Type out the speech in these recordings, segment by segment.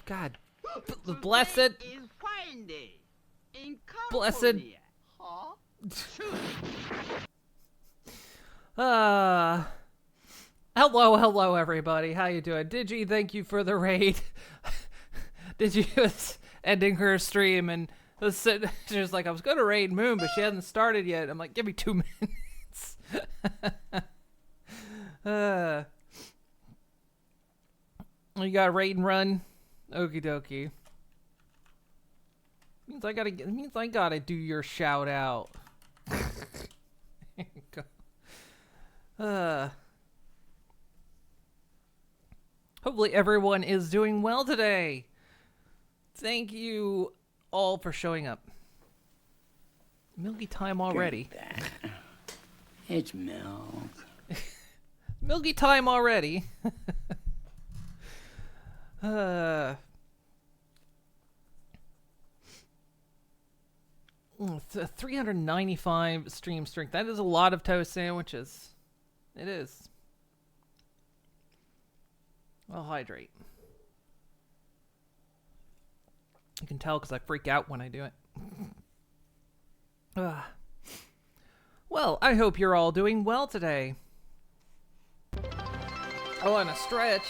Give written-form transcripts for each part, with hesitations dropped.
God. Blessed. Blessed. Hello everybody. How you doing? Digi, thank you for the raid. Digi was ending her stream and she was like, I was going to raid Moon, but she hasn't started yet. I'm like, give me 2 minutes. You got raid and run? Okie dokie. Means I gotta do your shout out. Hopefully everyone is doing well today. Thank you all for showing up. Milky time already. It's milk. Milky time already. It's a 395 stream streak. That is a lot of toast sandwiches. It is. I'll hydrate. You can tell because I freak out when I do it. Well, I hope you're all doing well today. Oh, and a stretch.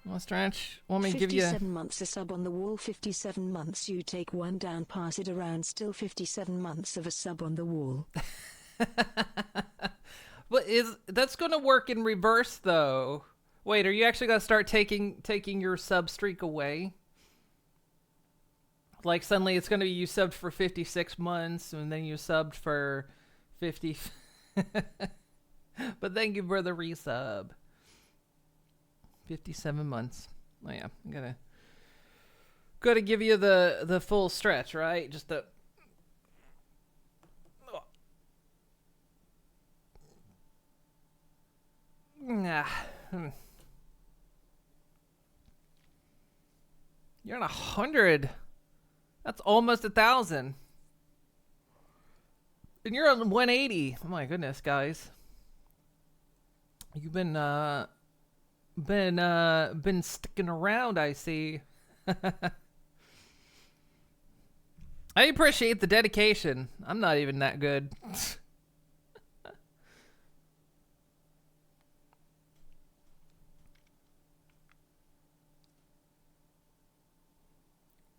Want to stretch? Want me to give you 57 months a sub on the wall, 57 months you take one down, pass it around, still 57 months of a sub on the wall. But that's going to work in reverse though. Wait, are you actually going to start taking your sub streak away? Like suddenly it's going to be you subbed for 56 months and then you subbed for 50. But thank you for the resub. 57 months. Oh yeah, I'm gotta give you the full stretch, right? Just the You're at 100. That's almost 1,000. And you're on 180. Oh my goodness, guys. You've been sticking around, I see. I appreciate the dedication. I'm not even that good.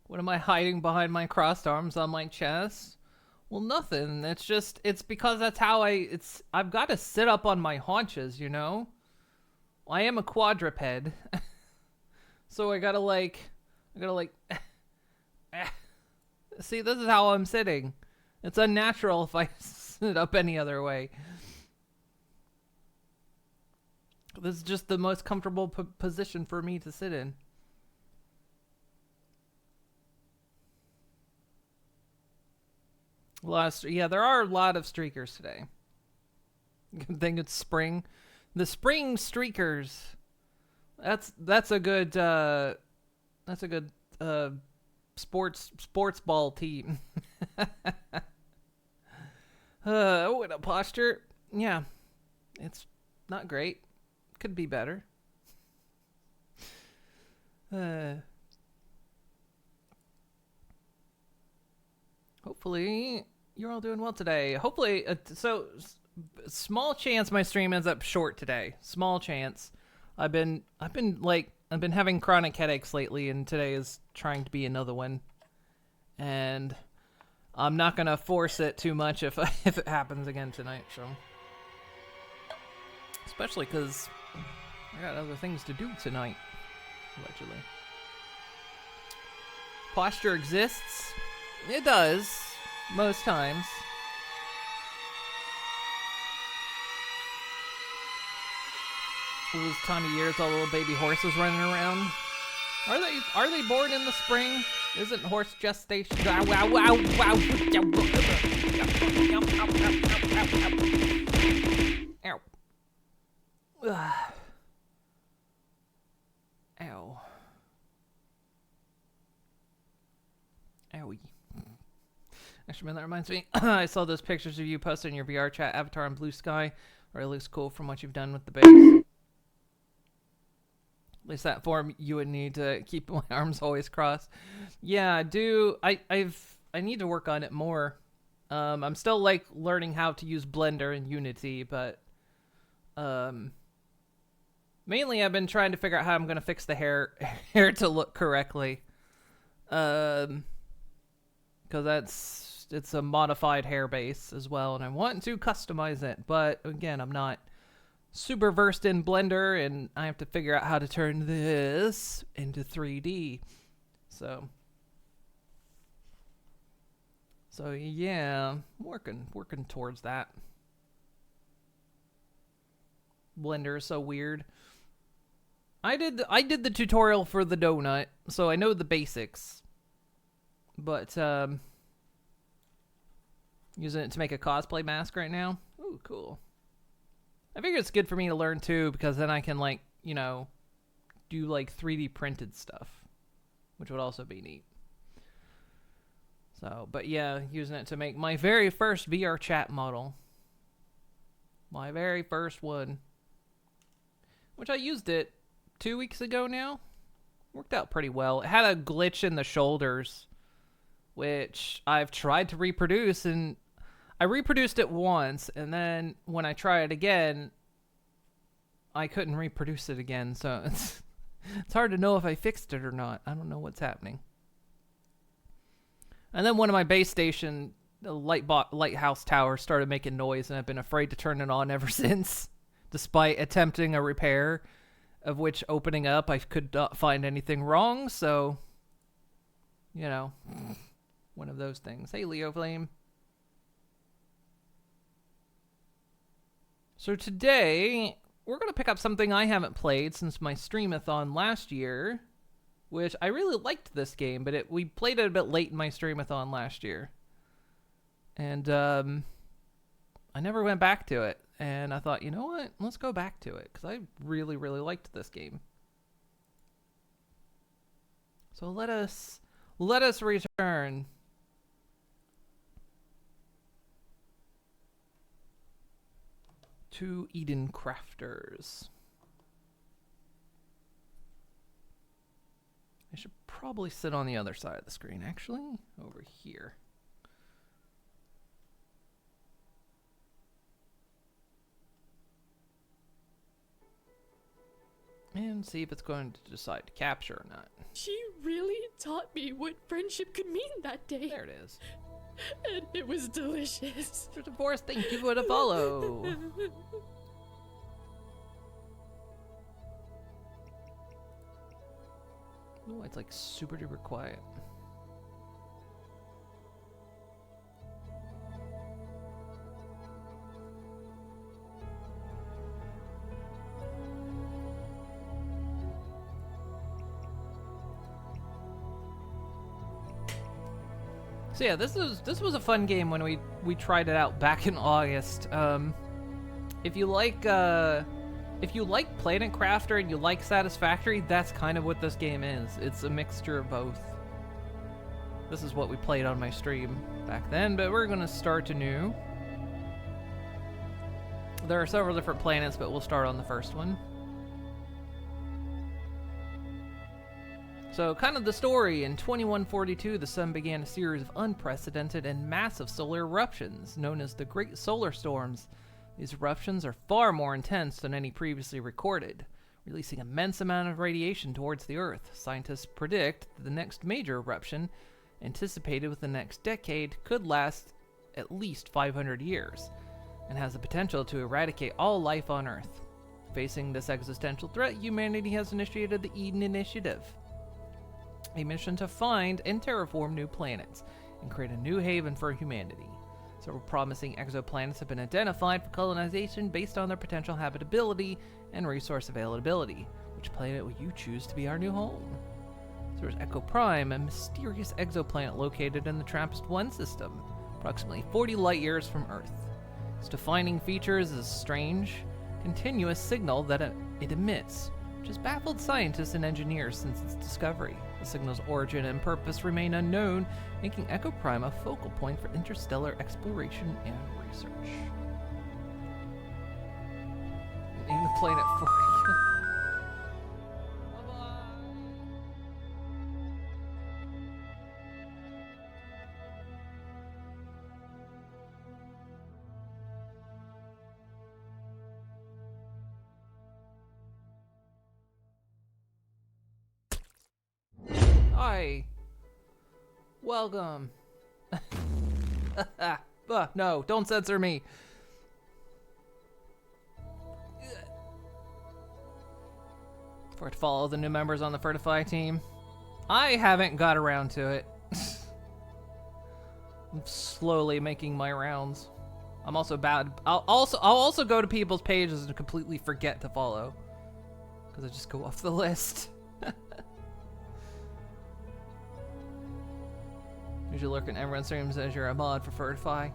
What am I hiding behind my crossed arms on my chest? Well, nothing. It's because that's how I've got to sit up on my haunches, you know? I am a quadruped. So I gotta see, this is how I'm sitting. It's unnatural if I sit up any other way. This is just the most comfortable position for me to sit in. Yeah, there are a lot of streakers today. Good thing it's spring. The spring streakers. That's a good sports ball team. What a posture. Yeah. It's not great. Could be better. Hopefully you're all doing well today. Hopefully, small chance my stream ends up short today. Small chance. I've been having chronic headaches lately, and today is trying to be another one. And I'm not gonna force it too much if it happens again tonight. So, especially because I got other things to do tonight. Allegedly, posture exists. It does, most times. This time of year, it's all little baby horses running around. Are they born in the spring? Isn't horse gestation? Wow, wow, wow, wow. Ow. Ow. Owie. Actually, man, that reminds me. I saw those pictures of you posted in your VR chat avatar on Blue Sky. Or it looks cool from what you've done with the base. least that form you would need to keep my arms always crossed. Yeah, I do. I need to work on it more. I'm still like learning how to use Blender and Unity, but mainly I've been trying to figure out how I'm gonna fix the hair to look correctly. Because it's a modified hair base as well, and I want to customize it, but again, I'm not super versed in Blender, and I have to figure out how to turn this into 3D. So yeah, working towards that. Blender is so weird. I did the tutorial for the donut, so I know the basics. But using it to make a cosplay mask right now. Ooh, cool. I figure it's good for me to learn too, because then I can like, you know, do like 3D printed stuff, which would also be neat. So, but yeah, using it to make my very first VR chat model. My very first one. Which I used it 2 weeks ago now. Worked out pretty well. It had a glitch in the shoulders, which I've tried to reproduce, and I reproduced it once, and then when I try it again, I couldn't reproduce it again, so it's hard to know if I fixed it or not. I don't know what's happening. And then one of my base station, the lighthouse tower, started making noise, and I've been afraid to turn it on ever since, despite attempting a repair, of which opening up, I could not find anything wrong, so, you know, one of those things. Hey, Leo Flame. So today, we're going to pick up something I haven't played since my streamathon last year, which I really liked this game, but we played it a bit late in my streamathon last year. And I never went back to it. And I thought, you know what? Let's go back to it, because I really, really liked this game. So let us return to Eden Crafters. I should probably sit on the other side of the screen, actually. Over here. And see if it's going to decide to capture or not. She really taught me what friendship could mean that day. There it is. And it was delicious. Mr. Forrest, thank you for the follow. Ooh, it's like super duper quiet. So yeah, this was a fun game when we tried it out back in August. If you like Planet Crafter and you like Satisfactory, that's kind of what this game is. It's a mixture of both. This is what we played on my stream back then, but we're gonna start anew. There are several different planets, but we'll start on the first one. So, kind of the story. In 2142, the sun began a series of unprecedented and massive solar eruptions, known as the Great Solar Storms. These eruptions are far more intense than any previously recorded, releasing immense amount of radiation towards the Earth. Scientists predict that the next major eruption, anticipated within the next decade, could last at least 500 years, and has the potential to eradicate all life on Earth. Facing this existential threat, humanity has initiated the Eden Initiative, a mission to find and terraform new planets and create a new haven for humanity. Several promising exoplanets have been identified for colonization based on their potential habitability and resource availability. Which planet will you choose to be our new home? So there's Echo Prime, a mysterious exoplanet located in the TRAPPIST-1 system, approximately 40 light years from Earth. Its defining features is a strange, continuous signal that it emits, which has baffled scientists and engineers since its discovery. The signal's origin and purpose remain unknown, making Echo Prime a focal point for interstellar exploration and research. Name the planet 40. Hi. Welcome. No, don't censor me. For to follow the new members on the Fertify team. I haven't got around to it. I'm slowly making my rounds. I'm also bad. I'll also go to people's pages and completely forget to follow, because I just go off the list. Usually lurk in everyone's streams as you're a mod for Fertify.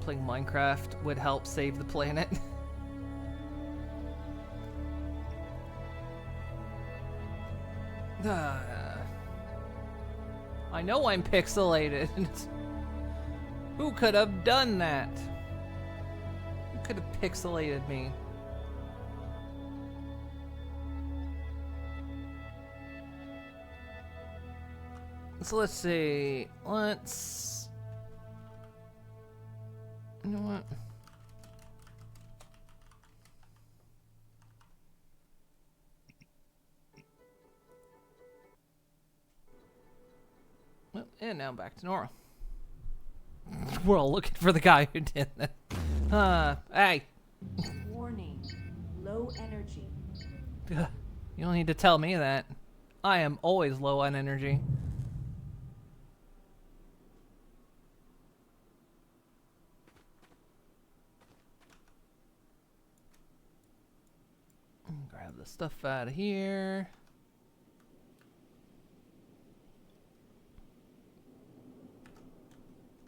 Playing Minecraft would help save the planet. I know I'm pixelated. Who could have done that? Who could have pixelated me? So let's see. Let's... You know what? Well, and now back to normal. We're all looking for the guy who did that. Hey. Warning. Low energy. You don't need to tell me that. I am always low on energy. Grab the stuff out of here.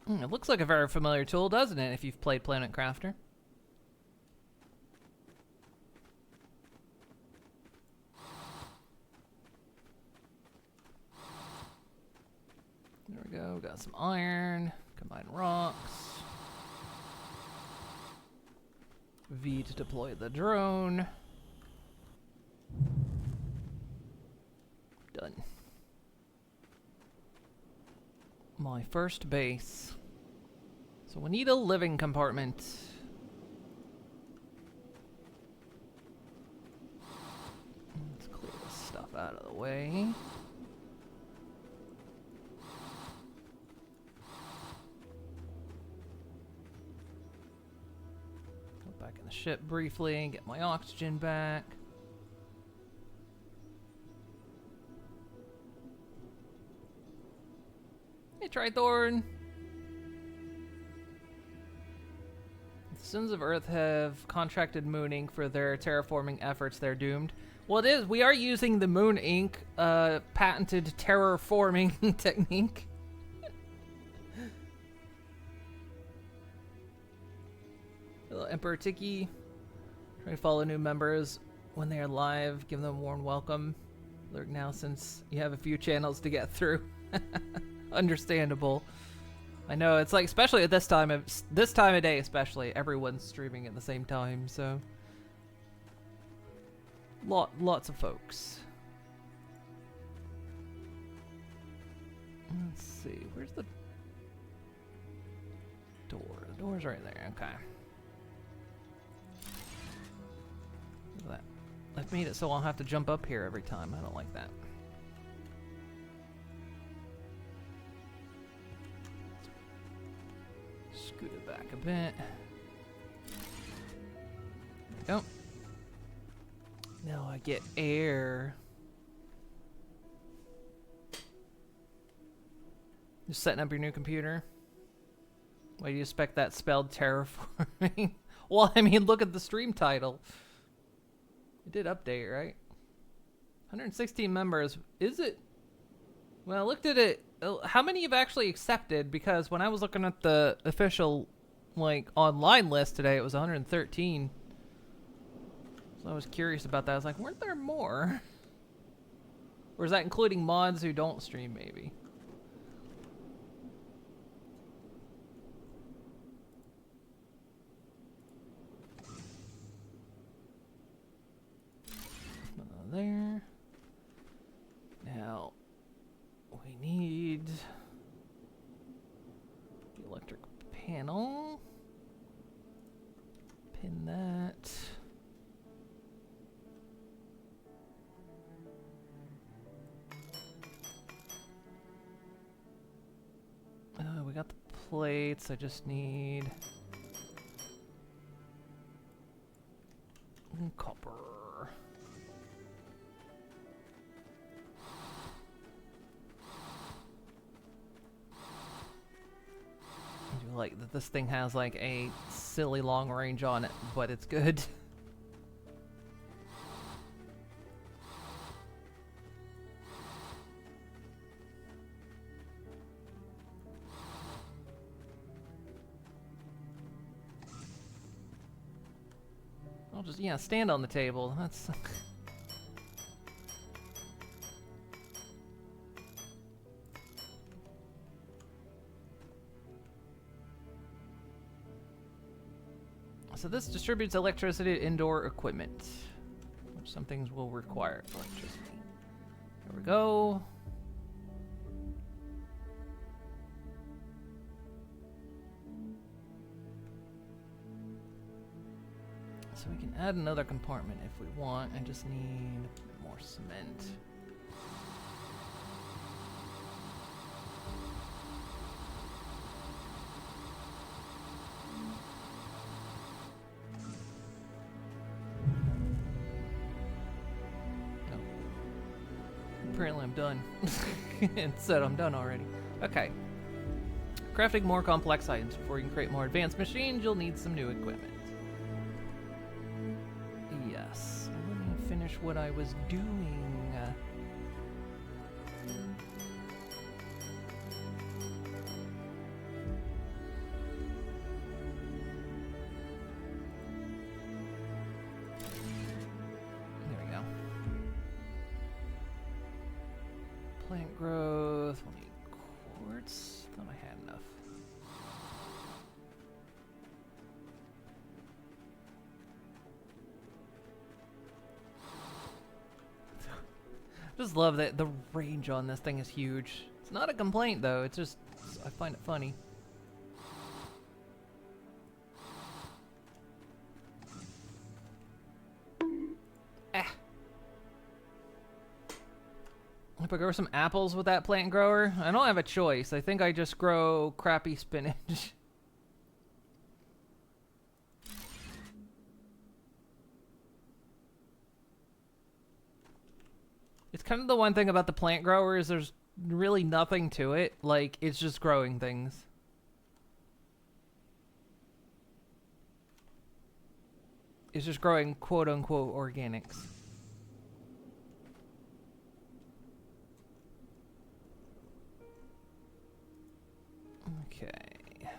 It looks like a very familiar tool, doesn't it, if you've played Planet Crafter? There we go, got some iron, combine rocks. V to deploy the drone. Done. My first base. So we need a living compartment. Let's clear this stuff out of the way. Go back in the ship briefly and get my oxygen back. Hey, Trithorn. The Sons of Earth have contracted Moon Inc. for their terraforming efforts. They're doomed. Well, it is. We are using the Moon Inc. Patented terraforming technique. Hello, Emperor Tiki. Try to follow new members when they are live. Give them a warm welcome. Lurk now since you have a few channels to get through. Understandable. I know, it's like, especially at this time of day, especially everyone's streaming at the same time, so lots of folks. Let's see, where's the door? The door's right there. Okay. Look at that. I've made it so I'll have to jump up here every time. I don't like that. Scoot it back a bit. There we go. Now I get air. Just setting up your new computer. Why do you expect that spelled terraforming? Well, I mean, look at the stream title. It did update, right? 116 members. Is it? When I looked at it, how many have actually accepted? Because when I was looking at the official, like, online list today, it was 113. So I was curious about that. I was like, weren't there more? Or is that including mods who don't stream, maybe? There. Now, we need the electric panel. Pin that. plates. I just need copper. I do like that this thing has like a silly long range on it, but it's good. I'll just, yeah, stand on the table. That's... So this distributes electricity to indoor equipment, which some things will require electricity. There we go. So we can add another compartment if we want. I just need more cement. No. Apparently I'm done. It said I'm done already. Okay. Crafting more complex items. Before you can create more advanced machines, you'll need some new equipment. Yes. Let me finish what I was doing. There we go. Plant growth. We'll need quartz. Thought I had enough. Just love that the range on this thing is huge. It's not a complaint though, it's just, I find it funny. Ah. If I grow some apples with that plant grower, I don't have a choice. I think I just grow crappy spinach. It's kind of the one thing about the plant grower is there's really nothing to it. Like, it's just growing things. It's just growing quote-unquote organics. Okay.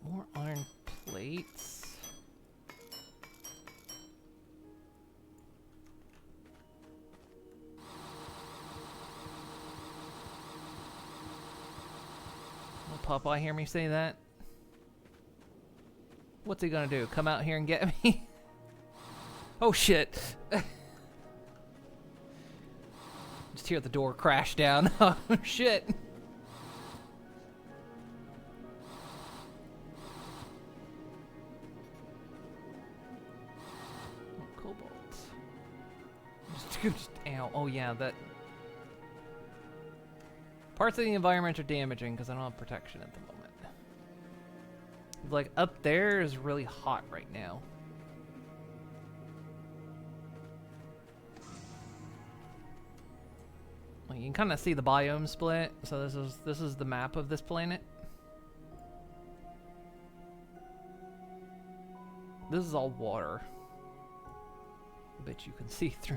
More iron plates. Popeye hear me say that? What's he gonna do? Come out here and get me? Oh shit. Just hear the door crash down. Oh shit. Oh, cobalt. Just, ow. Oh yeah, that... Parts of the environment are damaging because I don't have protection at the moment. Like, up there is really hot right now. Well, you can kind of see the biome split. So this is the map of this planet. This is all water. I bet you can see through.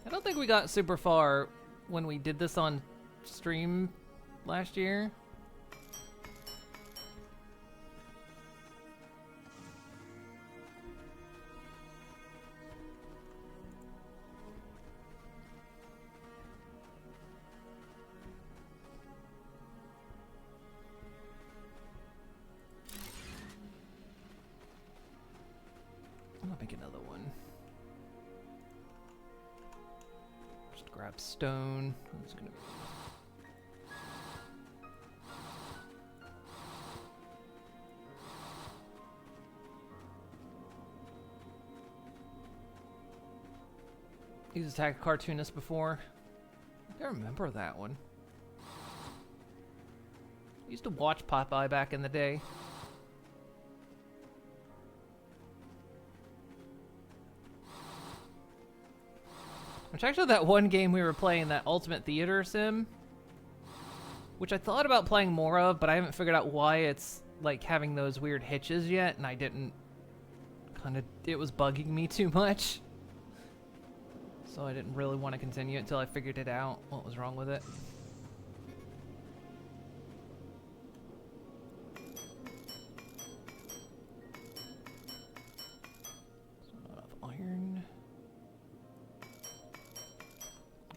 I don't think we got super far when we did this on stream last year. I'll make another one. Grab stone. It's gonna be... used Attack of Cartoonist before. I remember that one. I used to watch Popeye back in the day. Which actually that one game we were playing, that Ultimate Theater Sim, which I thought about playing more of, but I haven't figured out why it's like having those weird hitches yet, and I didn't it was bugging me too much. So I didn't really want to continue it until I figured it out, what was wrong with it. So not enough iron.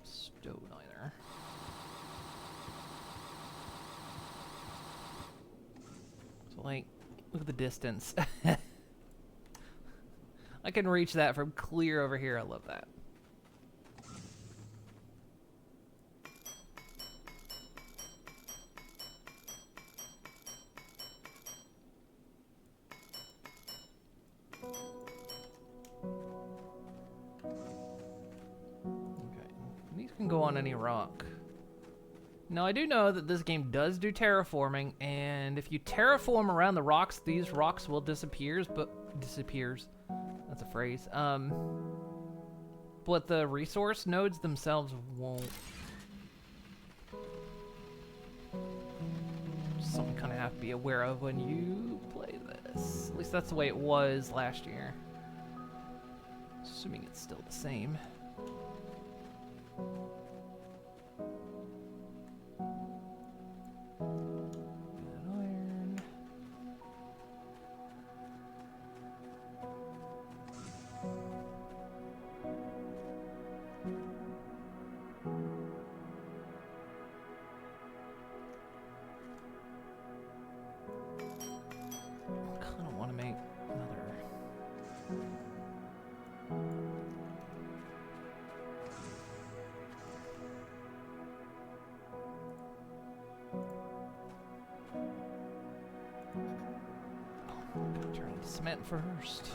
Stone either. So like, look at the distance. I can reach that from clear over here. I love that. These can go on any rock. Now, I do know that this game does do terraforming, and if you terraform around the rocks, these rocks will disappear, that's a phrase. But the resource nodes themselves won't. Something kind of have to be aware of when you play this. At least that's the way it was last year. Assuming it's still the same. Cement first.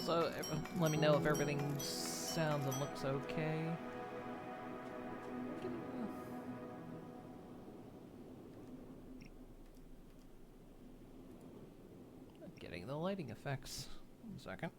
So let me know if everything sounds and looks okay. Getting the lighting effects. 1 second.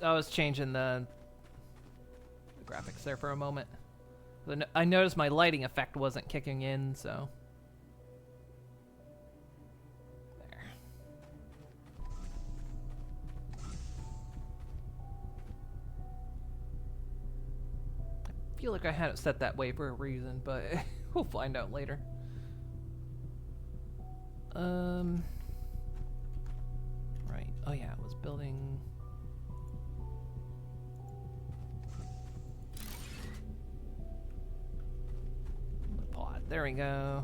I was changing the graphics there for a moment. I noticed my lighting effect wasn't kicking in, so there. I feel like I had it set that way for a reason, but we'll find out later. Right. Oh yeah, I was building. There we go.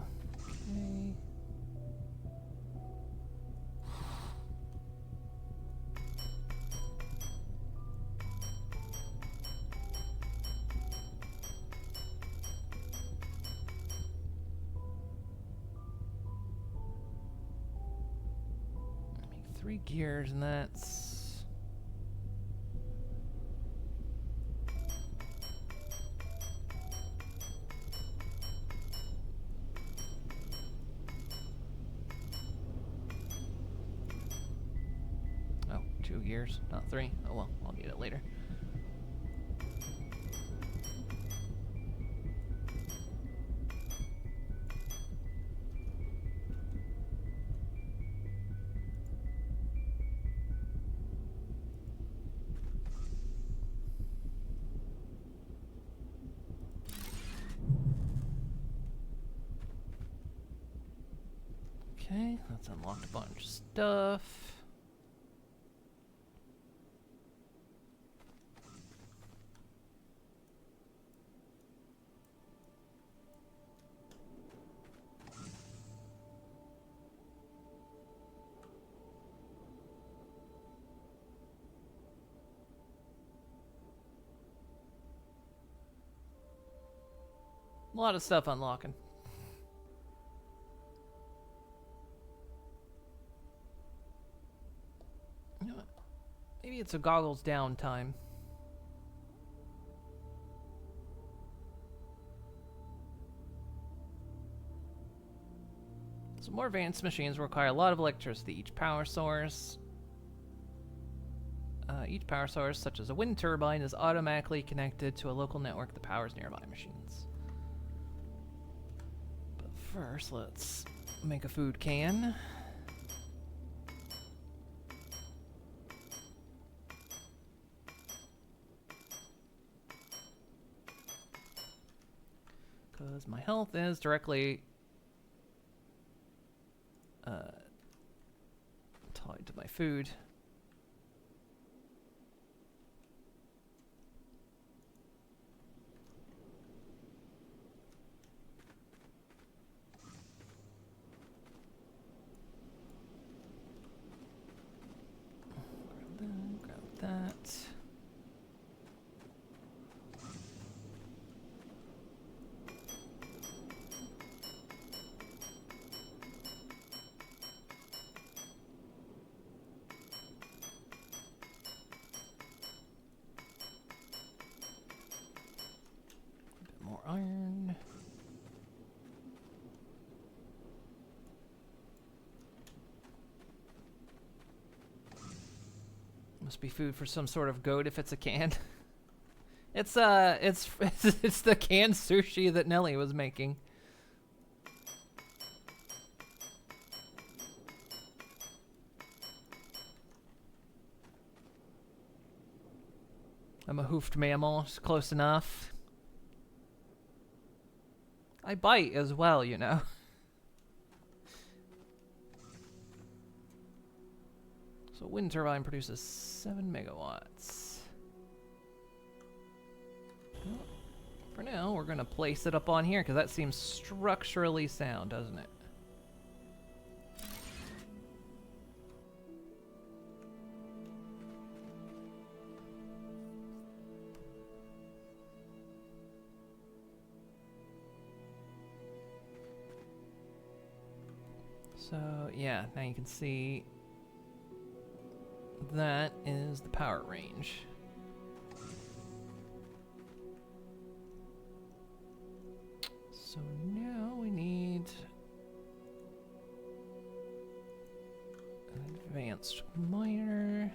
Okay. Make 3 gears, and that's. Gears, not 3. Oh well, I'll need it later. Okay, that's unlocked a bunch of stuff. A lot of stuff unlocking. You know what? Maybe it's a goggles down time. So more advanced machines require a lot of electricity. Each power source, such as a wind turbine, is automatically connected to a local network that powers nearby machines. But first, let's make a food can. Because my health is directly tied to my food. Grab that. More iron. Must be food for some sort of goat if it's a can. It's it's the canned sushi that Nelly was making. I'm a hoofed mammal, it's close enough. I bite as well, you know. So wind turbine produces 7 megawatts. Well, for now, we're gonna place it up on here because that seems structurally sound, doesn't it? So, yeah, now you can see that is the power range. So now we need an advanced miner.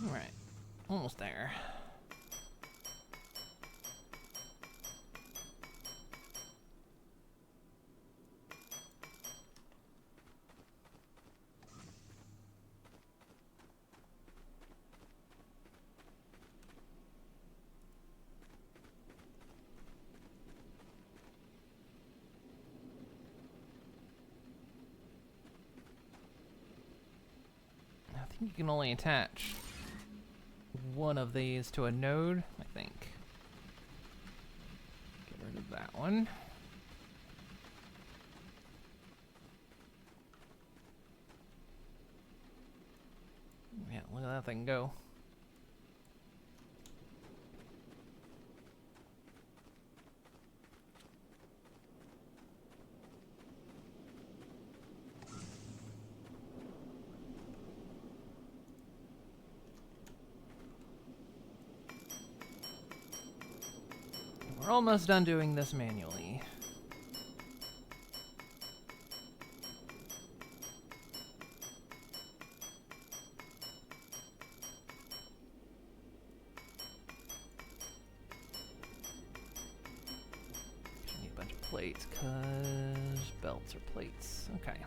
Alright, almost there. I think you can only attach one of these to a node, I think. Get rid of that one. Yeah, look at that thing go. We're almost done doing this manually. Need a bunch of plates, cause belts are plates. Okay.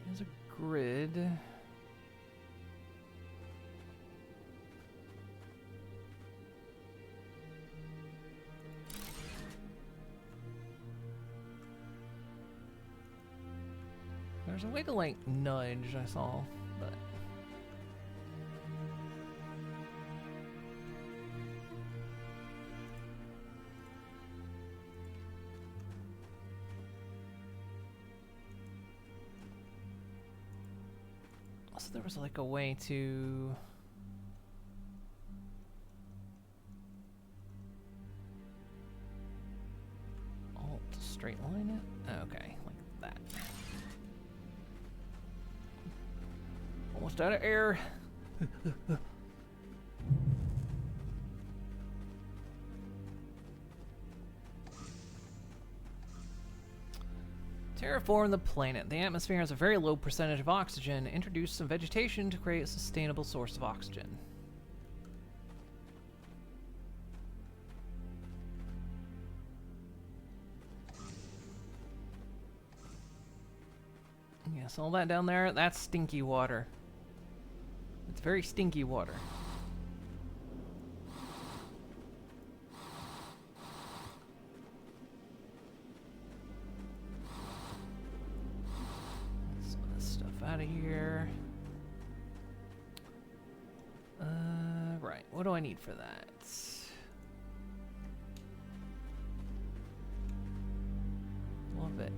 There's a grid. There's a way to like nudge, I saw, but also there was like a way to alt straight line it. Okay, like that. Almost out of air. Terraform the planet. The atmosphere has a very low percentage of oxygen. Introduce some vegetation to create a sustainable source of oxygen. Yes, all that down there, that's stinky water. It's very stinky water. Some of this stuff out of here. Right, what do I need for that? Love it.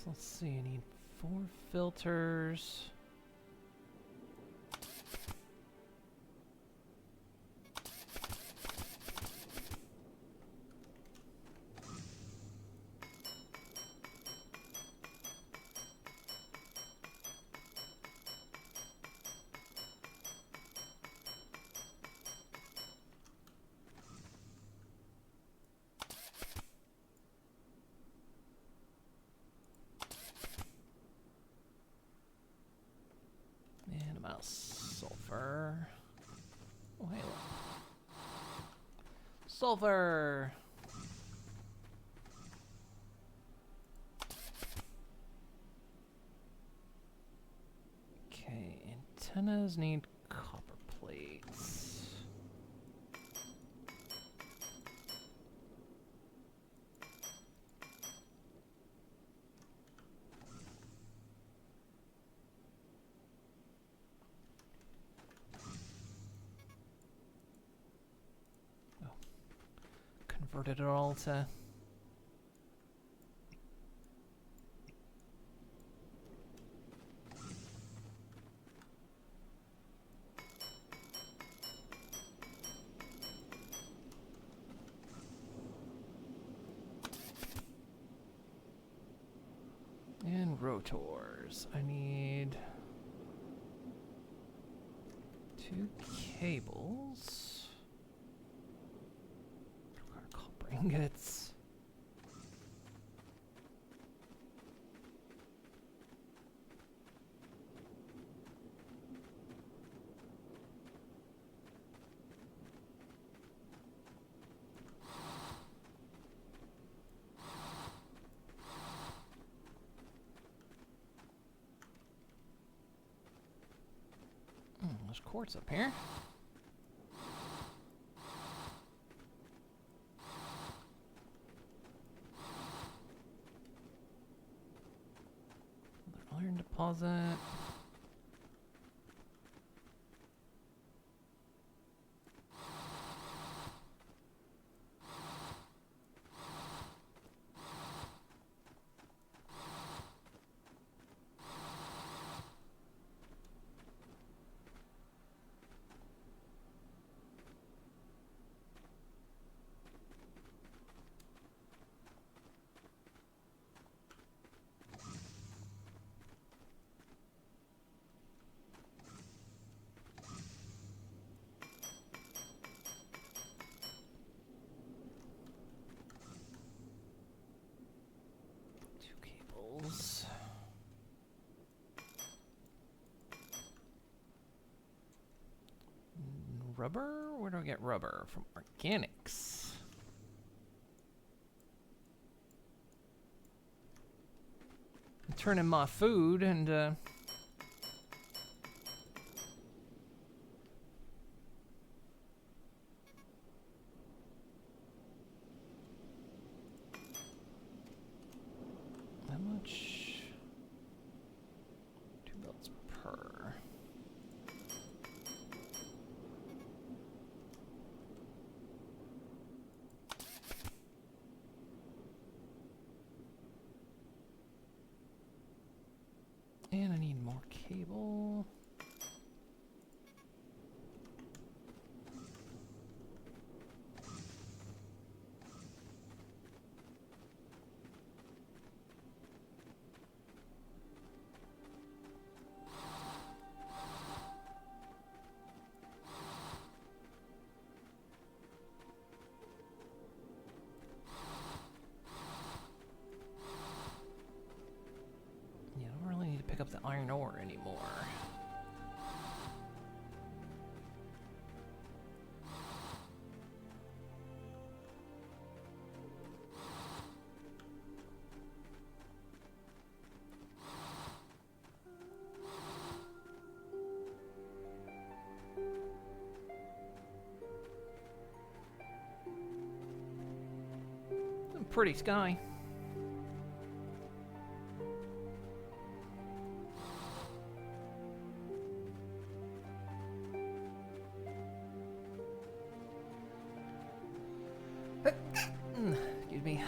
Let's see, I need 4 filters. And about sulfur. Oh, hey, look. Sulfur! Okay, antennas need copper plates. Converted it all to and rotors. I need 2 cables. Copper ingots. quartz up here. Another iron deposit. Cables. Rubber? Where do I get rubber? From organics. I'm turning my food and how much? 2 belts per. And I need more cable. Yeah, I don't really need to pick up the iron ore anymore. Pretty sky. Excuse me.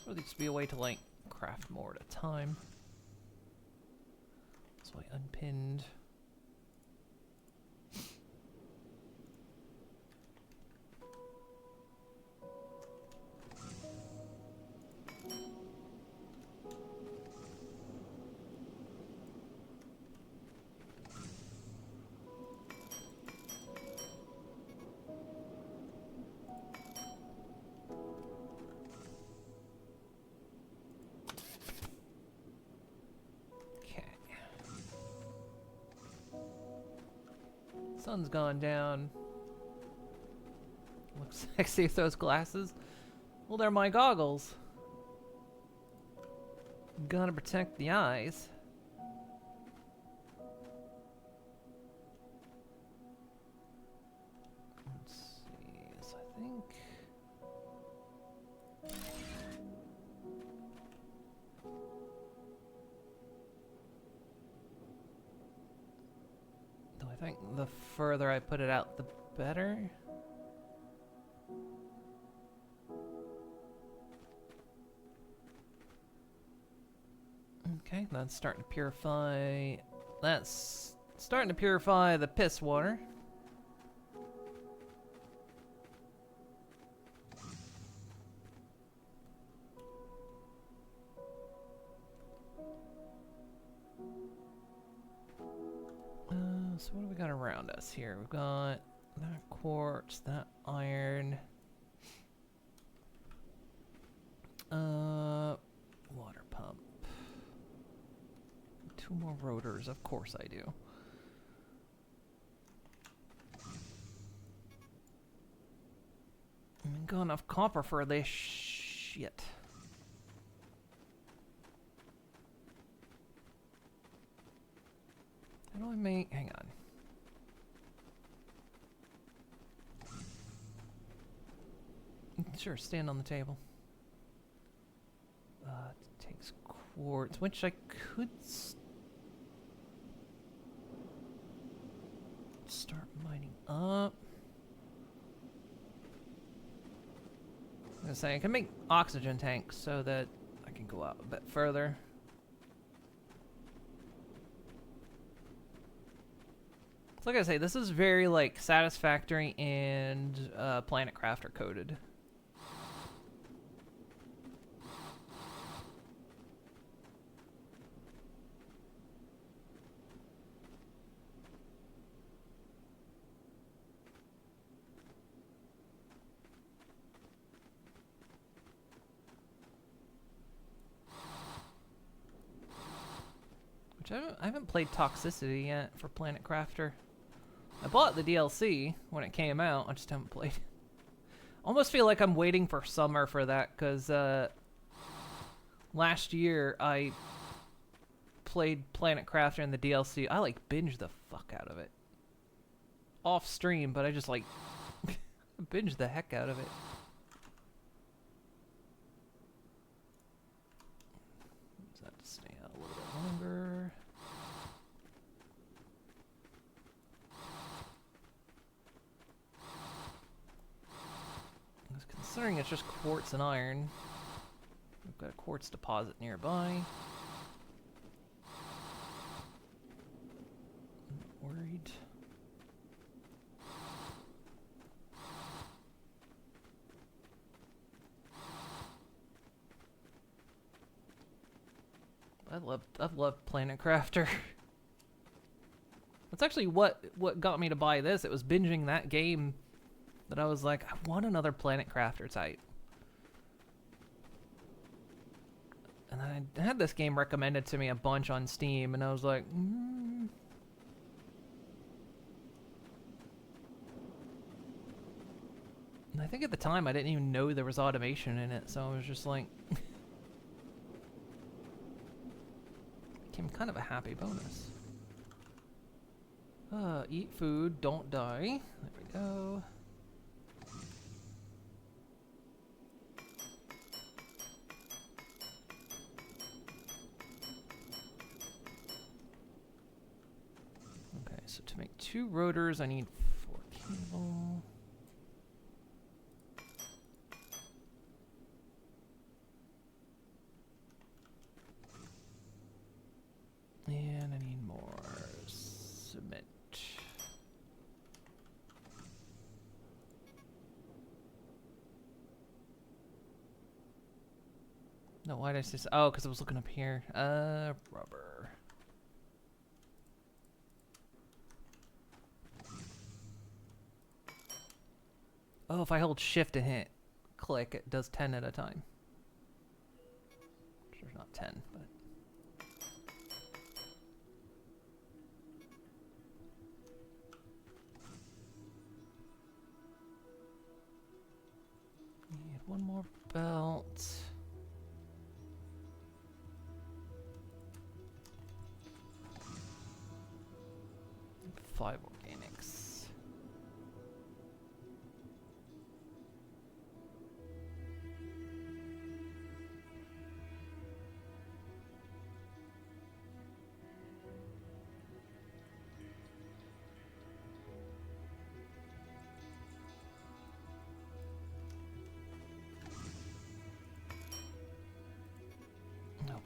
So there needs to be a way to like craft more at a time. So I unpinned. Sun's gone down. Looks sexy with those glasses. Well, they're my goggles. Gotta protect the eyes. Let's see. So I think. Though I think the further I put it out, the better. Okay, that's starting to purify. That's starting to purify the piss water. So what do we got around us here? We've got that quartz, that iron. Water pump. 2 more rotors, of course I do. got enough copper for this shit. How do I make... Hang on. Sure, stand on the table. It takes quartz, which I could start mining up. I was gonna say, I can make oxygen tanks so that I can go out a bit further. So like I say, this is very like Satisfactory and Planet Crafter coded. Which I haven't played Toxicity yet for Planet Crafter. I bought the DLC when it came out. I just haven't played. Almost feel like I'm waiting for summer for that, because last year I played Planet Crafter and the DLC. I like binged the fuck out of it. Off stream, but I just like binged the heck out of it. Does that stay out a little bit longer? Considering it's just quartz and iron, we've got a quartz deposit nearby. I'm not worried. I've loved Planet Crafter. That's actually what got me to buy this. It was binging that game that I was like, I want another Planet Crafter type. And I had this game recommended to me a bunch on Steam, and I was like, And I think at the time I didn't even know there was automation in it, so I was just like, became kind of a happy bonus. Eat food, don't die. There we go. So to make 2 rotors, I need 4 cable. And I need more cement. No, why did I say so? Oh, because I was looking up here. Rubber. Oh, if I hold shift and hit click, it does 10 at a time. Sure, not 10, but... Need one more belt. And 5 organics.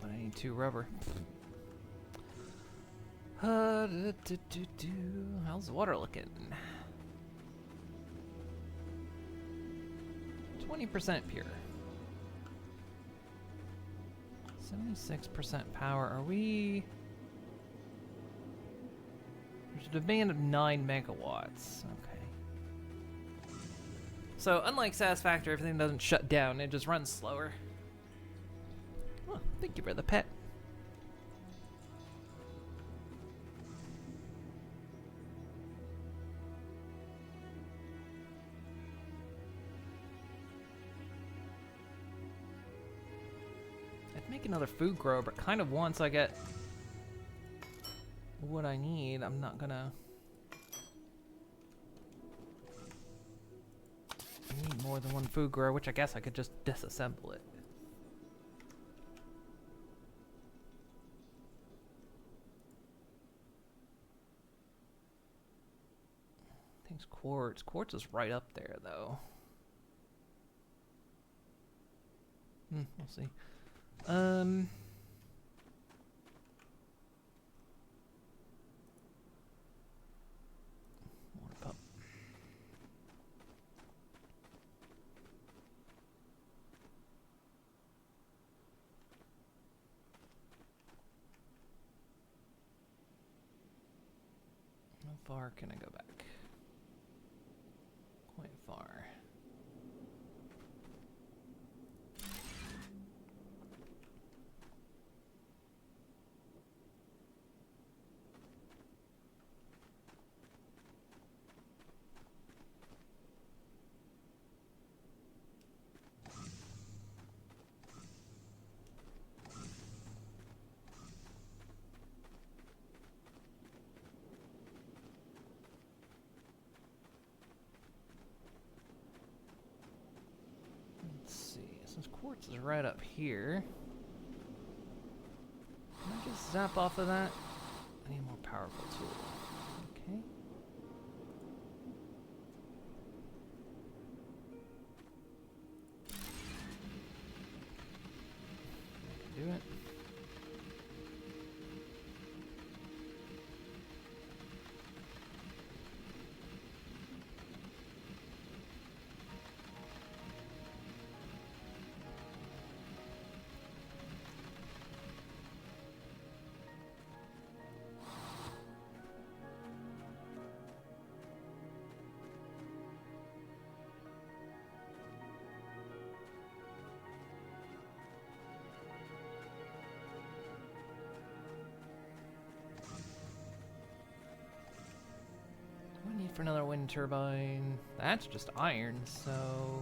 But I need 2 rubber. How's the water looking? 20% pure. 76% power. Are we... There's a demand of 9 megawatts. Okay. So, unlike Satisfactory, everything doesn't shut down. It just runs slower. Oh, thank you for the pet. make another food grower, but kind of once I get what I need, I'm not gonna... I need more than one food grower, which I guess I could just disassemble it. I think it's quartz. Quartz is right up there, though. We'll see. Water pump. How far can I go back? Quite far. Since quartz is right up here, can I just zap off of that? I need a more powerful tool. Okay. I can do it. What do I need for another wind turbine? That's just iron, so...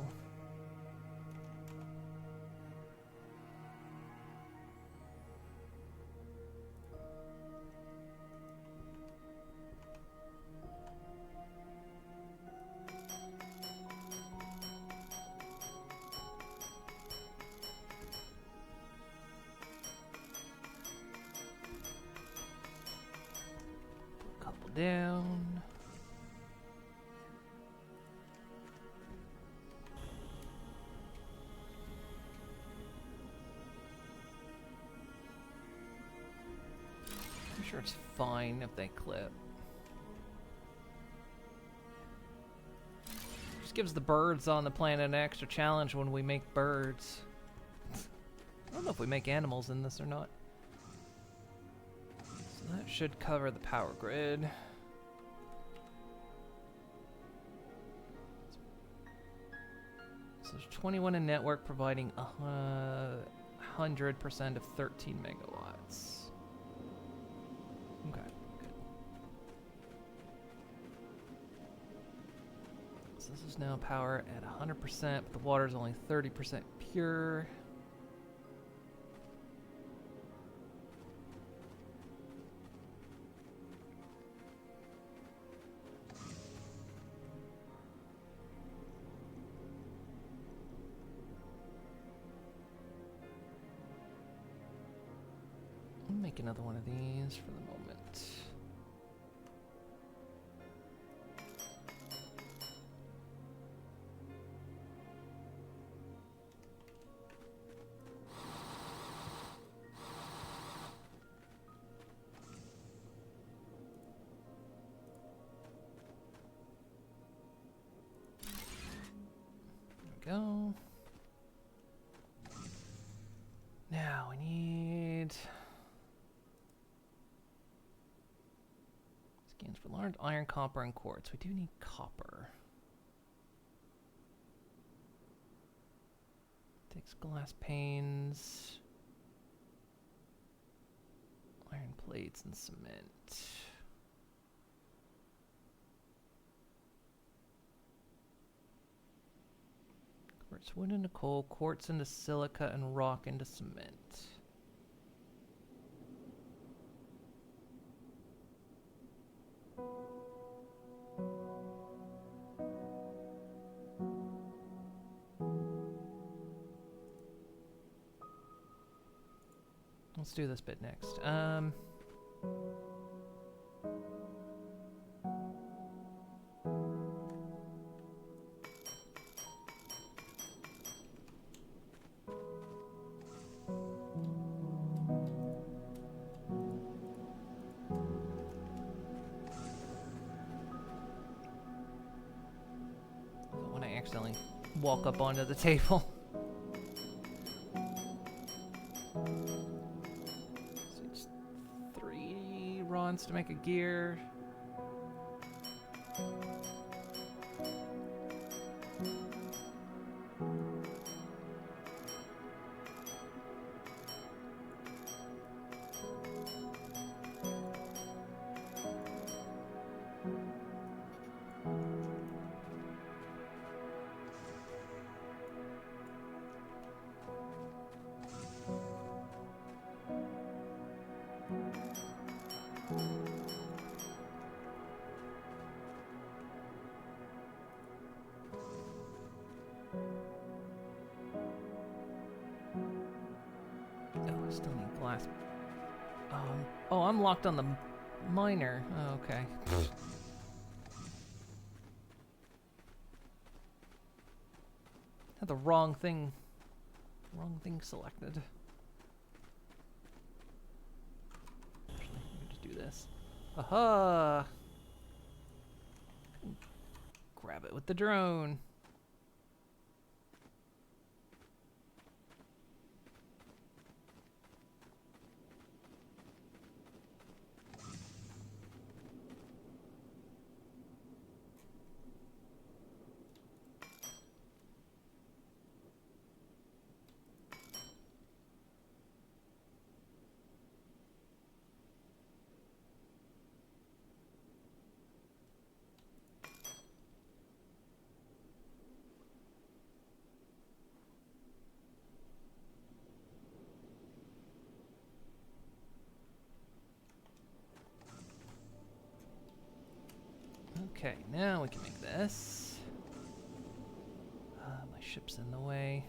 Couple down. I'm sure it's fine if they clip. Just gives the birds on the planet an extra challenge when we make birds. I don't know if we make animals in this or not. So that should cover the power grid. So there's 21 in network providing 100% of 13 megawatts. Okay, good. So this is now power at 100%, but the water is only 30% pure. I'll make another one of these for the moment. There we go. Now we need scans for large iron, copper, and quartz. We do need copper. Takes glass panes, iron plates, and cement. Quartz wood into coal, quartz into silica, and rock into cement. let's do this bit next. When I accidentally walk up onto the table. So it's 3 runs to make a gear. Oh, I still need glass. Oh, I'm locked on the miner. Oh, okay. Had the wrong thing selected. Actually, let me just do this. Aha! Grab it with the drone. Okay, now we can make this. My ship's in the way.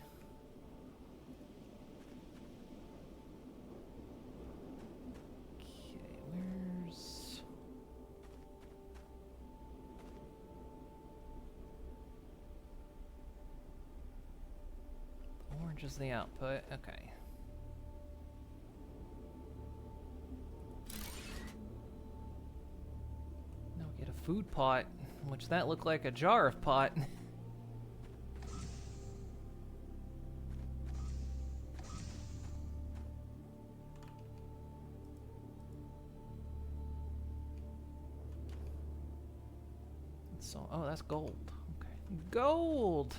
Okay, where's... Orange is the output, okay. Now we get a food pot, which that looked like a jar of pot. So, oh, that's gold. Okay, gold.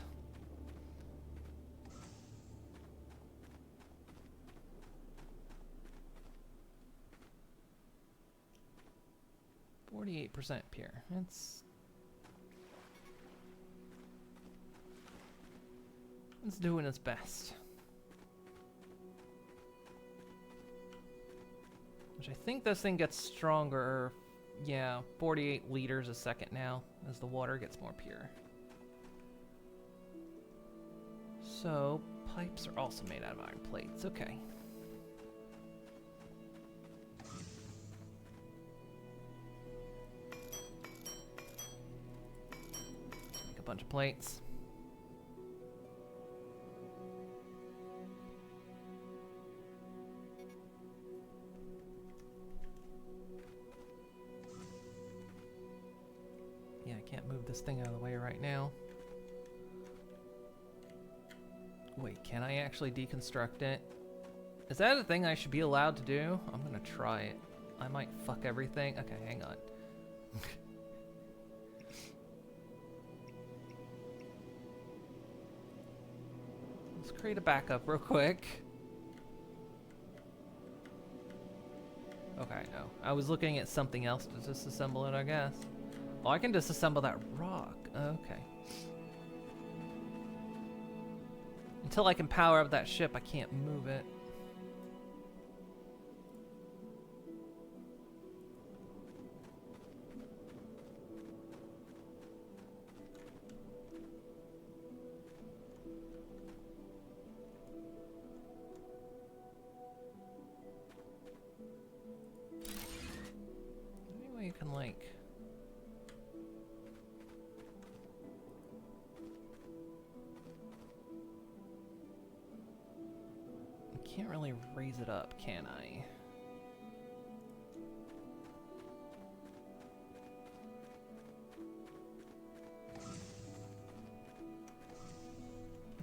%, pure. It's doing its best. Which I think this thing gets stronger. Yeah, 48 liters a second now as the water gets more pure. So, pipes are also made out of iron plates. Okay. Make a bunch of plates. Yeah, I can't move this thing out of the way right now. Wait, can I actually deconstruct it? Is that a thing I should be allowed to do? I'm gonna try it. I might fuck everything. Okay, hang on. Let's create a backup real quick. Okay, no. I was looking at something else to disassemble it, I guess. Oh, I can disassemble that rock. Okay. Until I can power up that ship, I can't move it. Can't really raise it up, can I?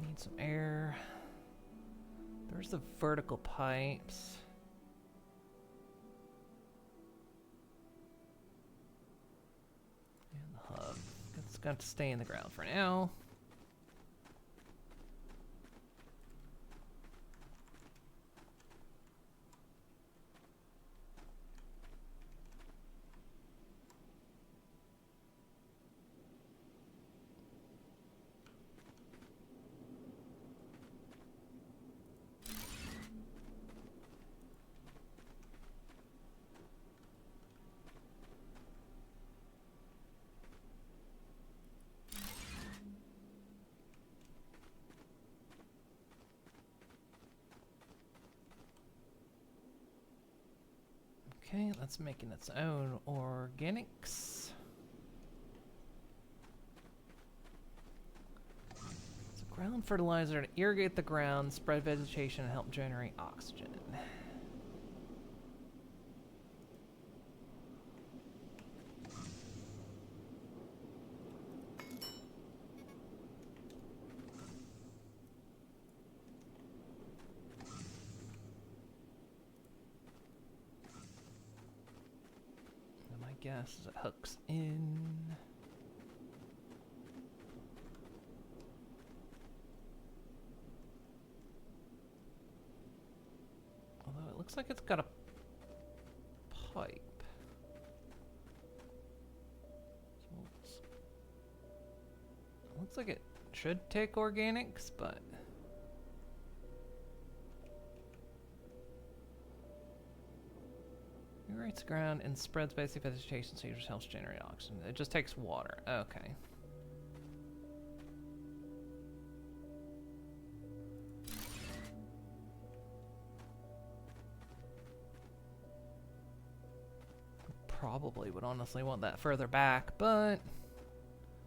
Need some air. There's the vertical pipes. And the hub. It's got to stay in the ground for now. Okay, that's making its own organics. So ground fertilizer to irrigate the ground, spread vegetation, and help generate oxygen. Guess as it hooks in. Although it looks like it's got a pipe. So it looks like it should take organics, but irrigates the ground and spreads basic vegetation so it just helps generate oxygen. It just takes water. Okay. Probably would honestly want that further back, but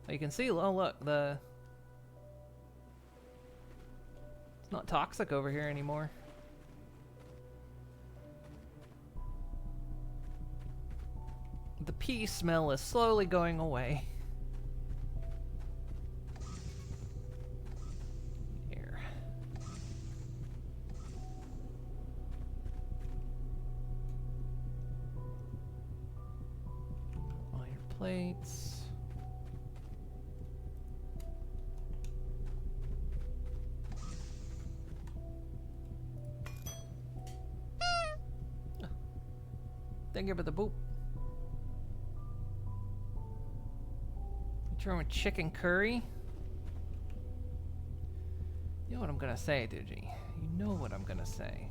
you can see, oh look, it's not toxic over here anymore. The pee smell is slowly going away. Air. Iron plates. Thank you for the boop. With chicken curry. You know what I'm gonna say, Digi. You know what I'm gonna say.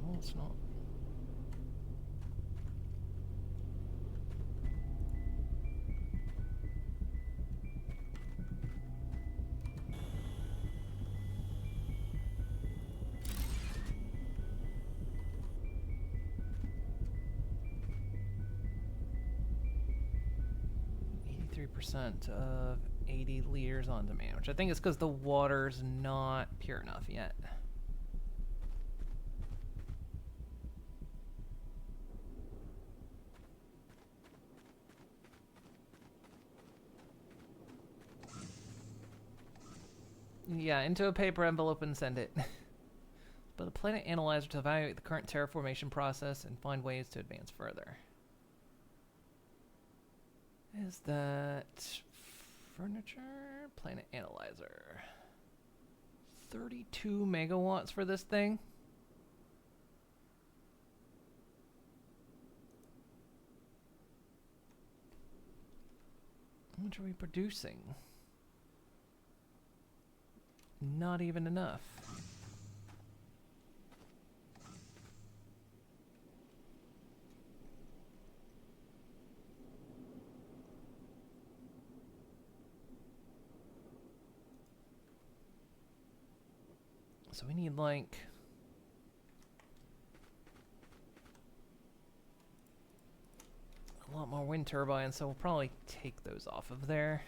No, it's not. Percent of 80 liters on demand, which I think is because the water's not pure enough yet. Yeah, into a paper envelope and send it. But a planet analyzer to evaluate the current terraformation process and find ways to advance further. Is that furniture? Planet analyzer. 32 megawatts for this thing. How much are we producing? Not even enough. So we need like lot more wind turbines, so we'll probably take those off of there.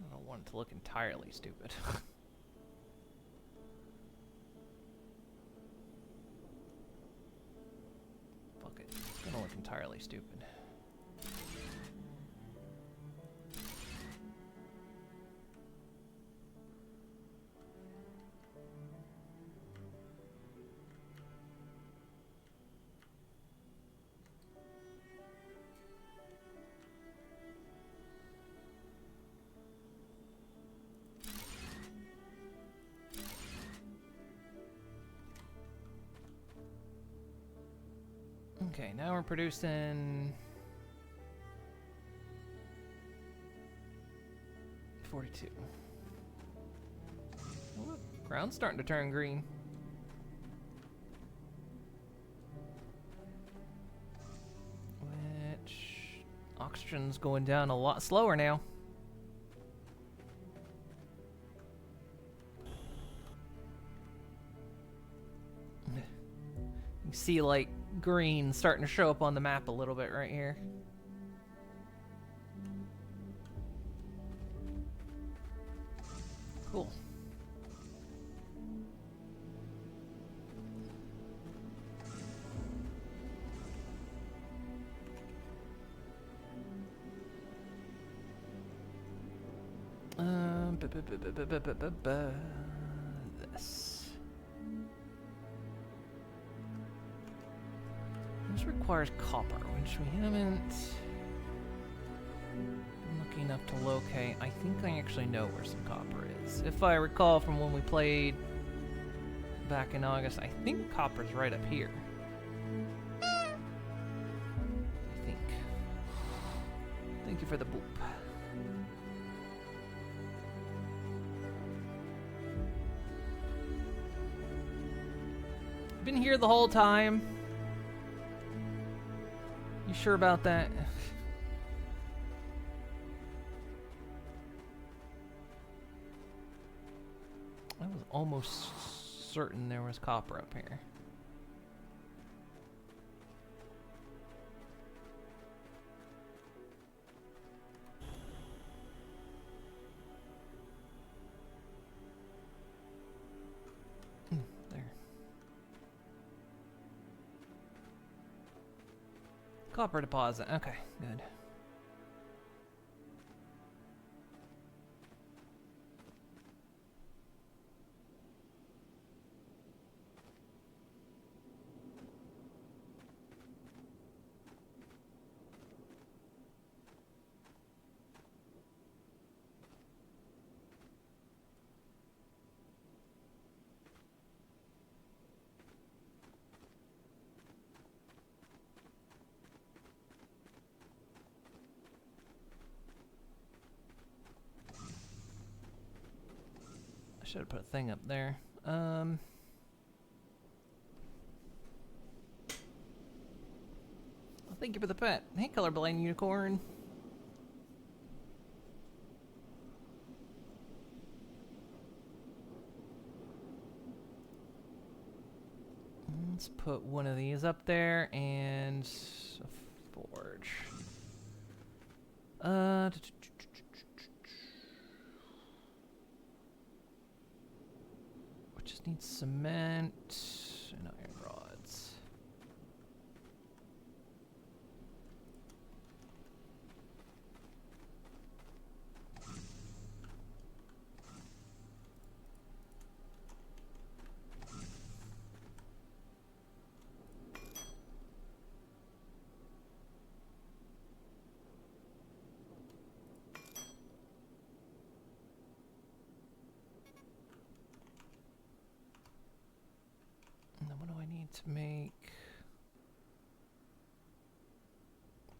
I don't want it to look entirely stupid. Fuck it. It's gonna look entirely stupid. Okay, now we're producing 42. Oh, look, ground's starting to turn green. Which oxygen's going down a lot slower now. You see like green starting to show up on the map a little bit right here. Cool. This. This requires copper, which we haven't been looking up to locate. I think I actually know where some copper is. If I recall from when we played back in August, I think copper's right up here. I think. Thank you for the boop. Been here the whole time. You sure about that? I was almost certain there was copper up here. There. Copper deposit. Okay, good. I should have put a thing up there. Well, thank you for the pet. Hey, colorblind unicorn. Let's put one of these up there and a forge. Just need cement and iron rods. to make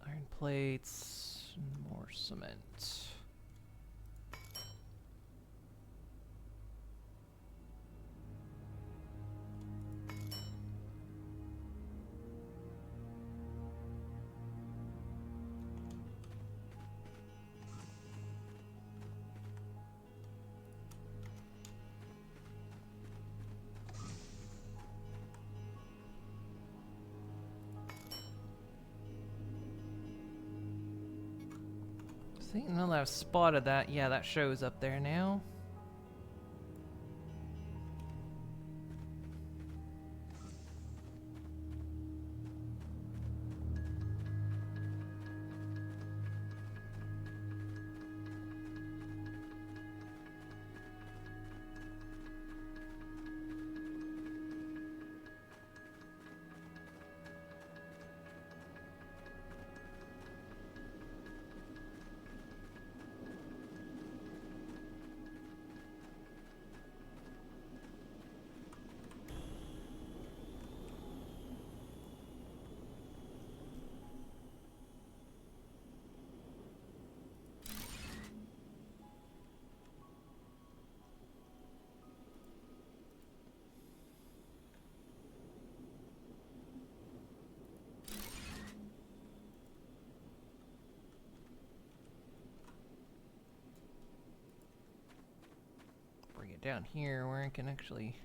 iron plates and more cement. See, now that I've spotted that, yeah, that shows up there now. Bring it down here where I can actually...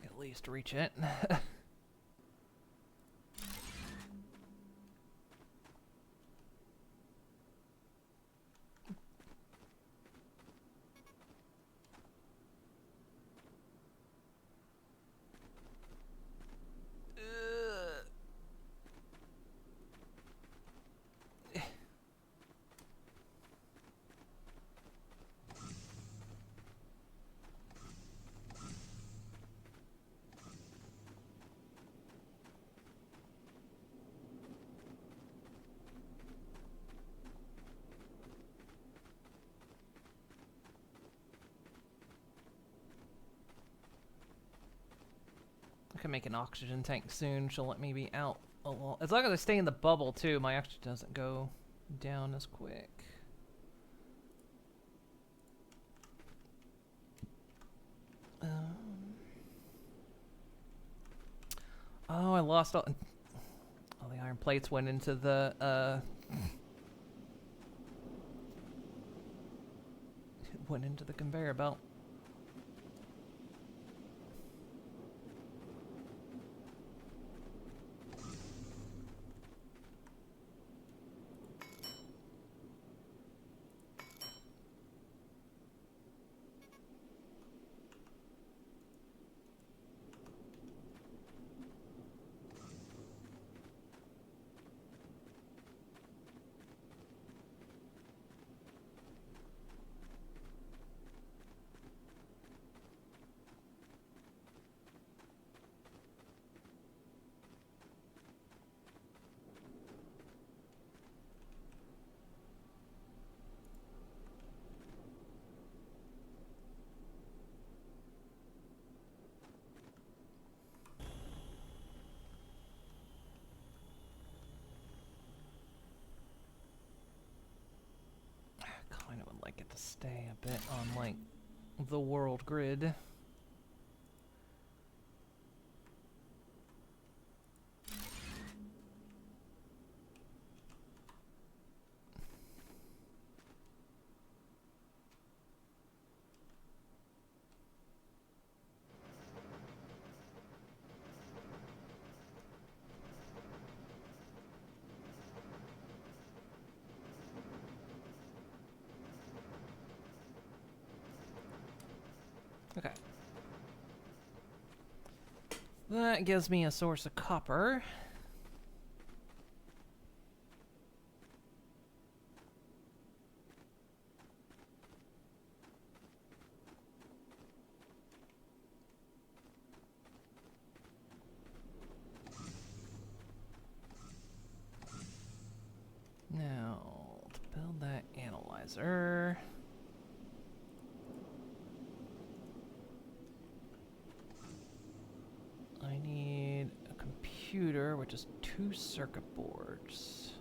at least reach it. I can make an oxygen tank soon. She'll let me be out a little. As long as I stay in the bubble too, my oxygen doesn't go down as quick. Oh, I lost all the iron plates went into the went into the conveyor belt. Kind of would like it to stay a bit on like the world grid. Okay. That gives me a source of copper. Analyzer. I need a computer, which is 2 circuit boards.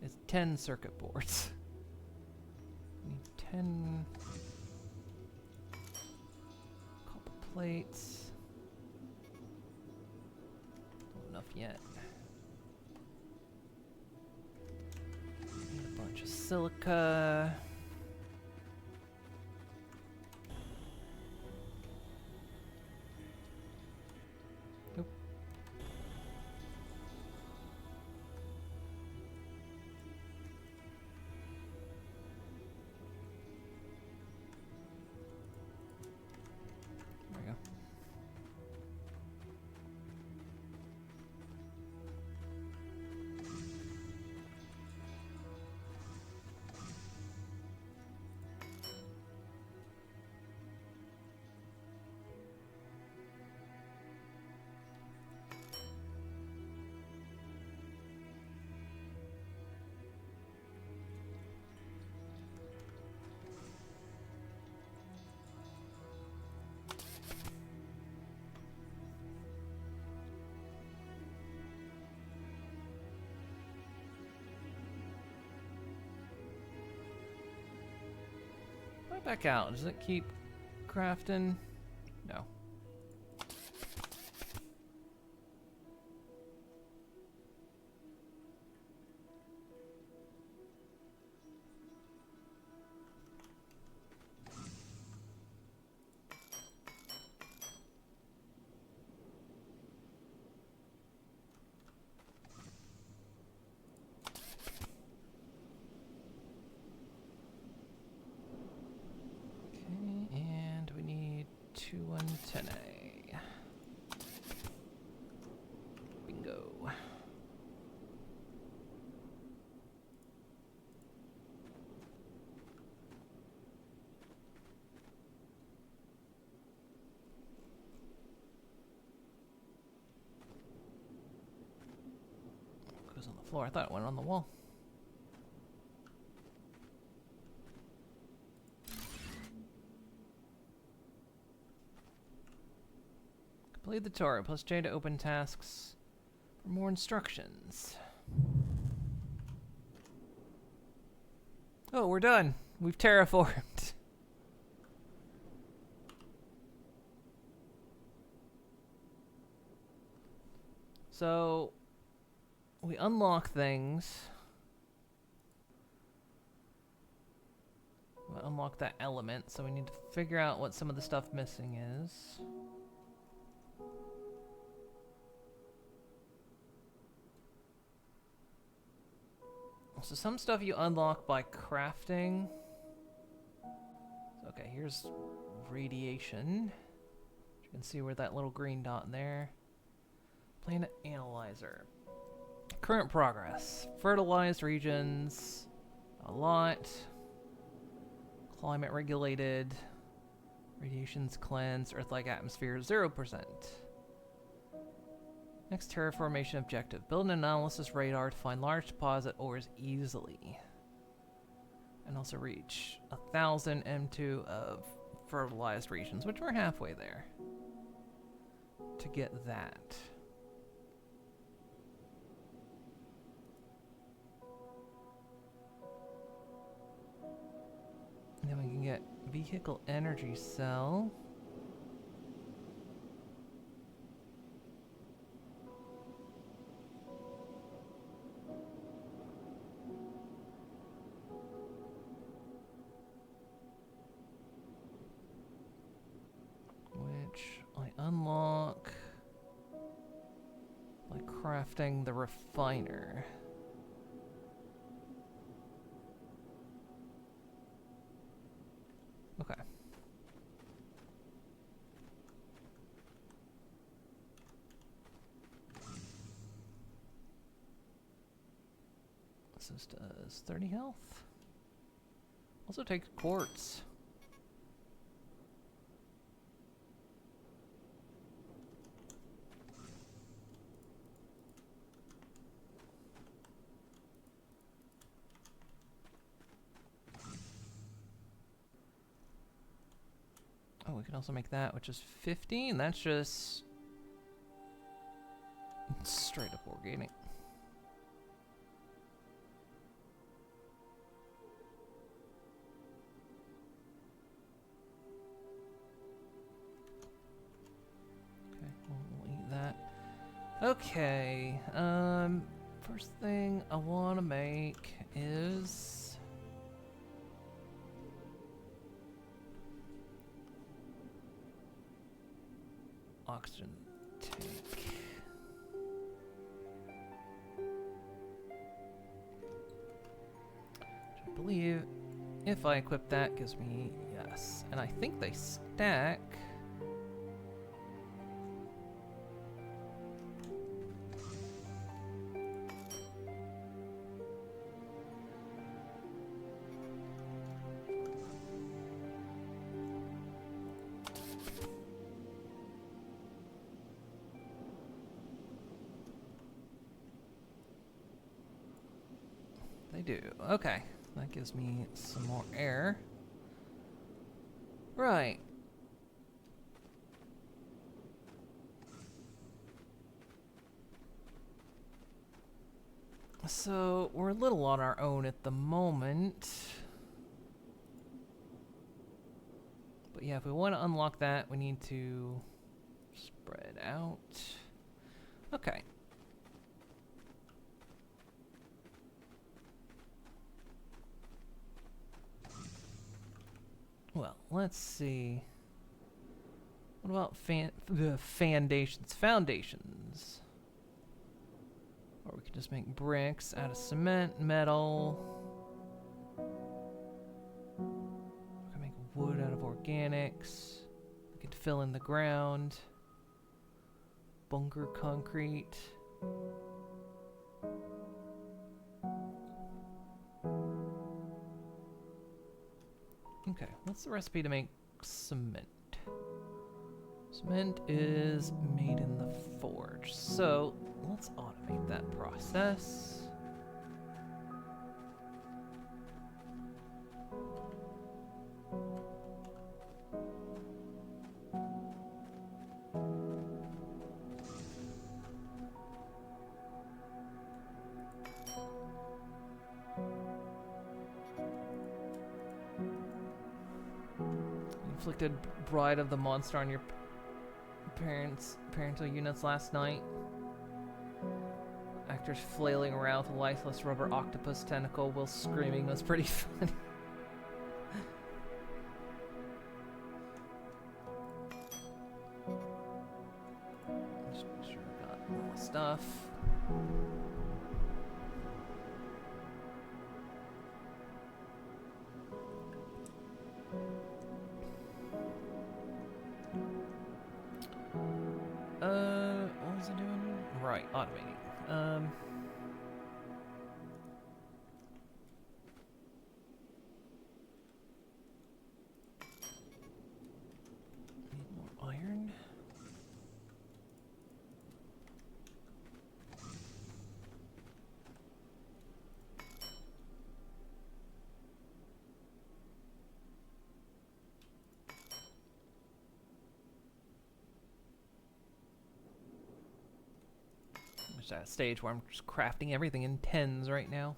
It's 10 circuit boards. I need 10 copper plates. Not enough yet. Need a bunch of silica. Nope. There we go. Back out. Does it keep crafting? No. And we need 2 antennae. Bingo. Goes on the floor. I thought it went on the wall. Complete the tutorial. Plus J to open tasks for more instructions. Oh, we're done. We've terraformed. So, we unlock things. We unlock that element, so we need to figure out what some of the stuff missing is. So some stuff you unlock by crafting. Okay, here's radiation. You can see where that little green dot in there. Planet analyzer. Current progress. Fertilized regions. A lot. Climate regulated. Radiation's cleansed. Earth-like atmosphere 0%. Next terraformation objective. Build an analysis radar to find large deposit ores easily. And also reach 1,000 M2 of fertilized regions, which we're halfway there. To get that. And then we can get vehicle energy cell. I unlock by crafting the refiner. Okay. This does 30 health. Also takes quartz. we can also make that, which is 50, and that's just straight up organic. Okay, we'll eat that. Okay, first thing I want to make is oxygen tank. Which I believe if I equip that gives me yes. And I think they stack. They do. Okay. That gives me some more air. Right. So, we're a little on our own at the moment. But yeah, if we want to unlock that, we need to spread out. Okay. Well, let's see. What about the foundations? Foundations. Or we could just make bricks out of cement, metal. We can make wood out of organics. We could fill in the ground. Bunker concrete. Okay, what's the recipe to make cement? Cement is made in the forge, so let's automate that process. Inflicted Bride of the Monster on your parental units last night. Actors flailing around with a lifeless rubber octopus tentacle while screaming was pretty funny. Just make sure I got all the stuff. What was I doing? Right, automating. Need more iron. Just at a stage where I'm just crafting everything in tens right now.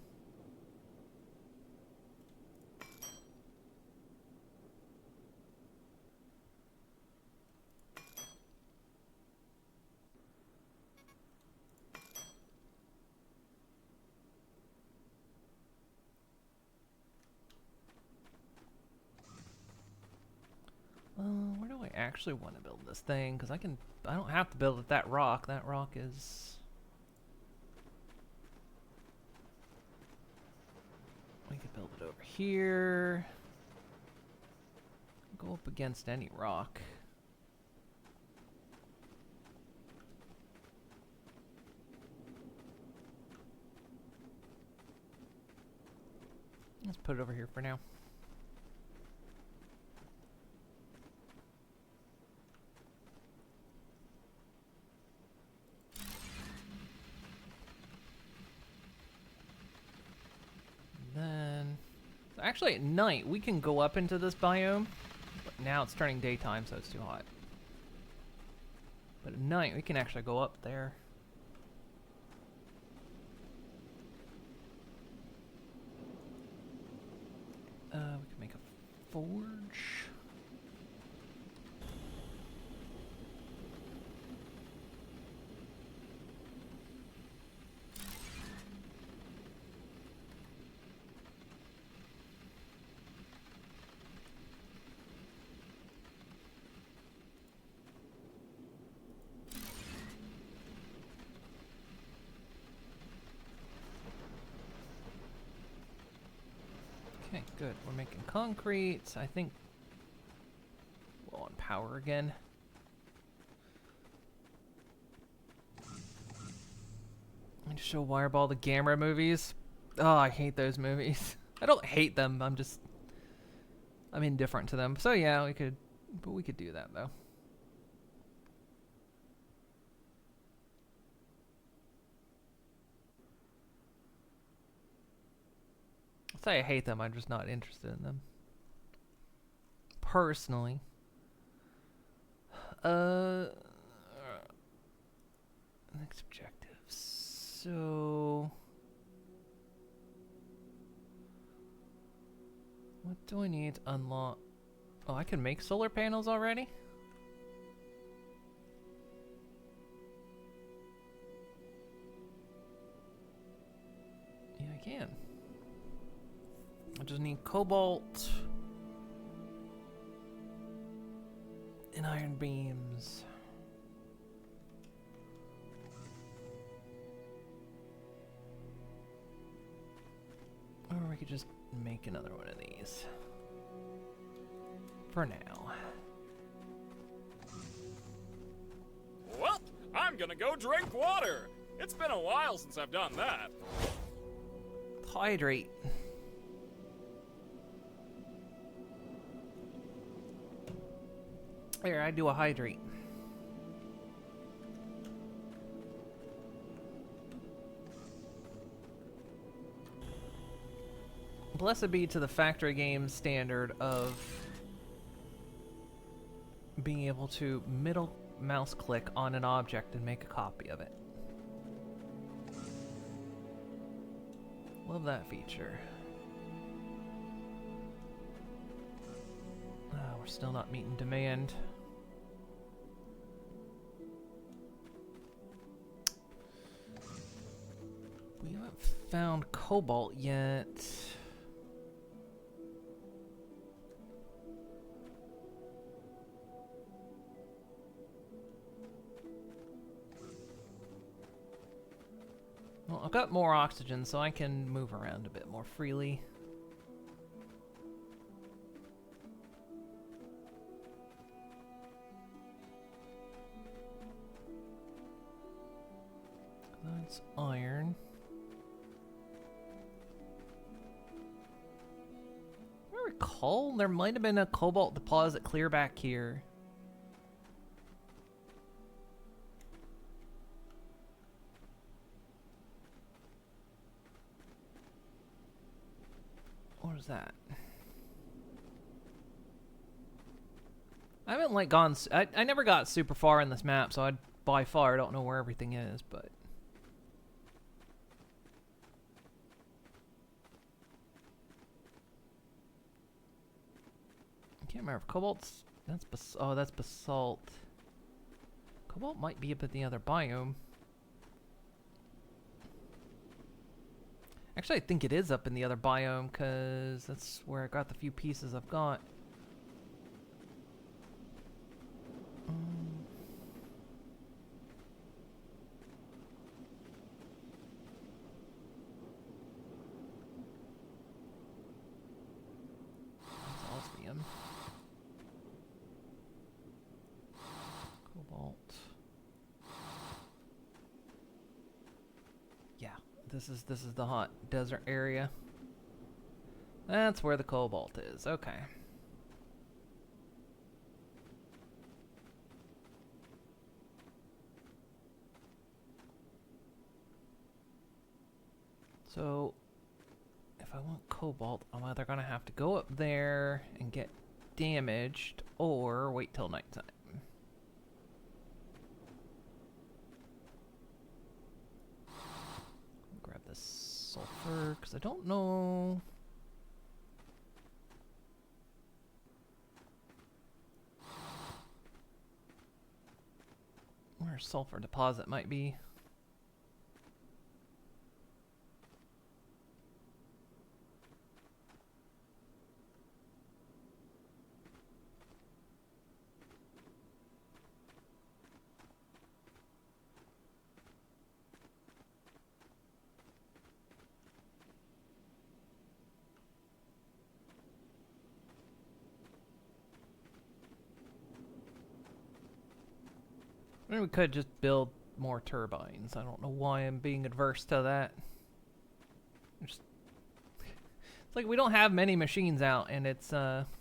Where do I actually want to build this thing? Because I don't have to build it that rock. That rock is... We could build it over here. Go up against any rock. Let's put it over here for now. Then, actually at night we can go up into this biome, but now it's turning daytime, so it's too hot. But at night, we can actually go up there. We can make a forge. Okay, good. We're making concrete. I think we'll on power again. I just show Wireball the Gamera movies. Oh, I hate those movies. I don't hate them. I'm indifferent to them. So yeah, we could do that though. Say I hate them, I'm just not interested in them. Personally. Next objective. So what do I need to unlock? Oh, I can make solar panels already? Yeah, I can. I just need cobalt and iron beams. Or we could just make another one of these. For now. Well, I'm gonna go drink water. It's been a while since I've done that. Hydrate. Here, I do a hydrate. Blessed be to the factory game standard of being able to middle mouse click on an object and make a copy of it. Love that feature. We're still not meeting demand. We haven't found cobalt yet. Well, I've got more oxygen, so I can move around a bit more freely. That's iron. I recall there might have been a cobalt deposit clear back here. What is that? I haven't like gone. I never got super far in this map, so I by far don't know where everything is, but. I can't remember if cobalt's. Oh, that's basalt. Cobalt might be up at the other biome. Actually, I think it is up in the other biome, because that's where I got the few pieces I've got. That's osmium. Cobalt. Yeah, this is the hot desert area. That's where the cobalt is. Okay. So, if I want cobalt, I'm either gonna have to go up there and get damaged, or wait till nighttime. Grab this sulfur, because I don't know... where a sulfur deposit might be. I mean, we could just build more turbines. I don't know why I'm being adverse to that. It's like we don't have many machines out, and it's already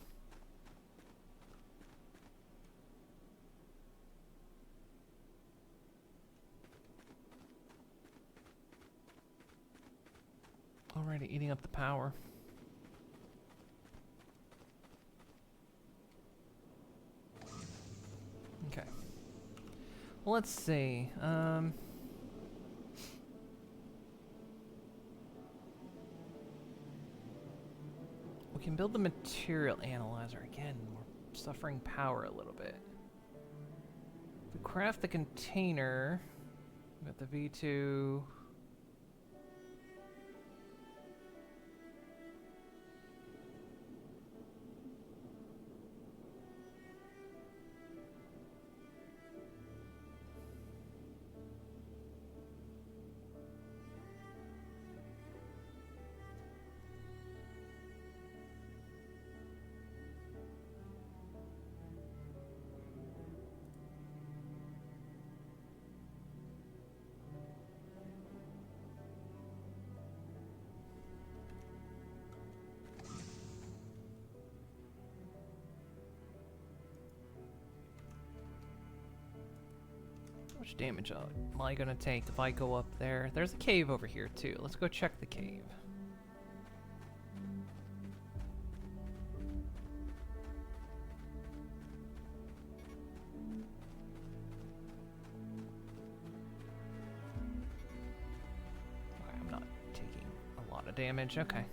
eating up the power. Okay. Well, let's see. We can build the material analyzer again. We're suffering power a little bit. If we craft the container, we got the V2. How much damage am I gonna take if I go up there? There's a cave over here too. Let's go check the cave. Okay, I'm not taking a lot of damage. Okay.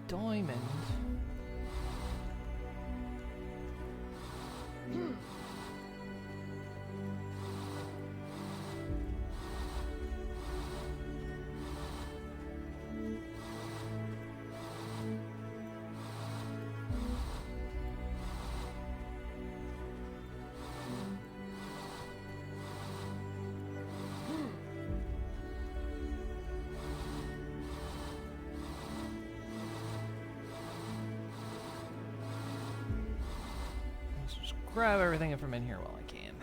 Diamond. Let's just grab everything from in here while I can.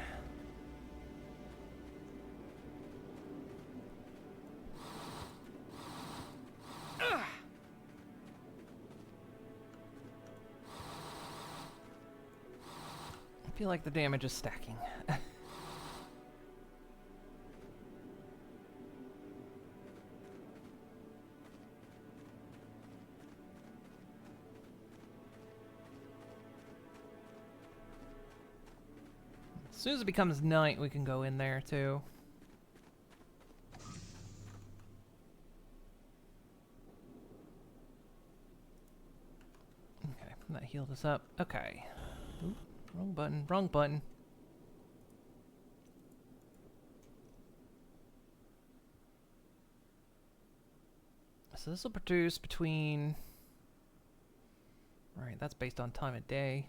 I feel like the damage is stacking. As soon as it becomes night, we can go in there too. Okay, that healed us up. Okay. Oop, wrong button, wrong button. So this will produce between... Right, that's based on time of day.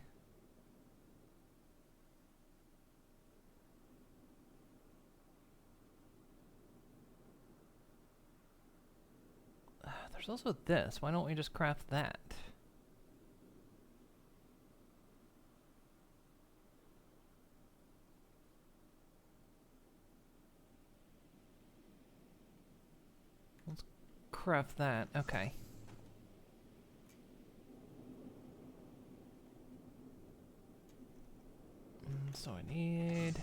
There's also this. Why don't we just craft that? Let's craft that. Okay. So I need...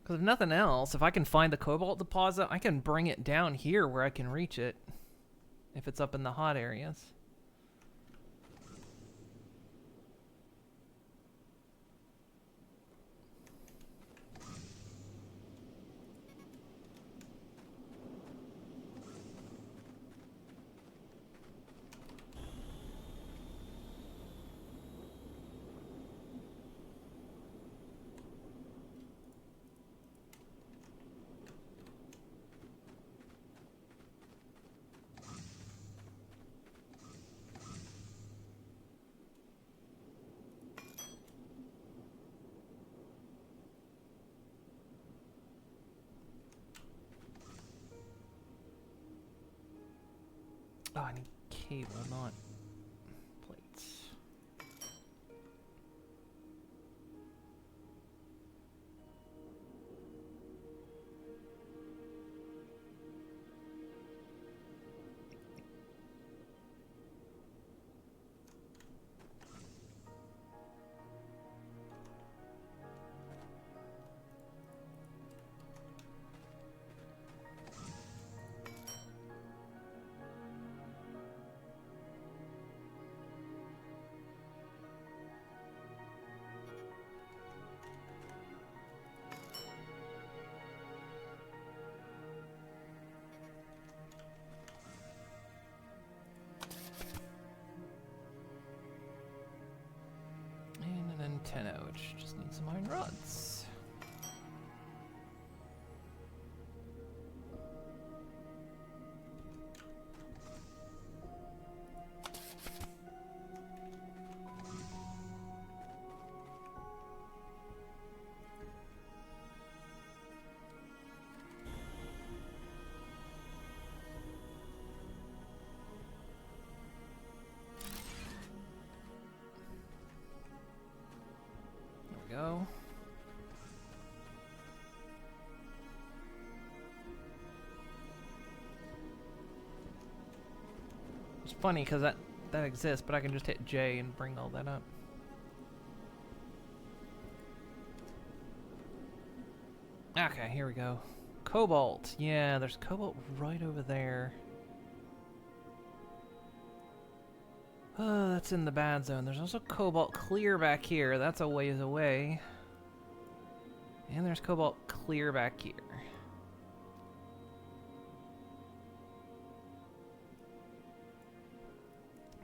Because if nothing else, if I can find the cobalt deposit, I can bring it down here where I can reach it. If it's up in the hot areas. Oh, I need cable, not plates. And an antenna, which just needs some iron rods. Go. It's funny because that exists, but I can just hit J and bring all that up. Okay, here we go. Cobalt. Yeah, there's cobalt right over there. Oh, that's in the bad zone. There's also cobalt clear back here. That's a ways away. And there's cobalt clear back here.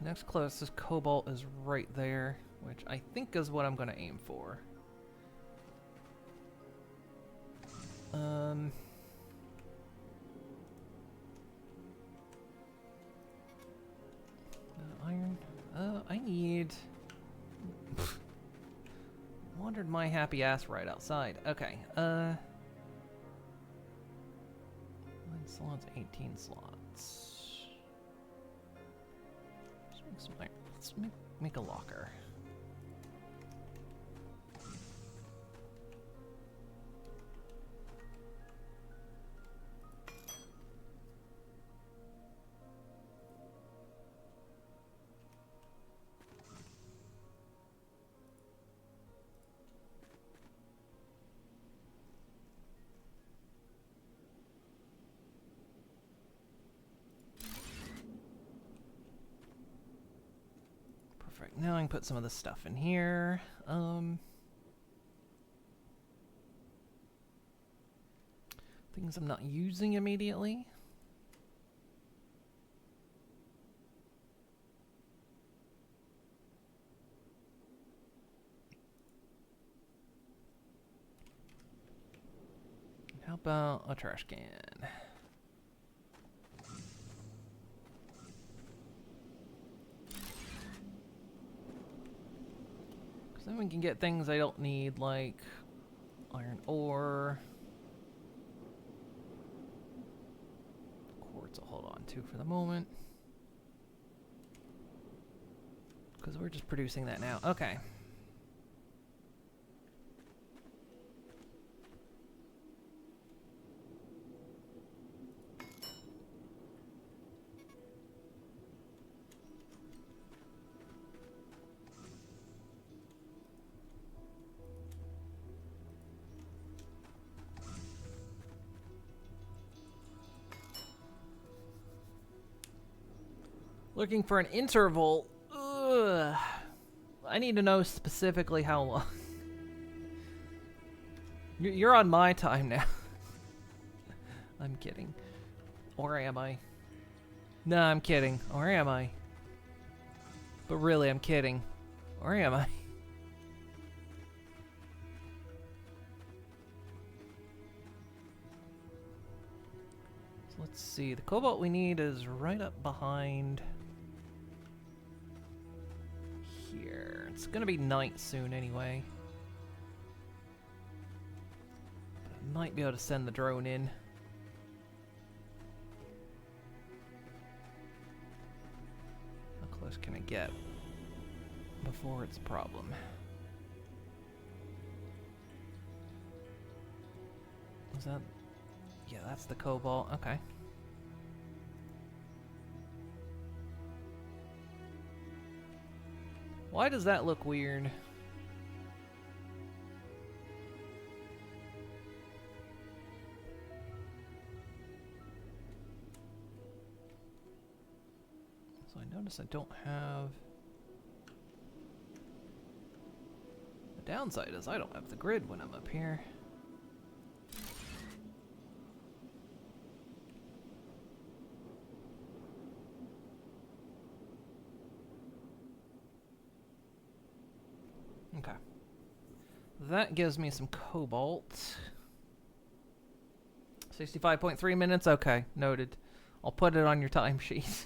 Next closest cobalt is right there, which I think is what I'm going to aim for. Iron. I need... Wandered my happy ass right outside. Okay, 9 slots, 18 slots. Let's make some iron. Let's make a locker. Perfect. Now I can put some of this stuff in here. Things I'm not using immediately. How about a trash can? Because then we can get things I don't need, like iron ore. Quartz I'll hold on to for the moment. Because we're just producing that now. Okay. Looking for an interval. Ugh. I need to know specifically how long. You're on my time now. I'm kidding. Or am I? No, I'm kidding. Or am I? But really, I'm kidding. Or am I? So let's see. The cobalt we need is right up behind here. It's gonna be night soon anyway. But I might be able to send the drone in. How close can I get before it's a problem? Is that... Yeah, that's the cobalt. Okay. Why does that look weird? So I notice I don't have... The downside is I don't have the grid when I'm up here. Okay. That gives me some cobalt. 65.3 minutes? Okay, noted. I'll put it on your timesheet.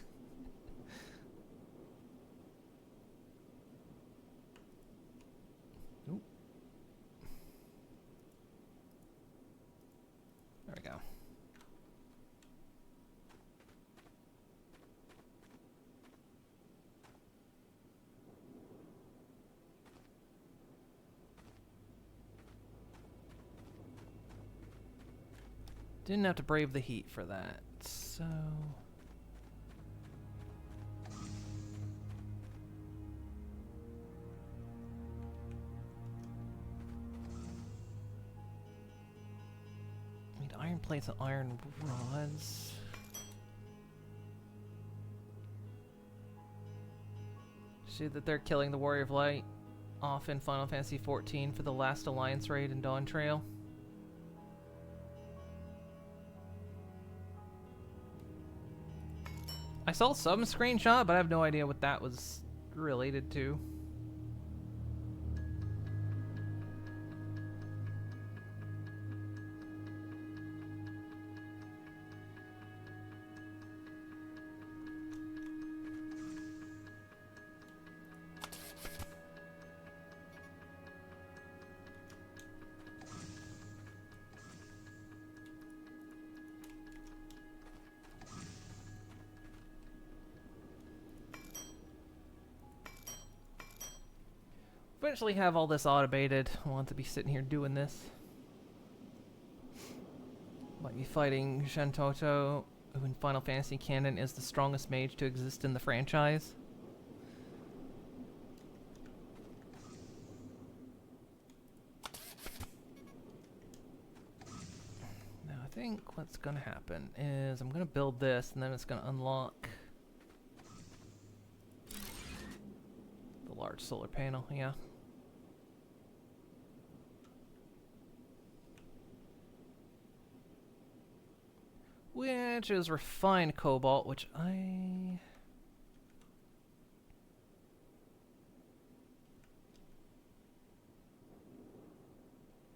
Oop. There we go. Didn't have to brave the heat for that, so... I need iron plates and iron rods. See that they're killing the Warrior of Light off in Final Fantasy XIV for the last Alliance raid in Dawn Trail. I saw some screenshot, but I have no idea what that was related to. Eventually have all this automated. I want to be sitting here doing this. Might be fighting Shantoto, who in Final Fantasy canon is the strongest mage to exist in the franchise. Now I think what's gonna happen is I'm gonna build this and then it's gonna unlock the large solar panel, yeah. Which is refined cobalt, which I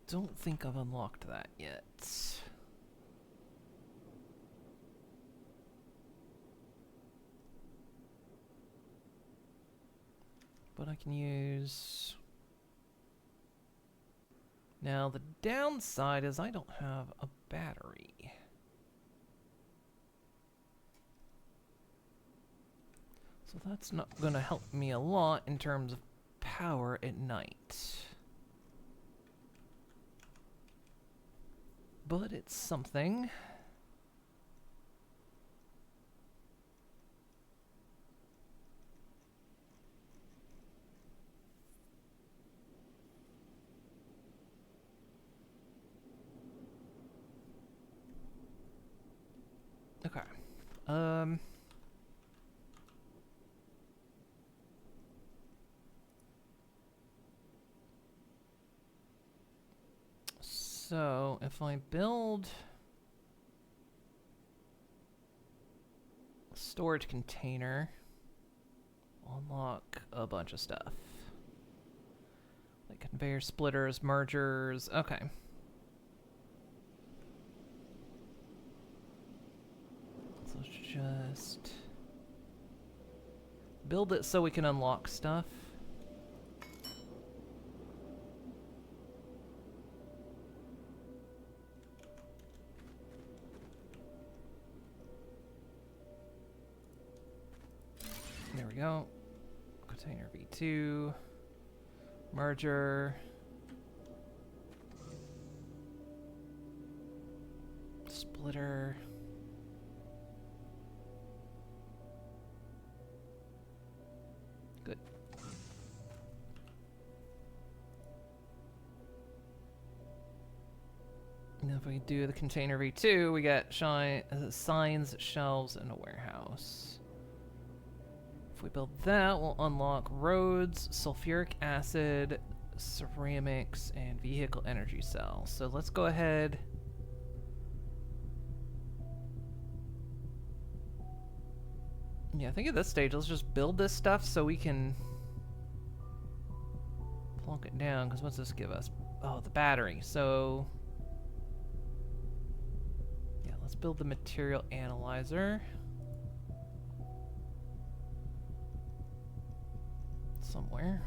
don't think I've unlocked that yet. But I can use... Now the downside is I don't have a battery. So that's not going to help me a lot in terms of power at night. But it's something. Okay. So if I build a storage container, unlock a bunch of stuff. Like conveyor splitters, mergers, okay. So let's just build it so we can unlock stuff. There we go. Container V2. Merger. Splitter. Good. Now if we do the container V2, we get signs, shelves, and a warehouse. If we build that, we'll unlock roads, sulfuric acid, ceramics, and vehicle energy cells. So let's go ahead. Yeah, I think at this stage, let's just build this stuff so we can plunk it down, because what's this give us? Oh, the battery. So, yeah, let's build the material analyzer. Somewhere.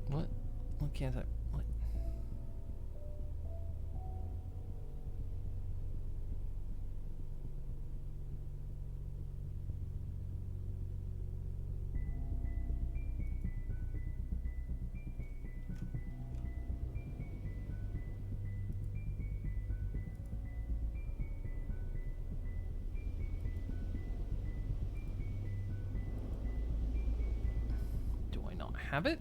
What? What can't I? What? Do I not have it?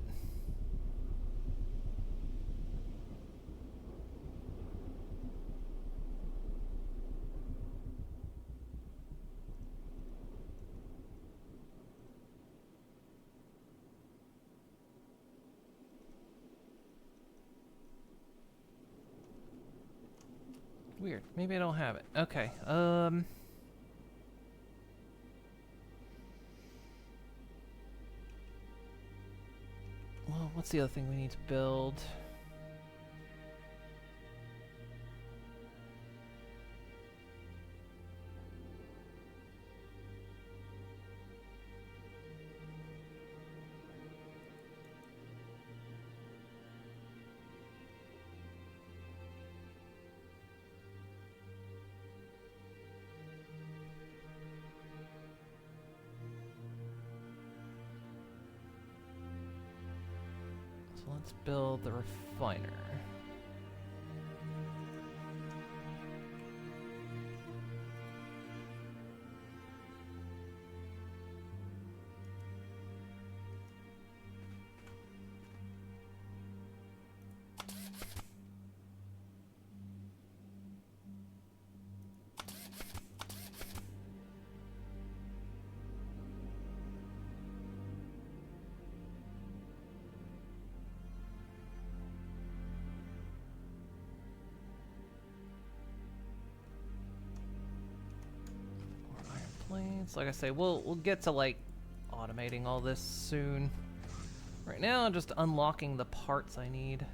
Weird. Maybe I don't have it. Okay. Well, what's the other thing we need to build? Let's build the refiner. Planes. Like I say, we'll get to like automating all this soon. Right now, I'm just unlocking the parts I need.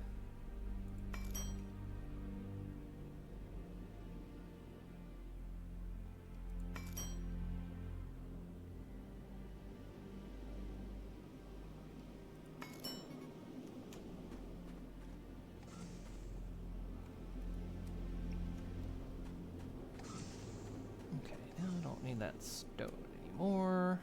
Need that stone anymore.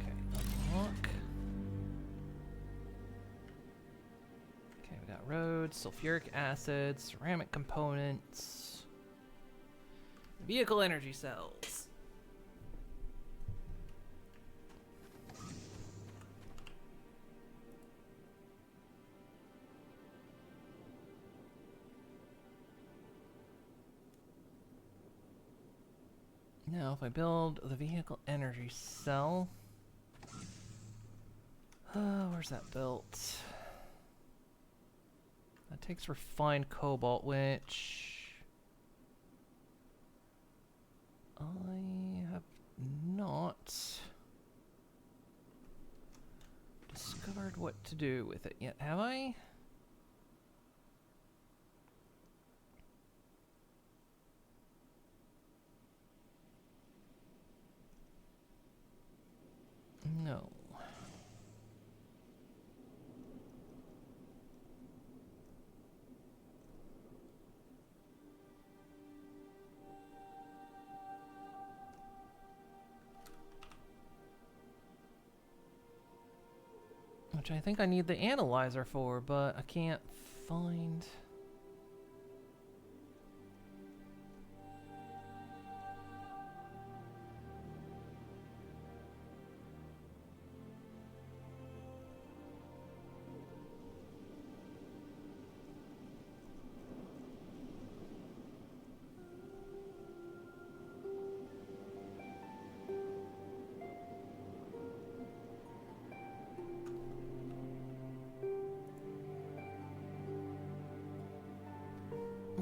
Okay, unlock. Okay, we got roads, sulfuric acid, ceramic components, vehicle energy cells. Now, if I build the vehicle energy cell, where's that built? That takes refined cobalt, which I have not discovered what to do with it yet, have I? No. Which I think I need the analyzer for, but I can't find...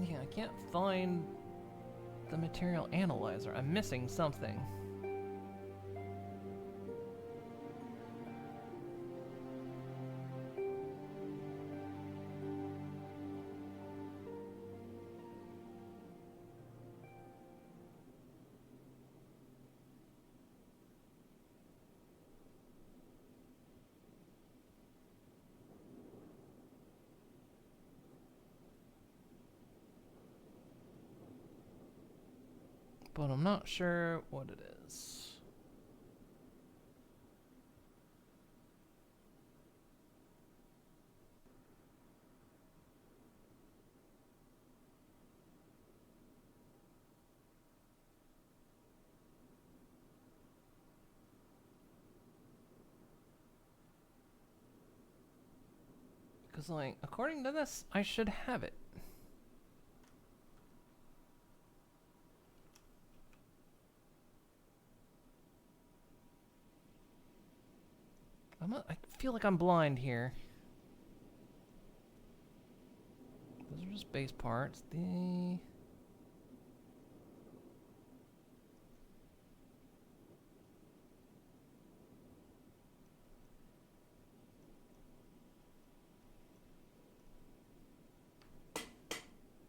Yeah, I can't find the material analyzer. I'm missing something. But I'm not sure what it is. Because, like, according to this, I should have it. I feel like I'm blind here. Those are just base parts. The...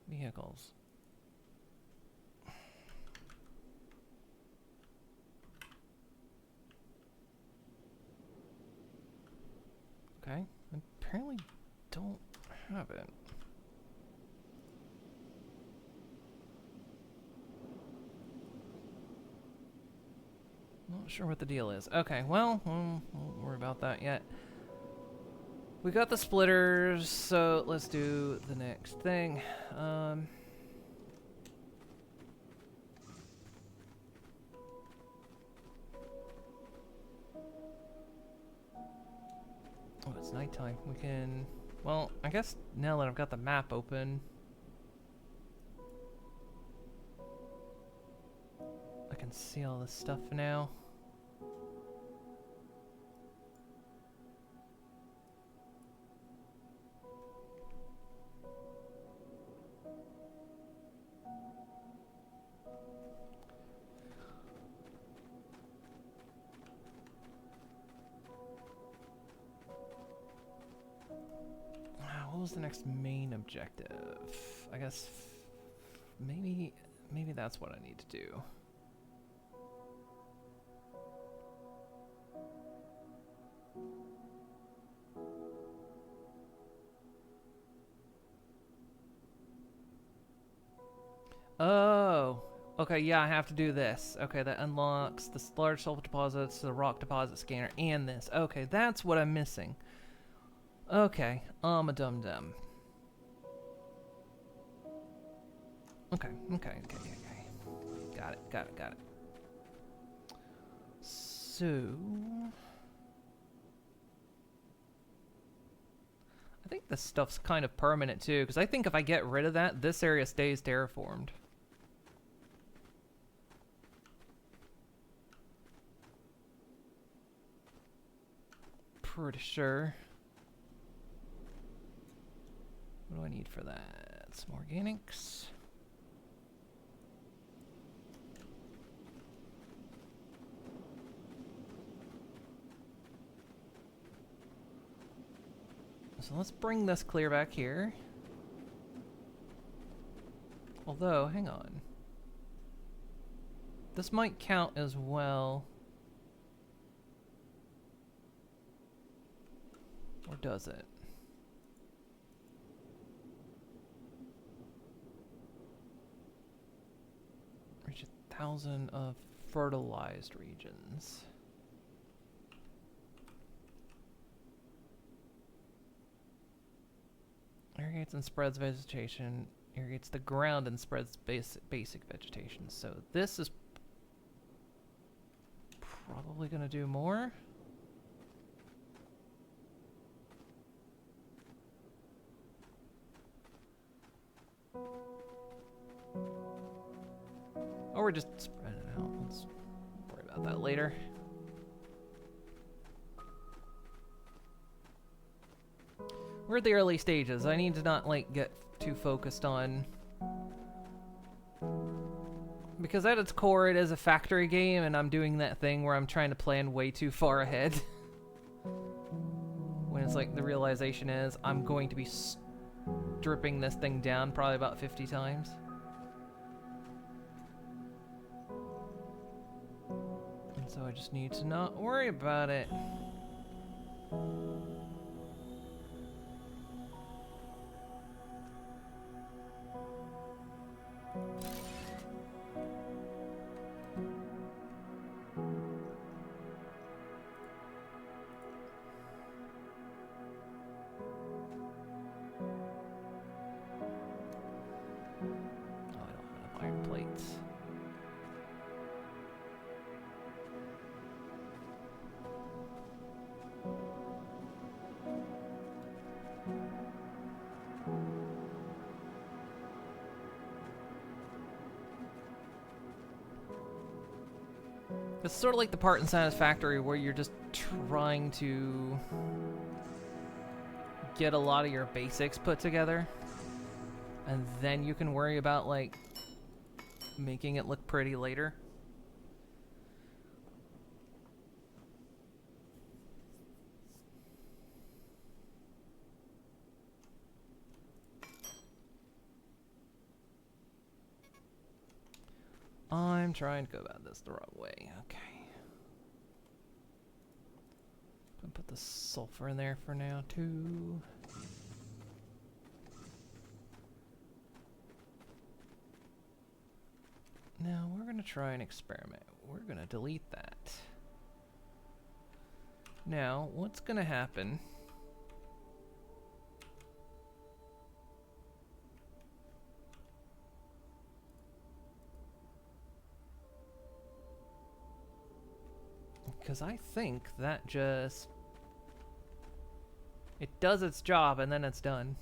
vehicles. Okay, I apparently don't have it. Not sure what the deal is. Okay, well, won't worry about that yet. We got the splitters, so let's do the next thing. Oh, it's nighttime. We can... Well, I guess now that I've got the map open, I can see all this stuff now. What was the next main objective? I guess maybe that's what I need to do. Oh, okay, yeah, I have to do this. Okay, that unlocks the large sulfur deposits, the rock deposit scanner, and this. Okay, that's what I'm missing. Okay, I'm a dum-dum. Okay. Got it. So... I think this stuff's kind of permanent too, because I think if I get rid of that, this area stays terraformed. Pretty sure. What do I need for that? Some organics. So let's bring this clear back here. Although, hang on. This might count as well. Or does it? Reach 1,000 of fertilized regions. Irrigates and spreads vegetation. Irrigates the ground and spreads basic vegetation. So this is probably going to do more. Or we're just spreading it out. Let's worry about that later. We're at the early stages. I need to not like get too focused on, because at its core it is a factory game and I'm doing that thing where I'm trying to plan way too far ahead. When it's like the realization is I'm going to be stripping this thing down probably about 50 times. And so I just need to not worry about it. It's sort of like the part in Satisfactory where you're just trying to get a lot of your basics put together, and then you can worry about like making it look pretty later. I'm trying to go about this the wrong way. Okay. Gonna put the sulfur in there for now too. Now we're gonna try an experiment. We're gonna delete that. Now, what's gonna happen? Because I think that just... it does its job and then it's done.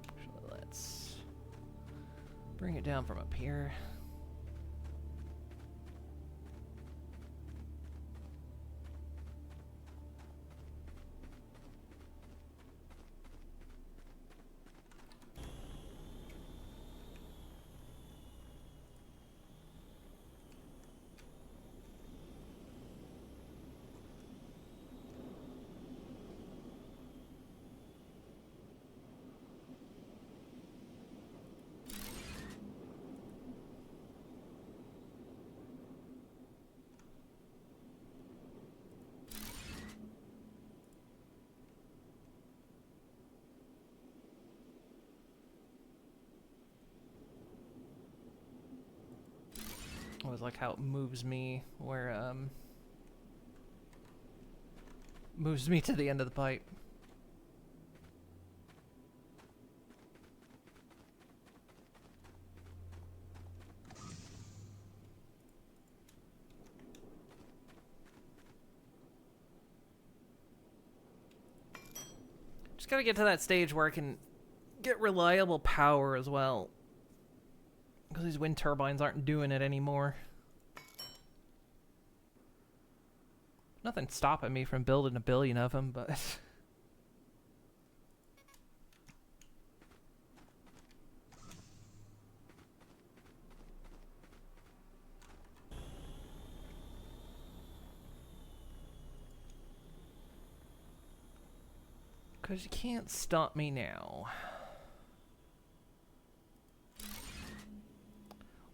Actually, let's bring it down from up here. like how it moves me where moves me to the end of the pipe. Just gotta get to that stage where I can get reliable power as well. Because these wind turbines aren't doing it anymore. Nothing's stopping me from building a billion of them, but... Because you can't stop me now.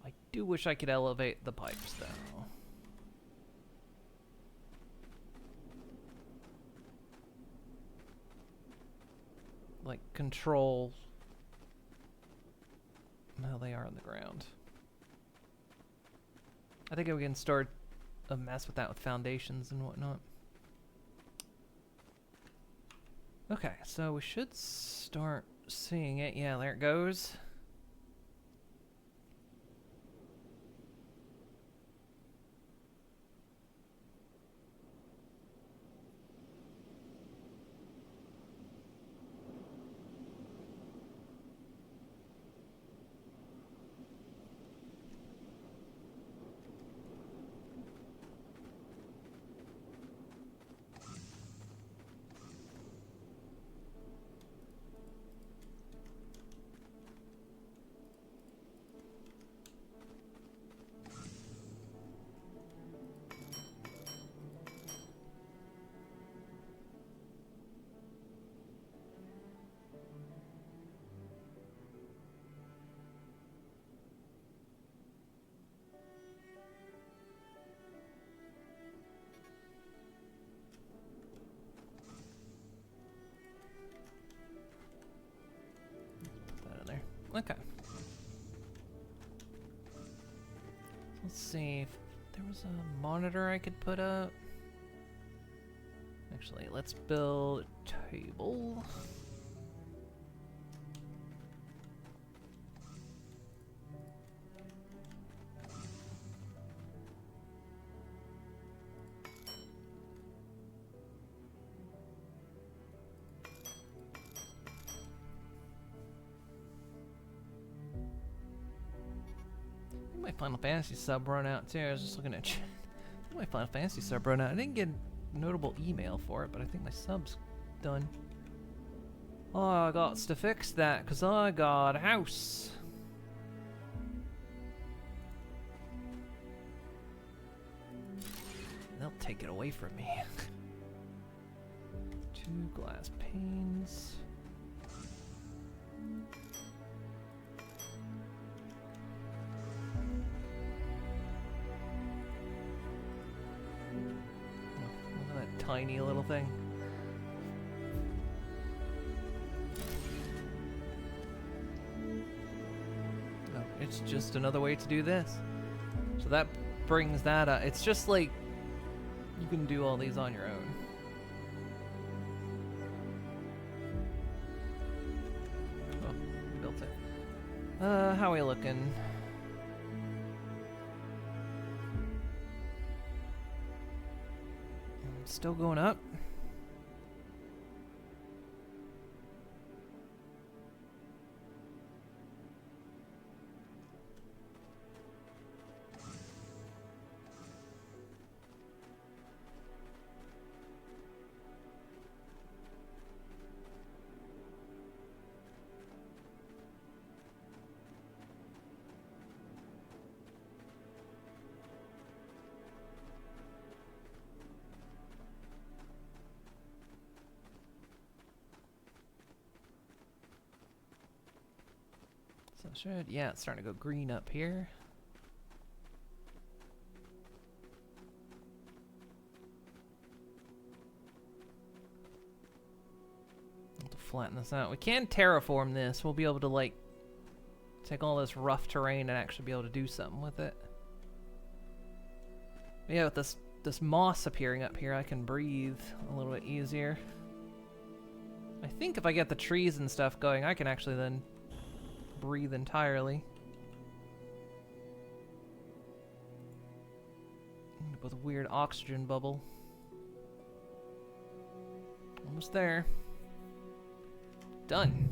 I do wish I could elevate the pipes, though. Like, control how they are on the ground. I think we can start a mess with that with foundations and whatnot. Okay, so we should start seeing it. Yeah, there it goes. Okay. Let's see if there was a monitor I could put up. Actually, let's build a table. My Final Fantasy sub run out too. I was just looking at my Final Fantasy sub run out. I didn't get a notable email for it, but I think my sub's done. Oh, I got to fix that because I got a house. They'll take it away from me. 2 glass panes. Tiny little thing. Oh, it's just another way to do this. So that brings that up. It's just like you can do all these on your own. Oh, built it. How are we looking? Still going up. So yeah, it's starting to go green up here. Have to flatten this out. We can terraform this. We'll be able to like take all this rough terrain and actually be able to do something with it. Yeah, with this moss appearing up here, I can breathe a little bit easier. I think if I get the trees and stuff going, I can actually then breathe entirely. End up with a weird oxygen bubble. Almost there. Done.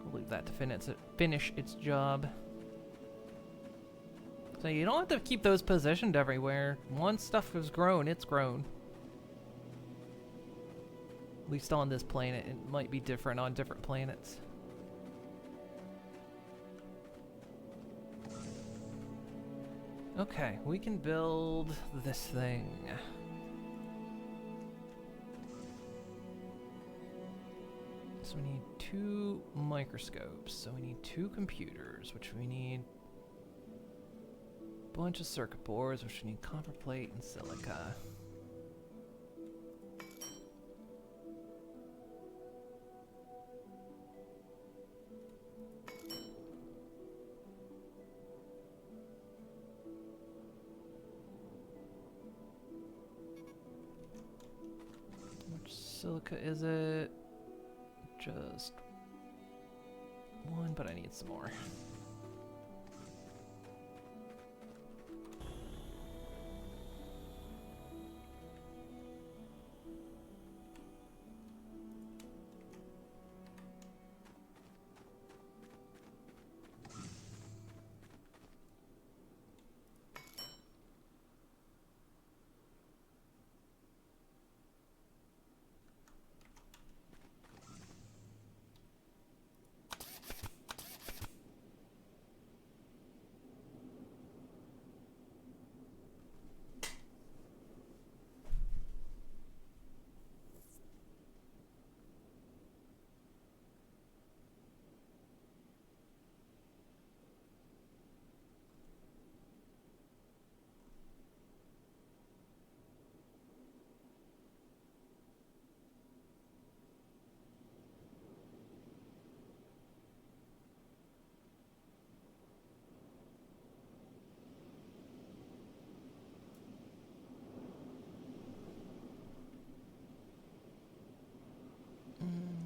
I'll leave that to finish its job. So you don't have to keep those positioned everywhere. Once stuff is grown, it's grown. At least on this planet. It might be different on different planets. Okay, we can build this thing. So we need 2 microscopes. So we need 2 computers, which we need a bunch of circuit boards, which we need copper plate and silica. Which silica is it? Just 1, but I need some more.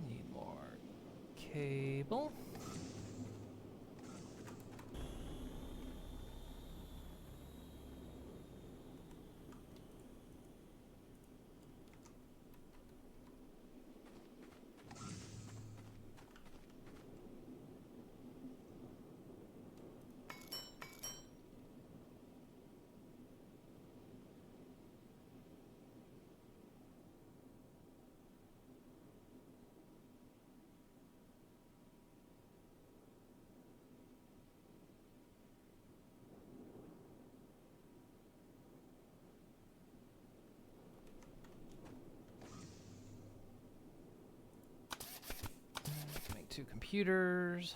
Need more cable. Make 2 computers.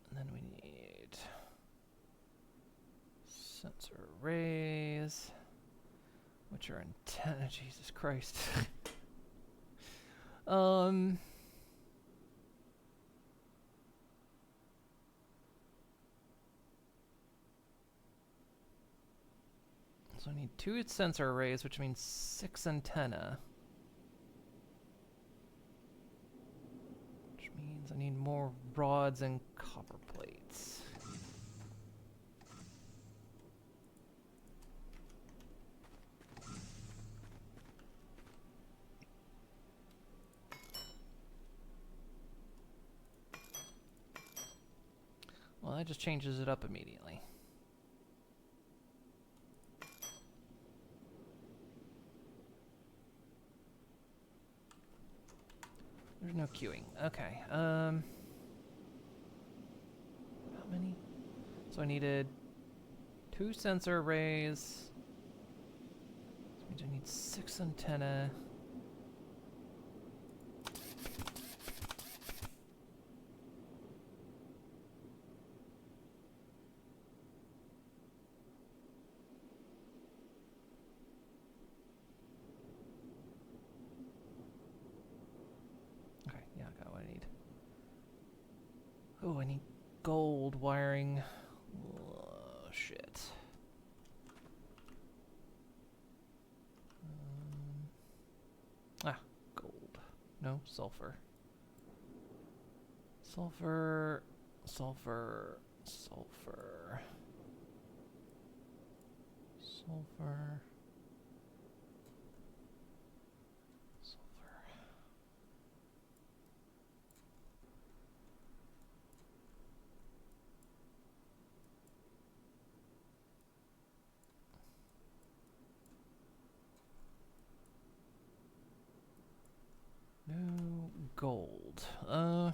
And then we need sensor arrays, which are antenna. Jesus Christ. So I need 2 sensor arrays, which means 6 antenna. Which means I need more rods and copper plates. Well, that just changes it up immediately. There's no queuing. Okay. How many? So I needed 2 sensor arrays. That means I need 6 antenna. Oh, I need gold wiring. Oh, shit. Gold. No, sulfur. Sulfur, sulfur, sulfur. Sulfur. Sulfur. No gold. I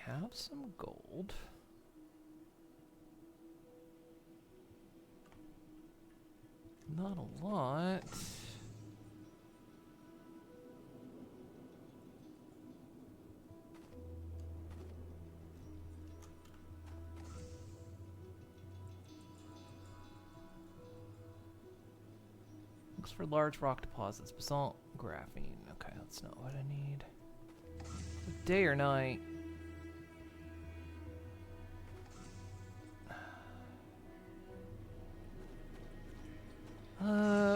have some gold. Not a lot. Looks for large rock deposits, basalt, graphene. Okay, that's not what I need. Day or night?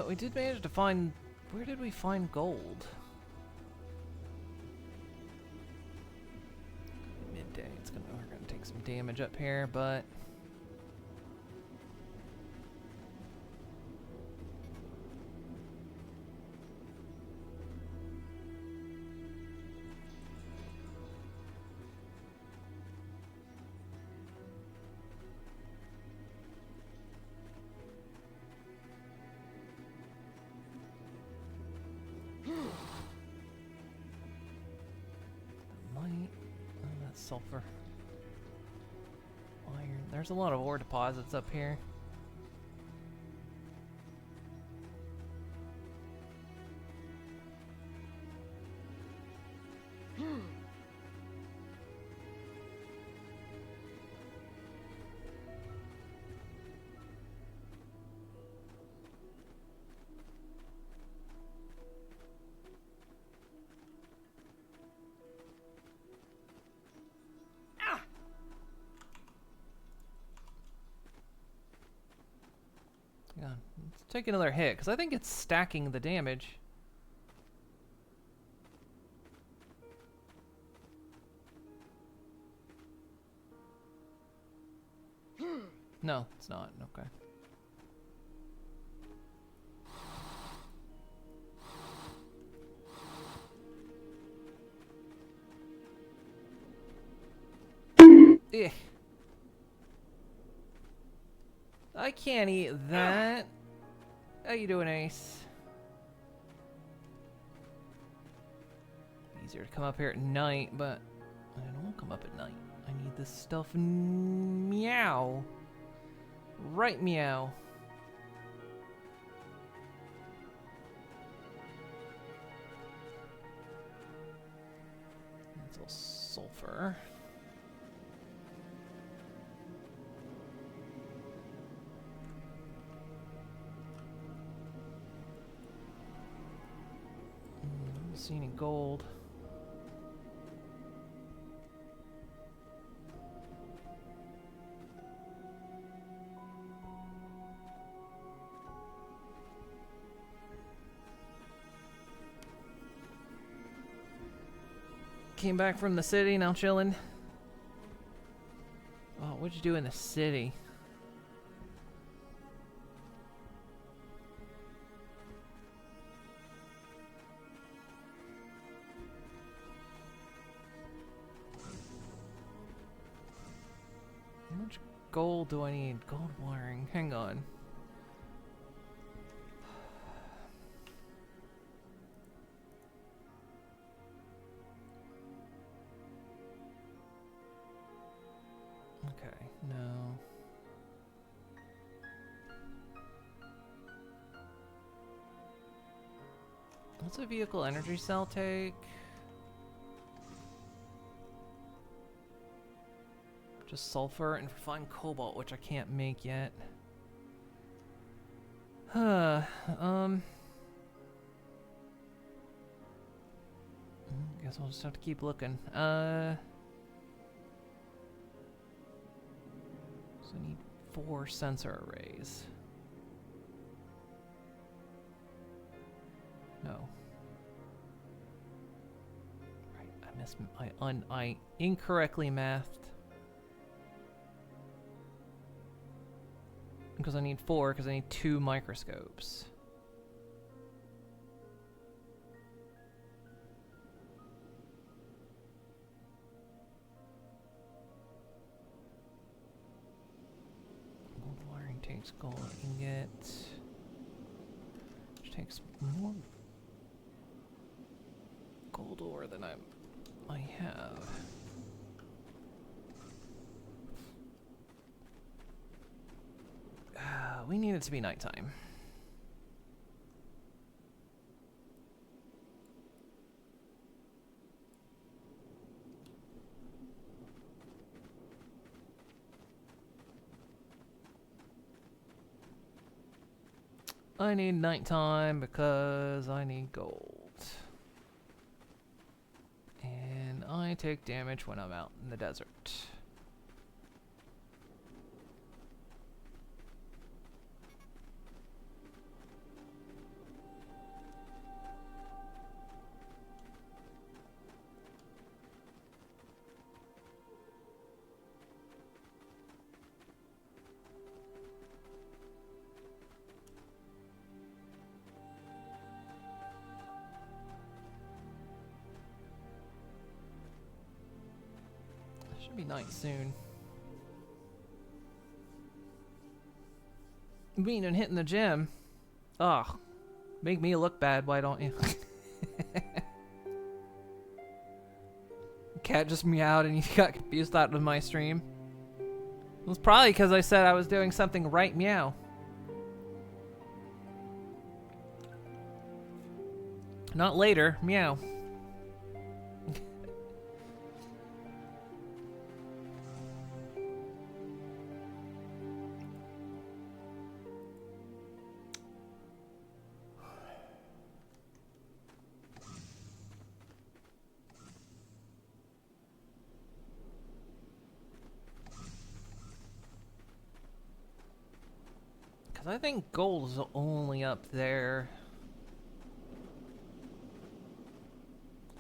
We did manage to find... Where did we find gold? Midday. We're gonna take some damage up here, but... That's sulfur. Iron. There's a lot of ore deposits up here. Yeah, let's take another hit, because I think it's stacking the damage. No, it's not. Okay. Ugh. I can't eat that. How you doing, Ace? Easier to come up here at night, but I don't want to come up at night. I need this stuff. Meow. Right, meow. That's all sulfur. I don't see any gold. Came back from the city, now chilling. Oh, what'd you do in the city? How much gold do I need? Gold wiring. Hang on. Okay, no. What's a vehicle energy cell take? Just sulfur and refined cobalt, which I can't make yet. guess we'll just have to keep looking. So I need 4 sensor arrays. No. Right, I incorrectly mathed. Because I need 4, because I need 2 microscopes. Gold wiring takes gold ingot. Which takes more gold ore than I have. We need it to be nighttime. I need nighttime because I need gold. And I take damage when I'm out in the desert. Should be night soon. Being and hitting the gym. Ugh. Make me look bad, why don't you? Cat just meowed and you got confused out of my stream. It was probably because I said I was doing something right, meow. Not later, meow. I think gold is only up there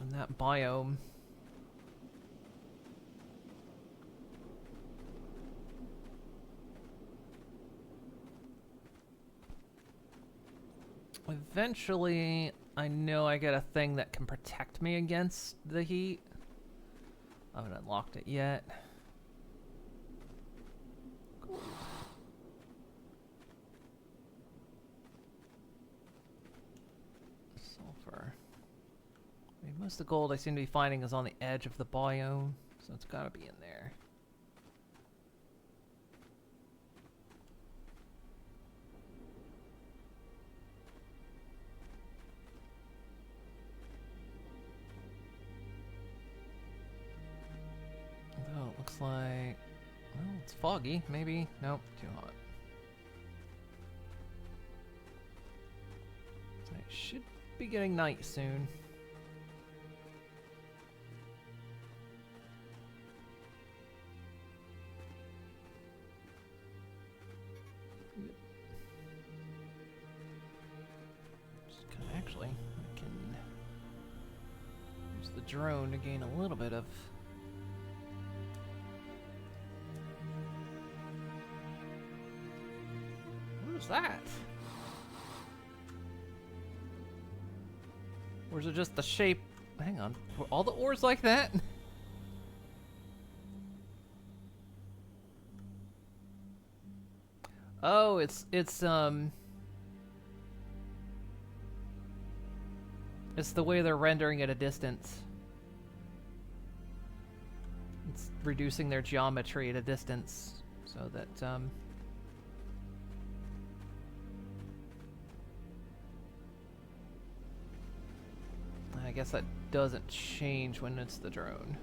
in that biome. Eventually, I know I get a thing that can protect me against the heat. I haven't unlocked it yet. Most of the gold I seem to be finding is on the edge of the biome, so it's gotta be in there. Although it looks like, well, it's foggy, maybe. Nope, too hot. So I should be getting night soon. Actually, I can use the drone to gain a little bit of... What is that? Or is it just the shape? Hang on, were all the ores like that? Oh, it's the way they're rendering at a distance. It's reducing their geometry at a distance so that I guess that doesn't change when it's the drone.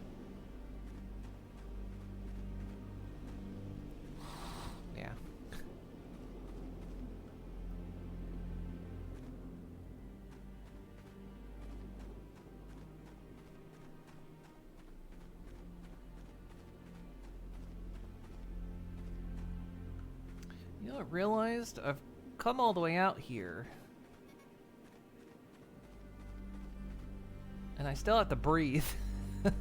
Yeah. know, I realized I've come all the way out here. And I still have to breathe. Maybe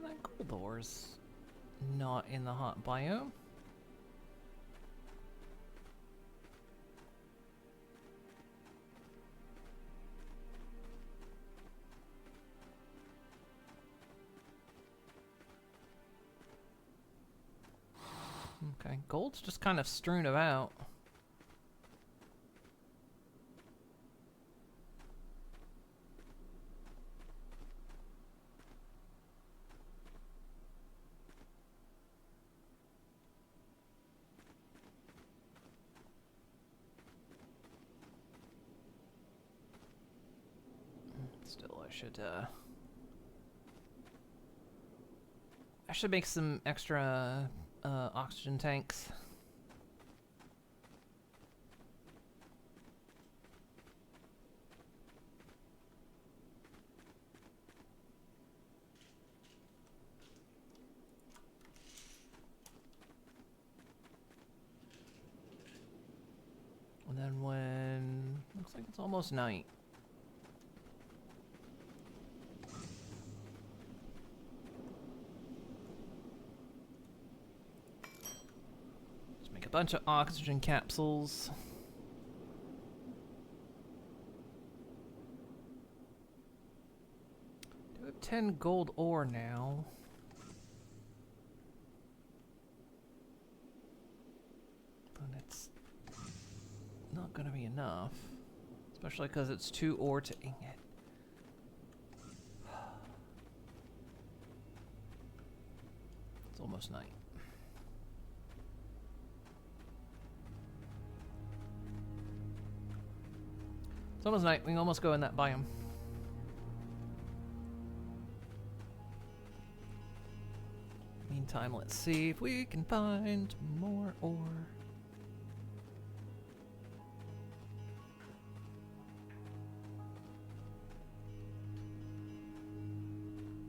that gold ore's not in the hot biome. Okay, gold's just kind of strewn about. Still, I should make some extra oxygen tanks. And then when looks like it's almost night. A bunch of oxygen capsules. Do have 10 gold ore now. But it's not gonna be enough. Especially because it's 2 ore to ingot. It's almost night. It's almost night. We can almost go in that biome. Meantime, let's see if we can find more ore.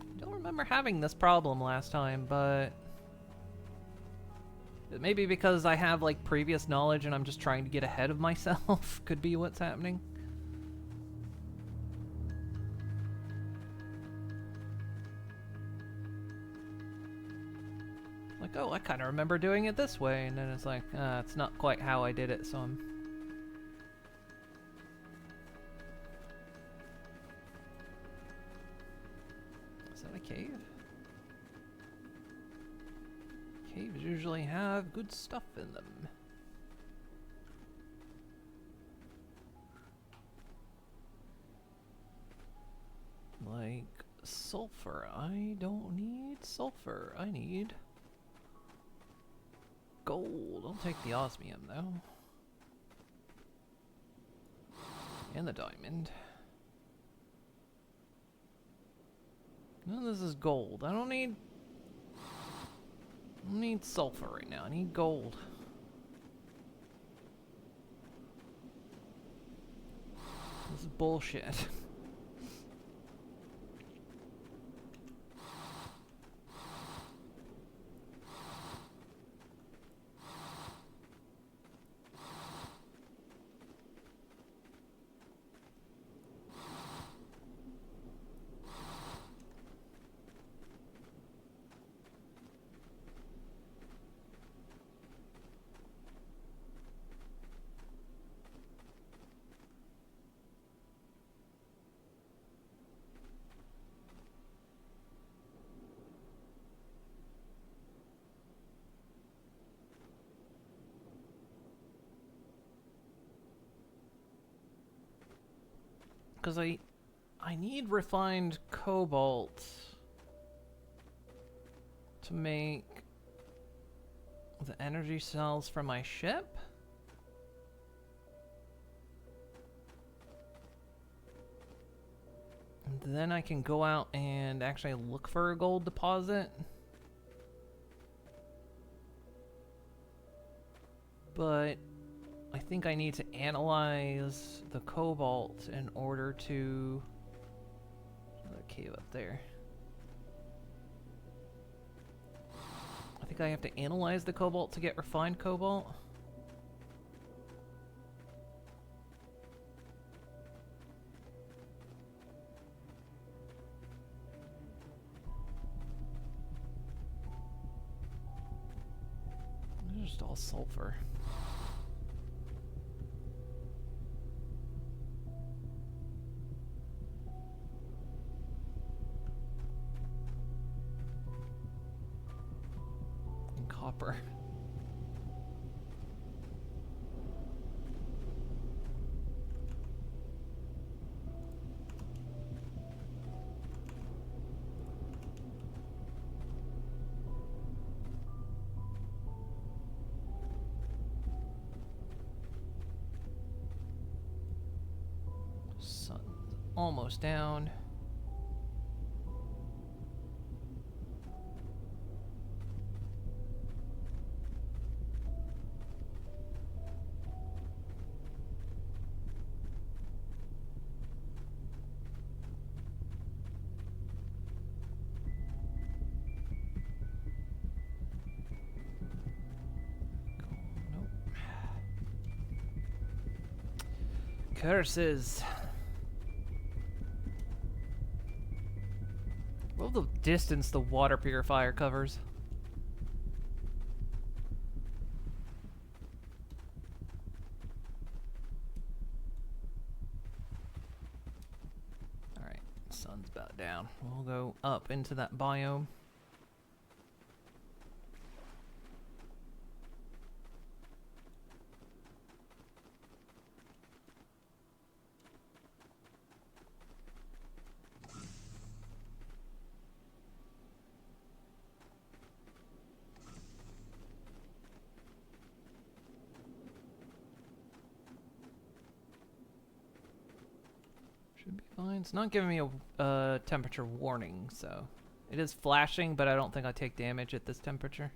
I don't remember having this problem last time, but it may be because I have like previous knowledge and I'm just trying to get ahead of myself. Could be what's happening. Like, oh, I kind of remember doing it this way, and then it's like, it's not quite how I did it, so I'm... Is that a cave? Caves usually have good stuff in them. Like sulfur. I don't need sulfur. I need gold. I'll take the osmium though. And the diamond. No, this is gold. I don't need sulfur right now. I need gold. This is bullshit. Because I need refined cobalt to make the energy cells for my ship. And then I can go out and actually look for a gold deposit. But I think I need to analyze the cobalt in order to... Another cave up there. I think I have to analyze the cobalt to get refined cobalt. They're just all sulfur. And copper. Sun's almost down. Nope. Curses. Love the distance the water purifier covers. Alright, sun's about down. We'll go up into that biome. Should be fine. It's not giving me a temperature warning, so it is flashing, but I don't think I take damage at this temperature.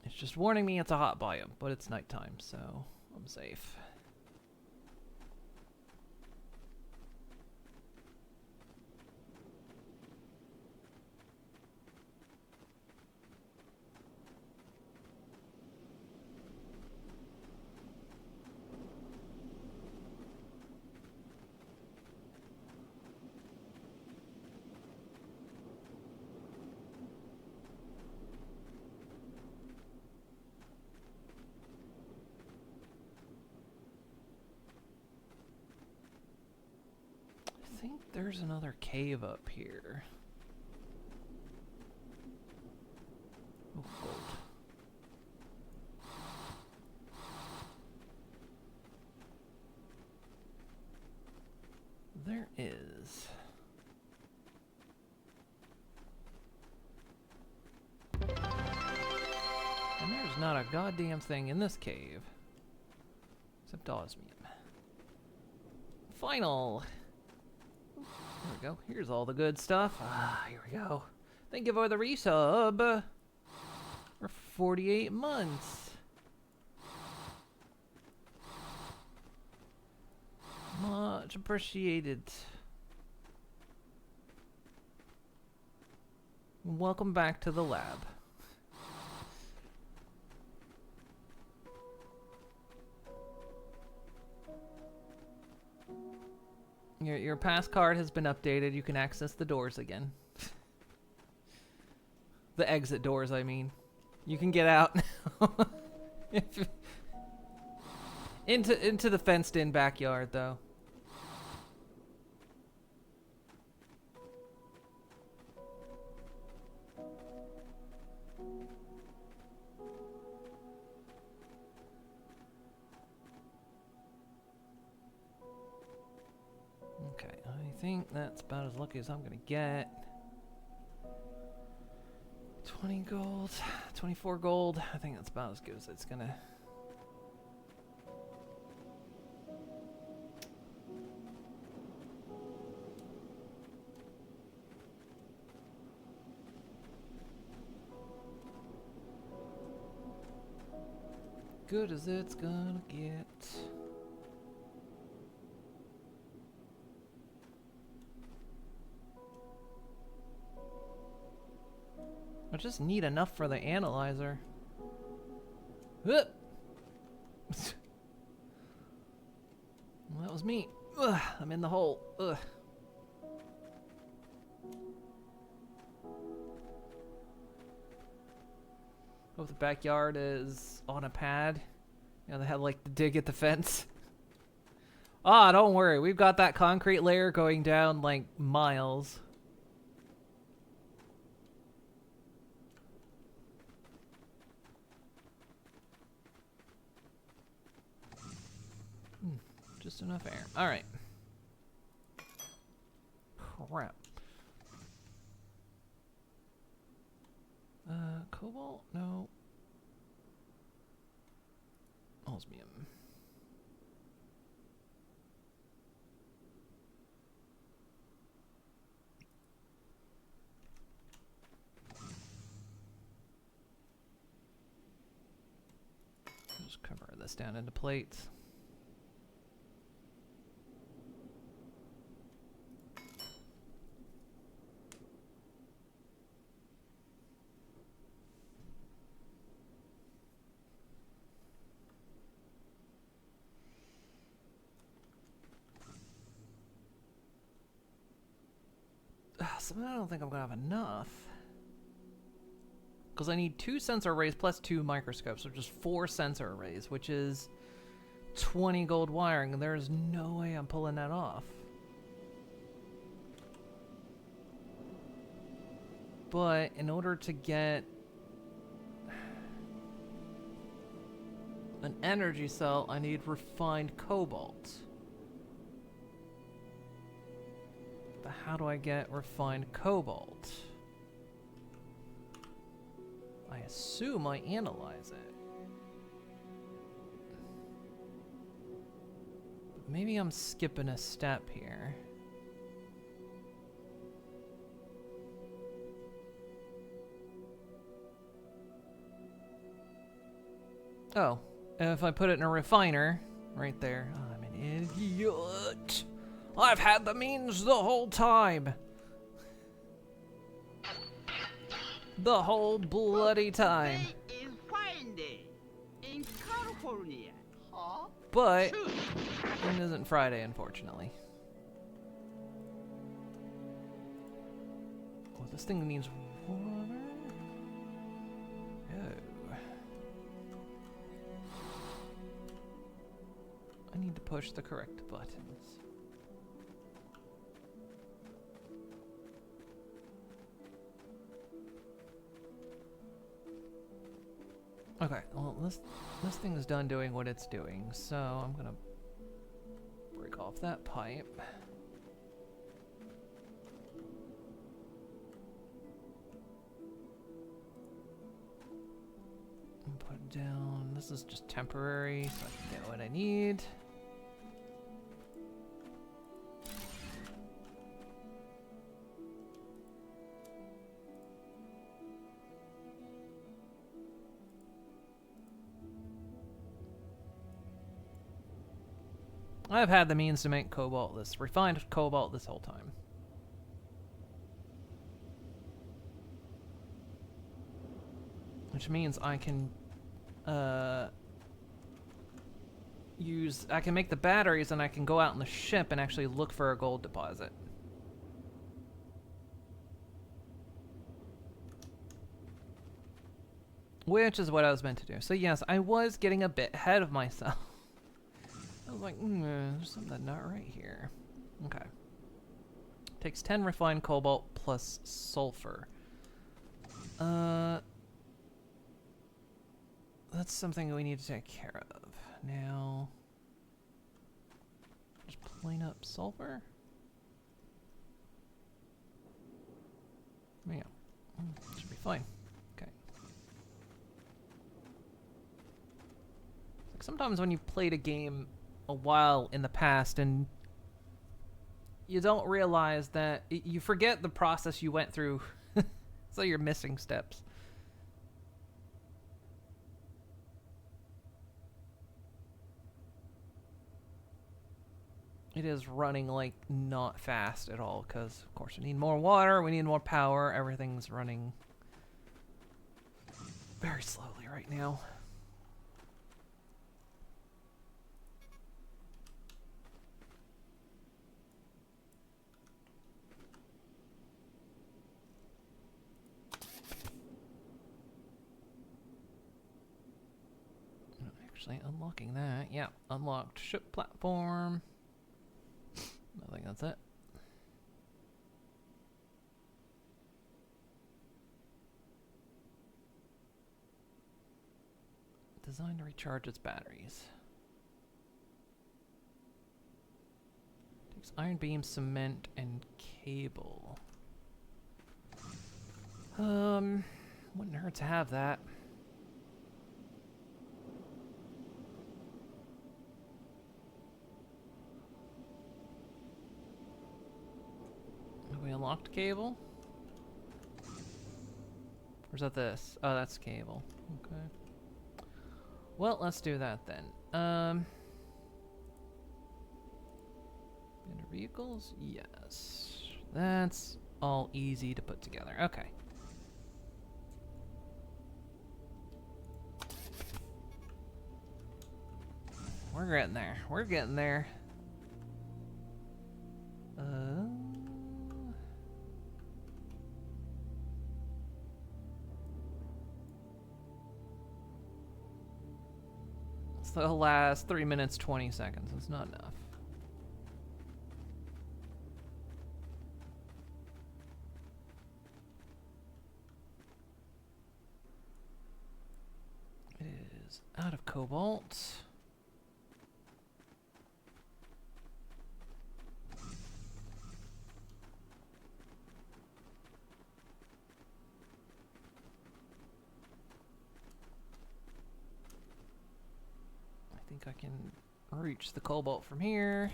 It's just warning me it's a hot biome, but it's nighttime, so I'm safe. I think there's another cave up here. Oh, gold. There is. And there's not a goddamn thing in this cave. Except osmium. Final! There we go. Here's all the good stuff. Ah, here we go. Thank you for the resub. For 48 months. Much appreciated. Welcome back to the lab. Your pass card has been updated. You can access the doors again. The exit doors, I mean. You can get out now. into the fenced-in backyard, though. Okay, I think that's about as lucky as I'm gonna get. 20 gold, 24 gold. I think that's about as good as it's gonna. good as it's gonna get. I just need enough for the analyzer. Well, that was me. Ugh, I'm in the hole. Ugh. Hope the backyard is on a pad. You know, they have like the dig at the fence. Ah, don't worry. We've got that concrete layer going down like miles. Just enough air. All right. Crap. Cobalt? No. Osmium. Just cover this down into plates. So I don't think I'm gonna have enough. Because I need 2 sensor arrays plus 2 microscopes, which is 4 sensor arrays, which is 20 gold wiring, and there's no way I'm pulling that off. But in order to get an energy cell, I need refined cobalt. But how do I get refined cobalt? I assume I analyze it. But maybe I'm skipping a step here. Oh, if I put it in a refiner, right there. Oh, I'm an idiot. I've had the means the whole time. The whole bloody time. Today is fine day in California. Huh? But it isn't Friday, unfortunately. Oh, this thing needs water. Oh. I need to push the correct buttons. Okay, well, this thing is done doing what it's doing, so I'm gonna break off that pipe. And put it down. This is just temporary, so I can get what I need. I've had the means to make cobalt, refined cobalt this whole time. Which means I can I can make the batteries and I can go out on the ship and actually look for a gold deposit. Which is what I was meant to do. So yes, I was getting a bit ahead of myself. I was like, there's something not right here. Okay. Takes 10 refined cobalt plus sulfur. That's something we need to take care of. Now, just plain up sulfur. Yeah, should be fine. Okay. Like sometimes when you've played a game a while in the past and you don't realize that you forget the process you went through, so you're missing steps. It is running like not fast at all because, of course, we need more water, we need more power. Everything's running very slowly right now. Actually, unlocking that. Yeah, unlocked ship platform. I think that's it. Designed to recharge its batteries. Takes iron beam, cement, and cable. Wouldn't hurt to have that. Have we unlocked cable? Or is that this? Oh, that's cable. Okay. Well, let's do that then. Inner vehicles? Yes. That's all easy to put together. Okay. We're getting there. We're getting there. It's the last 3 minutes, 20 seconds. It's not enough. It is out of cobalt. I think I can reach the cobalt from here.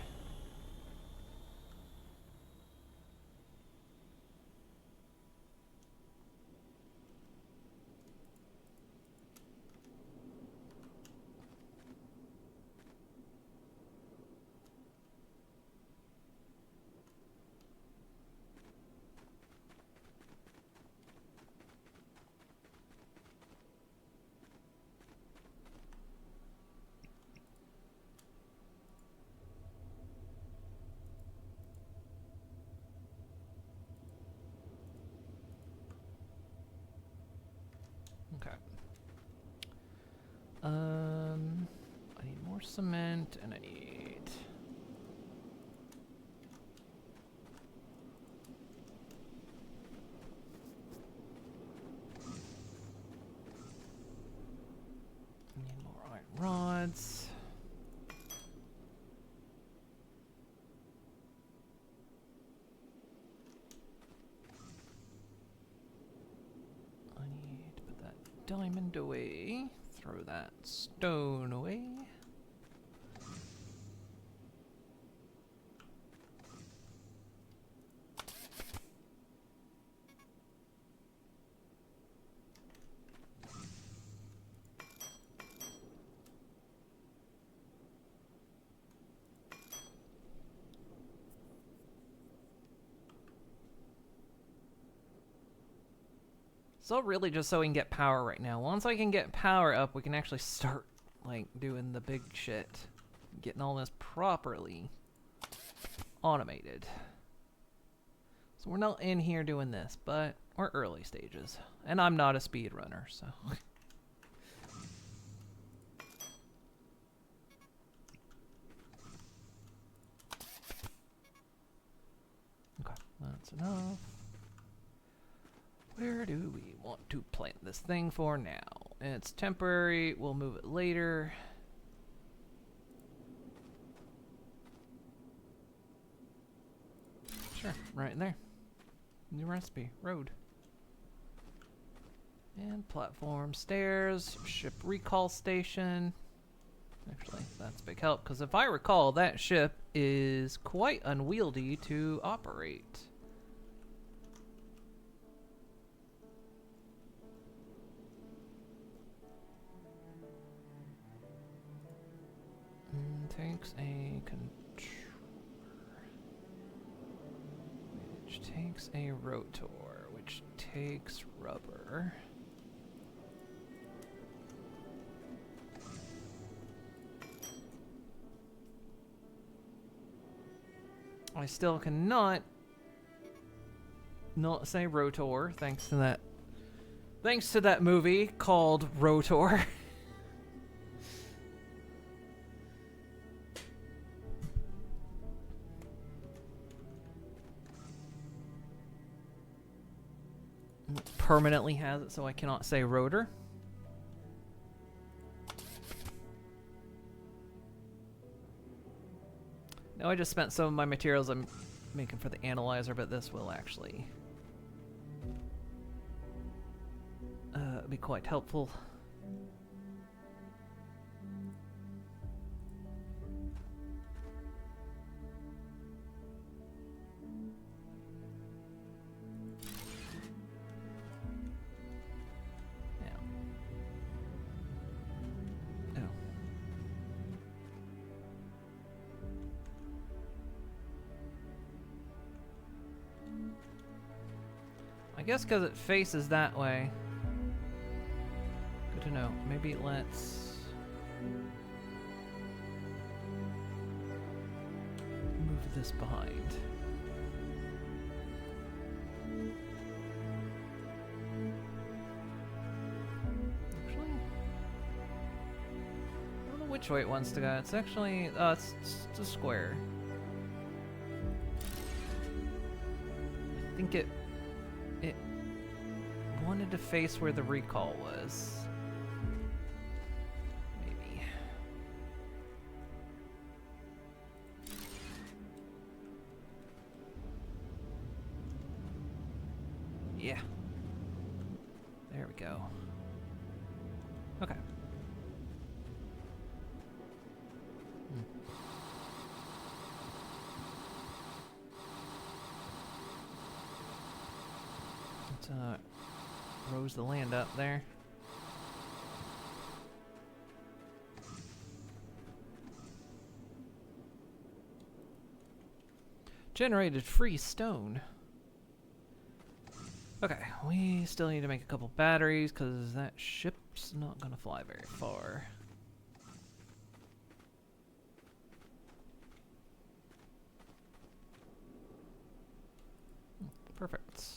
Okay. I need more cement, and I need... need more iron rods. I need to put that diamond away. Throw that stone away. So really just so we can get power right now. Once I can get power up, we can actually start like doing the big shit. Getting all this properly automated. So we're not in here doing this, but we're early stages. And I'm not a speedrunner, so. Okay, that's enough. Where do we want to plant this thing for now? It's temporary. We'll move it later. Sure, right in there. New recipe. Road. And platform, stairs, ship recall station. Actually, that's a big help, because if I recall, that ship is quite unwieldy to operate. Takes a takes a rotor, which takes rubber. I still cannot not say rotor, thanks to that. Thanks to that movie called Rotor. Permanently has it so I cannot say rotor. Now I just spent some of my materials I'm making for the analyzer, but this will actually be quite helpful. Yeah. Oh. I guess because it faces that way. Good to know. Maybe let's move this behind. Actually, I don't know which way it wants to go. It's actually, it's a square. I think it wanted to face where the recall was. Maybe. Yeah. There we go. Okay. Let's rose the land up there. Generated free stone. Okay, we still need to make a couple batteries because that ship's not gonna fly very far. Perfect.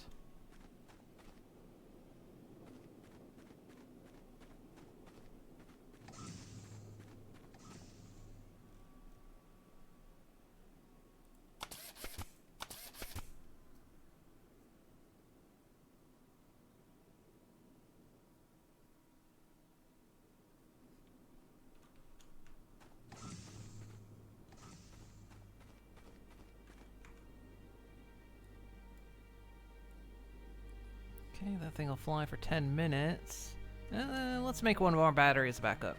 Okay, that thing will fly for 10 minutes. Let's make one of our batteries back up.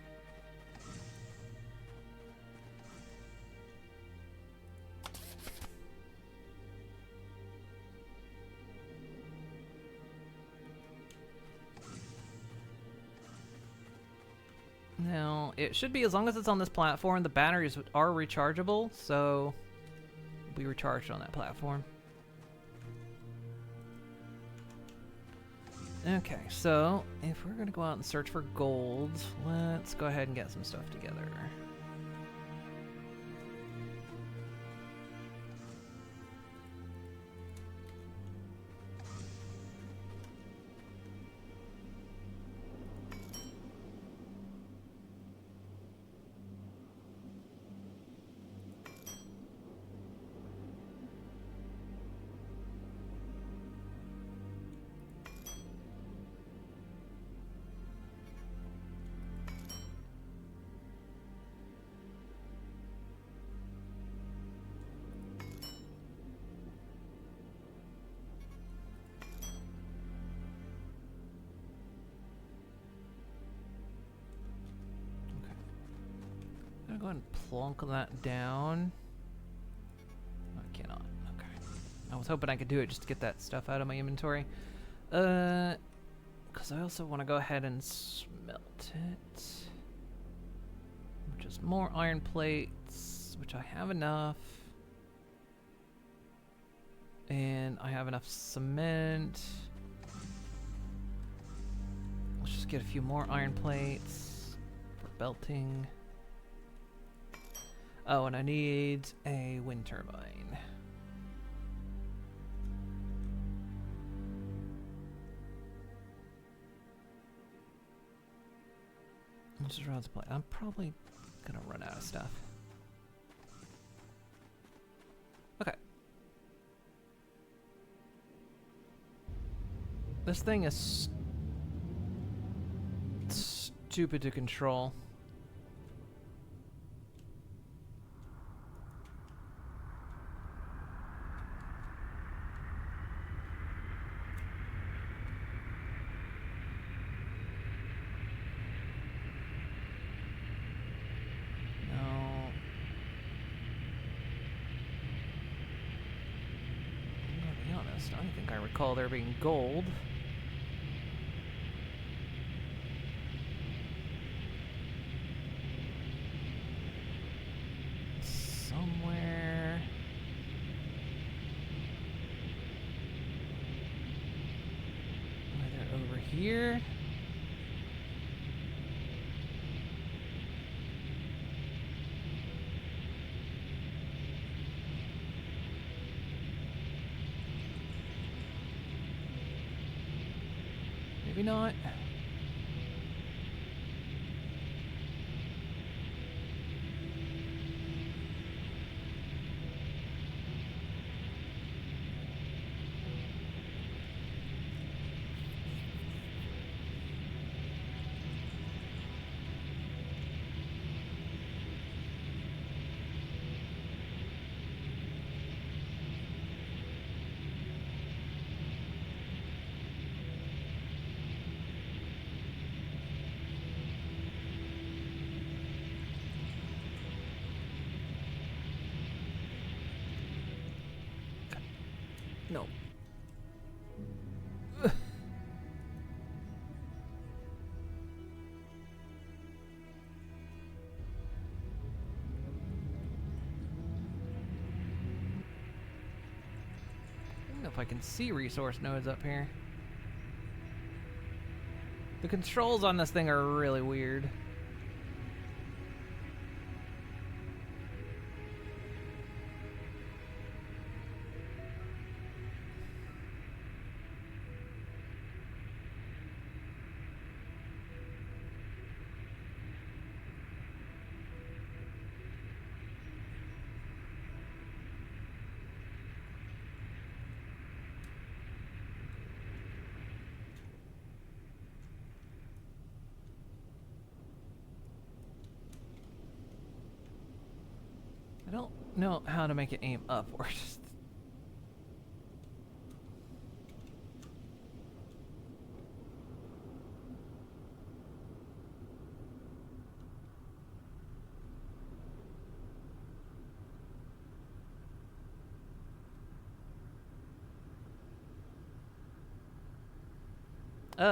Now, it should be, as long as it's on this platform, the batteries are rechargeable, so we recharged on that platform. Okay, so if we're gonna go out and search for gold, let's go ahead and get some stuff together. I'm gonna go ahead and plonk that down. I cannot. Okay. I was hoping I could do it just to get that stuff out of my inventory. Because I also want to go ahead and smelt it. Which is more iron plates, which I have enough. And I have enough cement. Let's just get a few more iron plates for belting. Oh, and I need a wind turbine. Let's just run play. I'm probably gonna run out of stuff. Okay. This thing is stupid to control. I don't think I recall there being gold. Somewhere. Either over here. Maybe not. No. I don't know if I can see resource nodes up here. The controls on this thing are really weird. I don't know how to make it aim upwards.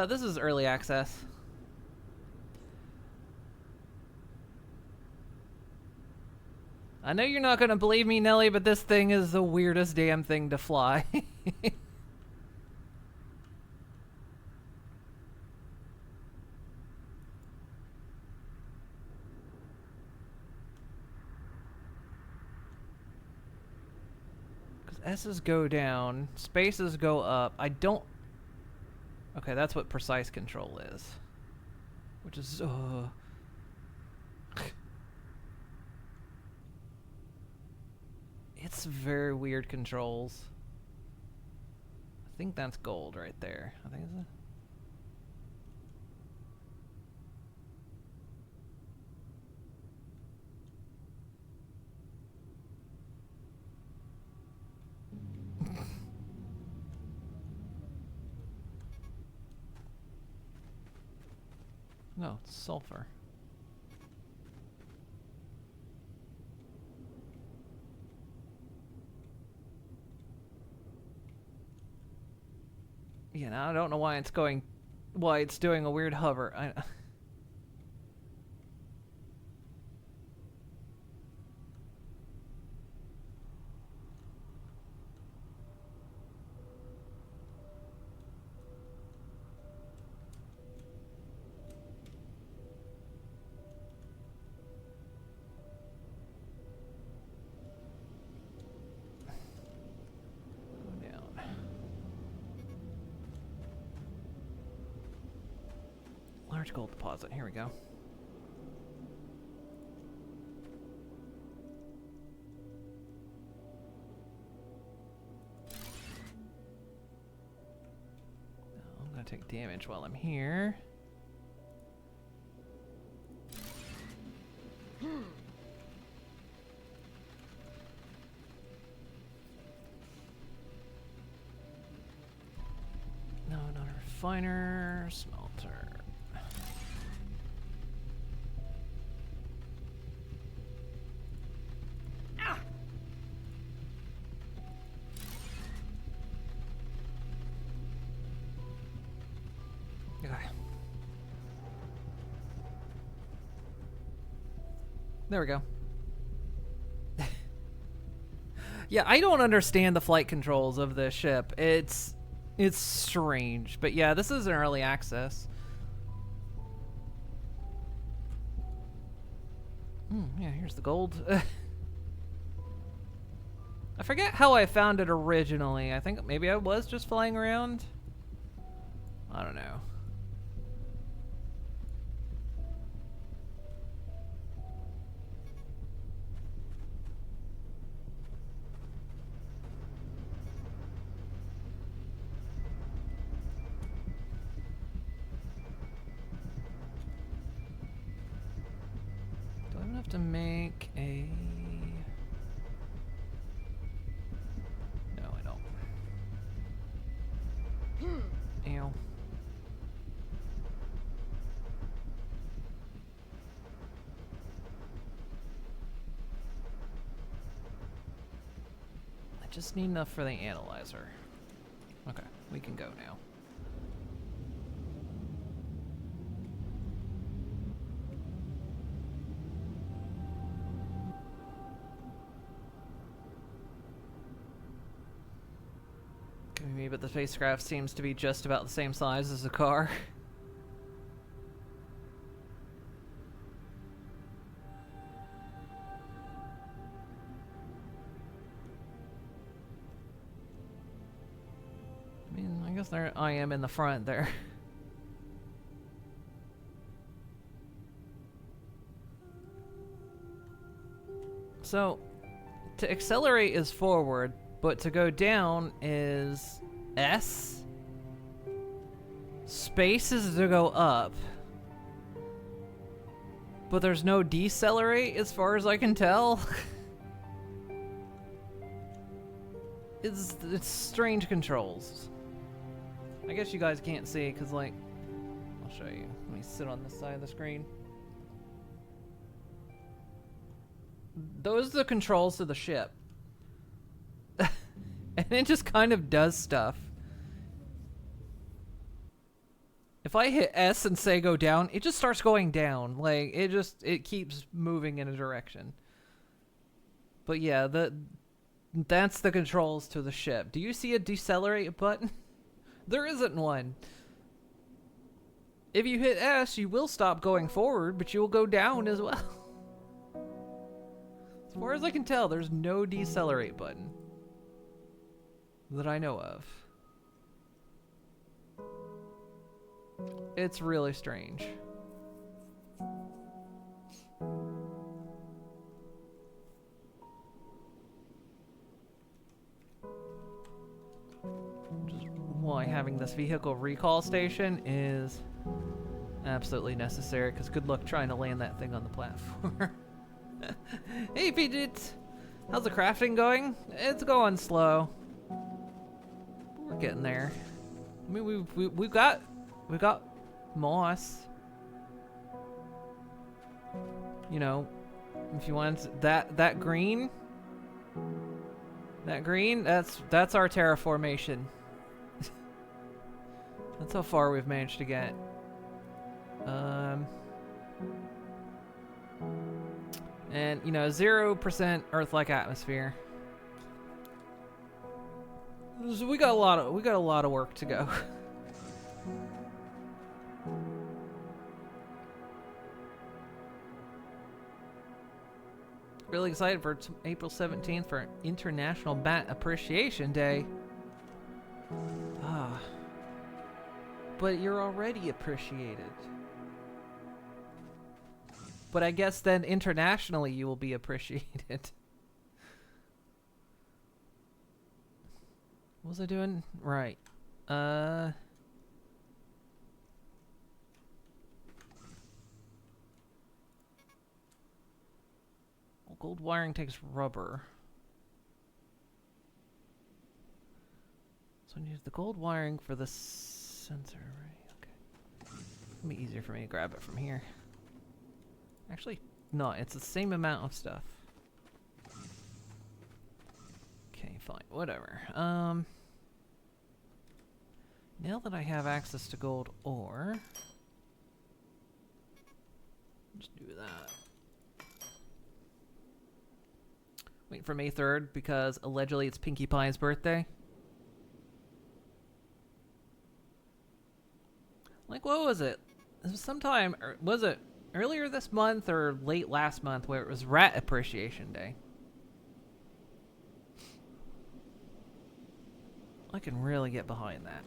This is early access. I know you're not gonna believe me, Nelly, but this thing is the weirdest damn thing to fly. Because S's go down, spaces go up. I don't... Okay, that's what precise control is. Which is... It's very weird controls. I think that's gold right there. I think it's a... No, it's sulfur. Yeah, now I don't know why it's going, why it's doing a weird hover. large gold deposit. Here we go. I'm gonna take damage while I'm here. No, not a refiner, smelter. Okay. There we go. Yeah, I don't understand the flight controls of this ship. It's strange, but yeah, this is an early access. Yeah, here's the gold. I forget how I found it originally. I think maybe I was just flying around. I don't know. To make a... No, I don't. Ew. I just need enough for the analyzer. Okay, we can go now. But the spacecraft seems to be just about the same size as the car. I mean, I guess there I am in the front there. So, to accelerate is forward, but to go down is S. Space is to go up. But there's no decelerate as far as I can tell. It's strange controls. I guess you guys can't see because, like, I'll show you. Let me sit on this side of the screen. Those are the controls to the ship. And it just kind of does stuff. If I hit S and say go down, it just starts going down. Like, it keeps moving in a direction. But yeah, that's the controls to the ship. Do you see a decelerate button? There isn't one. If you hit S, you will stop going forward, but you will go down as well. As far as I can tell, there's no decelerate button that I know of. It's really strange. Just why having this vehicle recall station is absolutely necessary, because good luck trying to land that thing on the platform. Hey, Fidget! How's the crafting going? It's going slow. We're getting there. I mean, we've got moss. You know, if you want that green, that's our terraformation. That's how far we've managed to get. And you know, 0% Earth-like atmosphere. So we got a lot of work to go. Really excited for April 17th for International Bat Appreciation Day. Ah. But you're already appreciated. But I guess then internationally you will be appreciated. What was I doing? Right. Well, gold wiring takes rubber. So I need the gold wiring for the sensor array. Okay. It'll be easier for me to grab it from here. Actually, no, it's the same amount of stuff. Okay, fine, whatever. Now that I have access to gold ore, just do that. Wait for May 3rd because allegedly it's Pinkie Pie's birthday. Like, what was it? It was sometime, was it earlier this month or late last month where it was Rat Appreciation Day? I can really get behind that.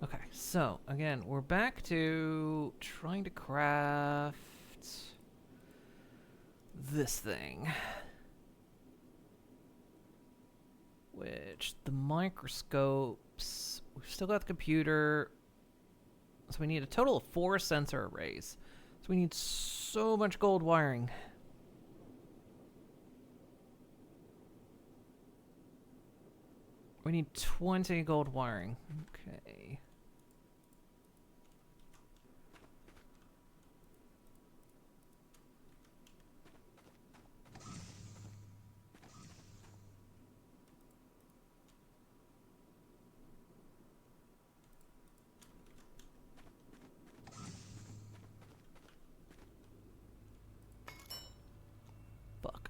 Okay, so again, we're back to trying to craft this thing. Which, the microscopes, we've still got the computer. So we need a total of 4 sensor arrays. So we need so much gold wiring. We need 20 gold wiring. Okay. Fuck.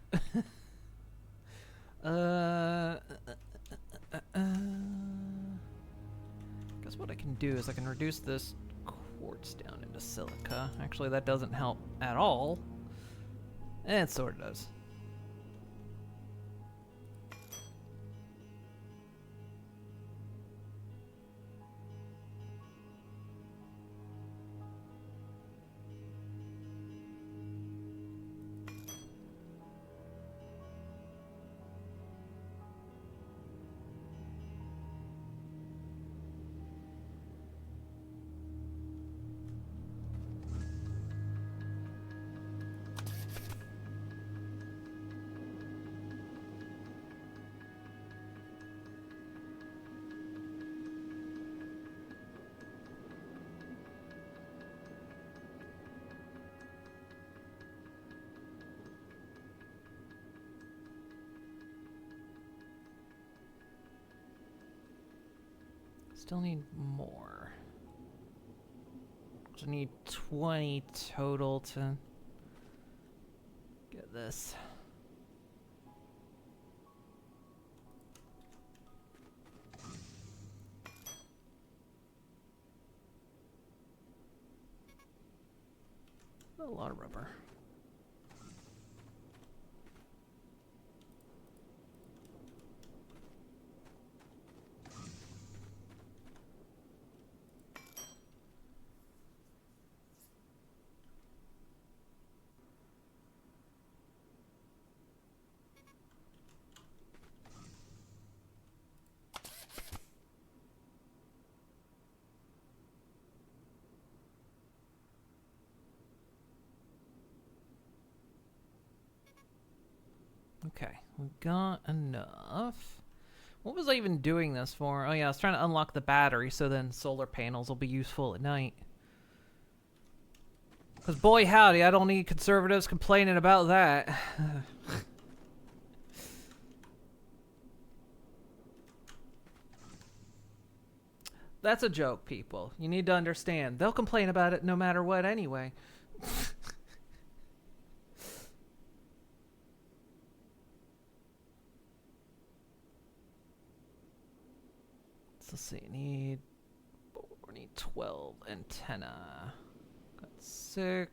Guess what I can do is I can reduce this quartz down into silica. Actually, that doesn't help at all. It sort of does. Still need more. So I need 20 total to get this. A lot of rubber. Okay, we got enough. What was I even doing this for? Oh yeah, I was trying to unlock the battery so then solar panels will be useful at night. Because boy howdy, I don't need conservatives complaining about that. That's a joke, people. You need to understand. They'll complain about it no matter what anyway. Let's see, we need 12 antenna. Got 6.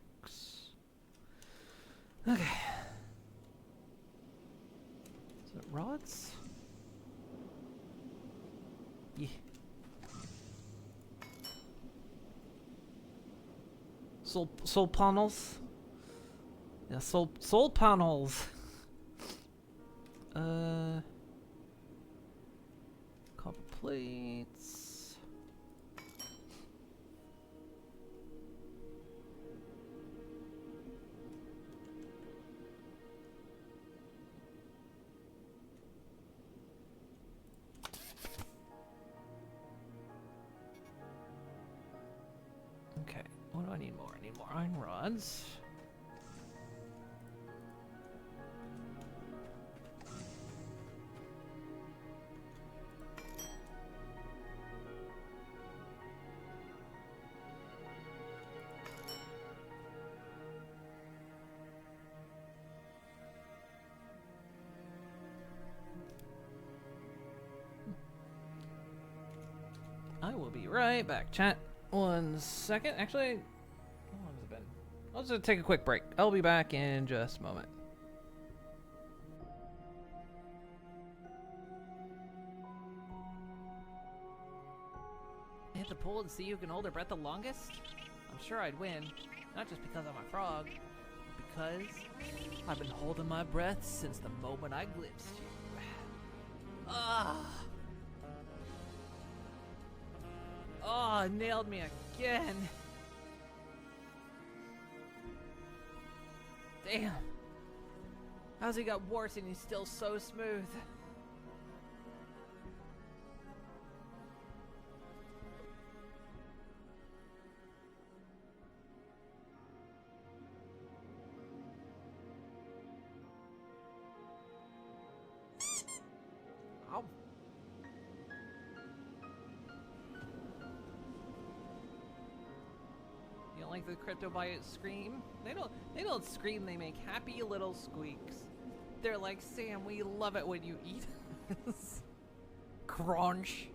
Okay. Is it rods? Yeah. Soul panels. Yeah, soul panels. Copper plates. Okay, what do I need more? I need more iron rods. I will be right back, chat. 1 second. Actually, how long has it been? I'll just take a quick break. I'll be back in just a moment. I hit the pool and see who can hold their breath the longest? I'm sure I'd win. Not just because I'm a frog, but because I've been holding my breath since the moment I glimpsed you. Ah! Oh, nailed me again. Damn. How's he got warts and he's still so smooth? Ow. You don't like the Cryptobiote scream? They don't scream, they make happy little squeaks. They're like, Sam, we love it when you eat us. Crunch.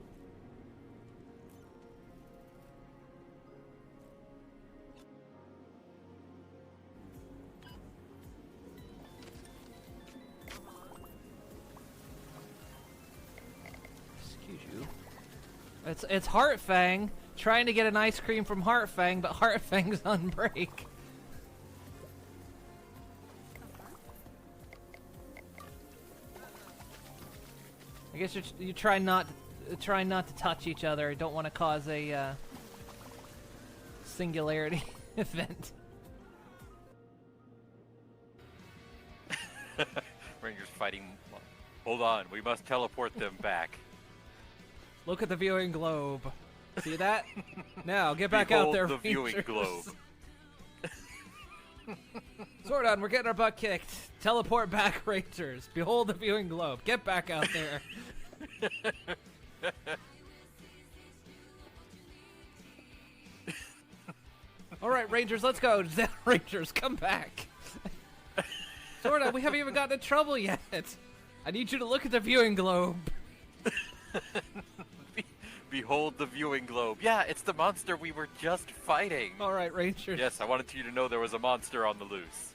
Excuse you. It's Heartfang trying to get an ice cream from Heartfang, but Heartfang's on break. I guess you try not to touch each other. Don't want to cause a singularity event. Rangers fighting. Hold on, we must teleport them back. Look at the viewing globe. See that? Now get back out there, the viewing Rangers. globe. Zordon, we're getting our butt kicked. Teleport back, Rangers. Behold the viewing globe. Get back out there. All right, Rangers, let's go. Rangers, come back. Zordon, we haven't even gotten in trouble yet. I need you to look at the viewing globe. Behold the viewing globe. Yeah, it's the monster we were just fighting. All right, Rangers. Yes, I wanted you to know there was a monster on the loose.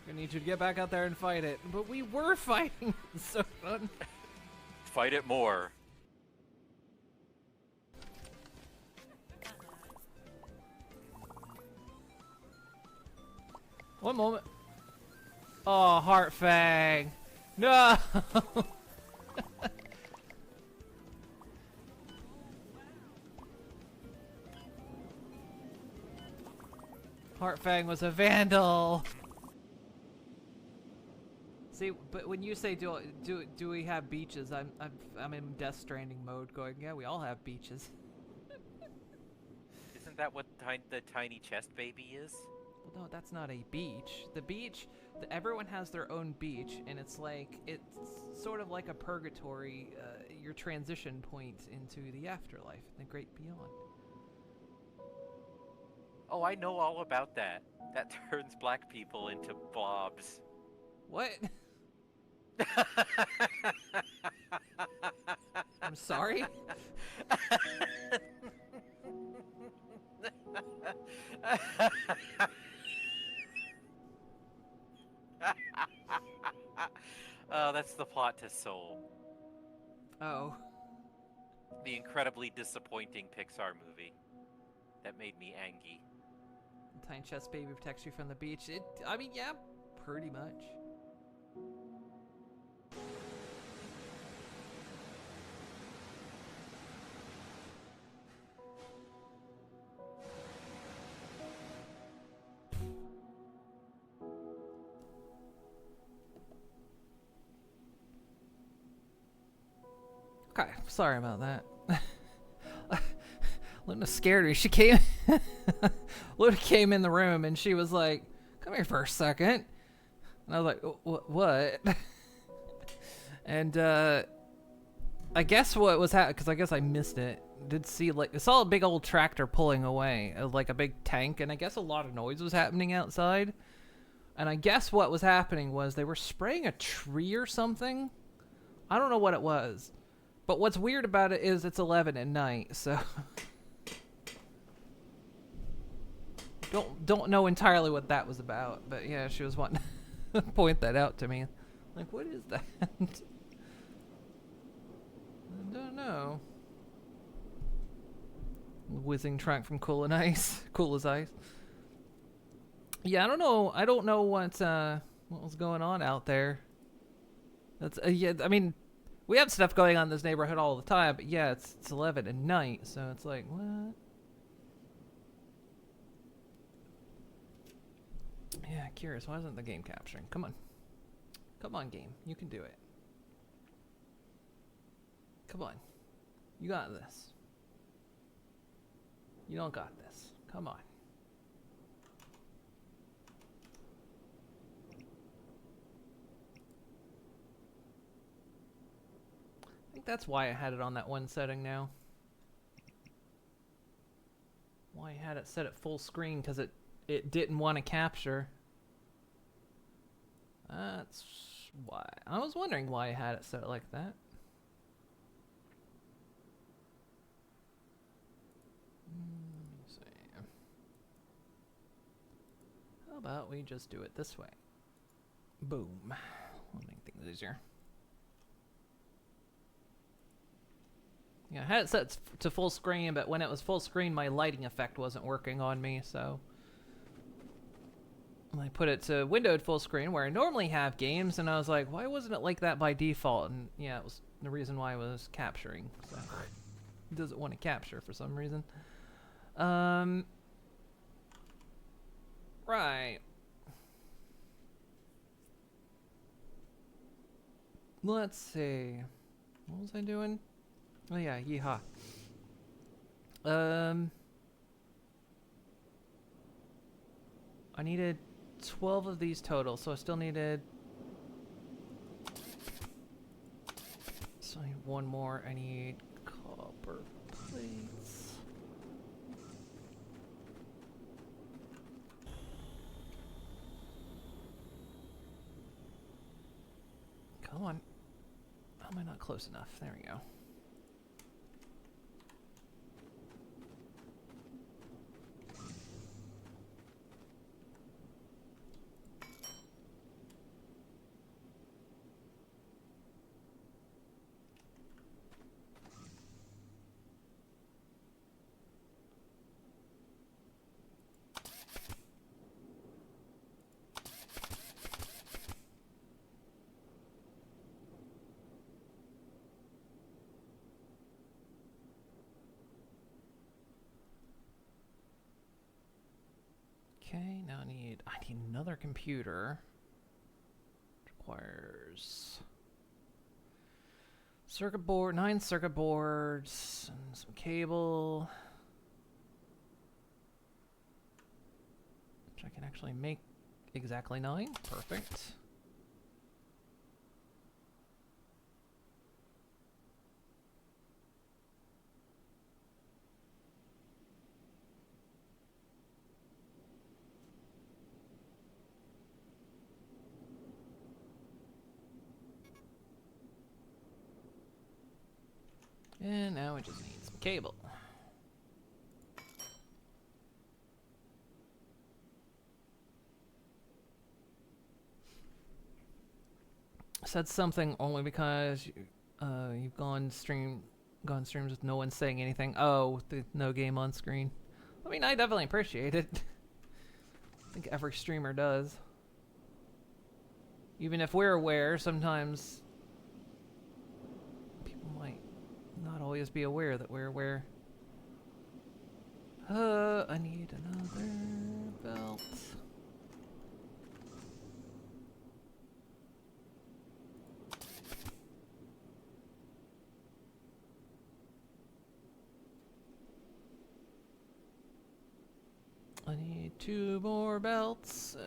I need you to get back out there and fight it. But we were fighting. So fun. Fight it more. One moment. Oh, Heartfang. No. Heartfang was a vandal. See, but when you say do we have beaches, I'm in Death Stranding mode, going, yeah, we all have beaches. Isn't that what the tiny chest baby is? Well, no, that's not a beach. The beach, everyone has their own beach, and it's sort of like a purgatory, your transition point into the afterlife, the great beyond. Oh, I know all about that. That turns black people into blobs. What? I'm sorry? Oh, that's the plot to Soul, Oh. the incredibly disappointing Pixar movie that made me angry. Tiny chest baby protects you from the beach. I mean, yeah, pretty much. Okay, sorry about that. Luna scared me. She came. Luna came in the room and she was like, "Come here for a second." And I was like, "What?" And I guess what was happening, because I guess I missed it. Did see I saw a big old tractor pulling away, like a big tank, and I guess a lot of noise was happening outside. And I guess what was happening was they were spraying a tree or something. I don't know what it was. But what's weird about it is it's 11 at night, so don't know entirely what that was about. But yeah, she was wanting to point that out to me. Like, what is that? I don't know. Whizzing track from Cool and Ice, Cool as Ice. Yeah, I don't know. I don't know what was going on out there. That's yeah. I mean, we have stuff going on in this neighborhood all the time, but yeah, it's 11 at night, so it's like, what? Yeah, curious. Why isn't the game capturing? Come on. Come on, game. You can do it. Come on. You got this. You don't got this. Come on. I think that's why I had it on that one setting now. Why I had it set at full screen, because it didn't want to capture. That's why. I was wondering why I had it set like that. Let me see. How about we just do it this way? Boom. We'll make things easier. Yeah, I had it set to full screen, but when it was full screen, my lighting effect wasn't working on me, so I put it to windowed full screen where I normally have games, and I was like, why wasn't it like that by default? And yeah, it was the reason why I was capturing. So it doesn't want to capture for some reason. Right. Let's see. What was I doing? Oh yeah, yeehaw. I needed 12 of these total, so I still needed... So I need one more. I need copper plates. Come on. How am I not close enough? There we go. Okay, now I need another computer. Requires circuit board, 9 circuit boards, and some cable. Which I can actually make exactly 9. Perfect. And now we just need some cable. said something only because you've gone streams with no one saying anything. Oh, the no game on screen. I mean, I definitely appreciate it. I think every streamer does. Even if we're aware, sometimes people might not always be aware that we're aware. I need another belt. I need 2 more belts.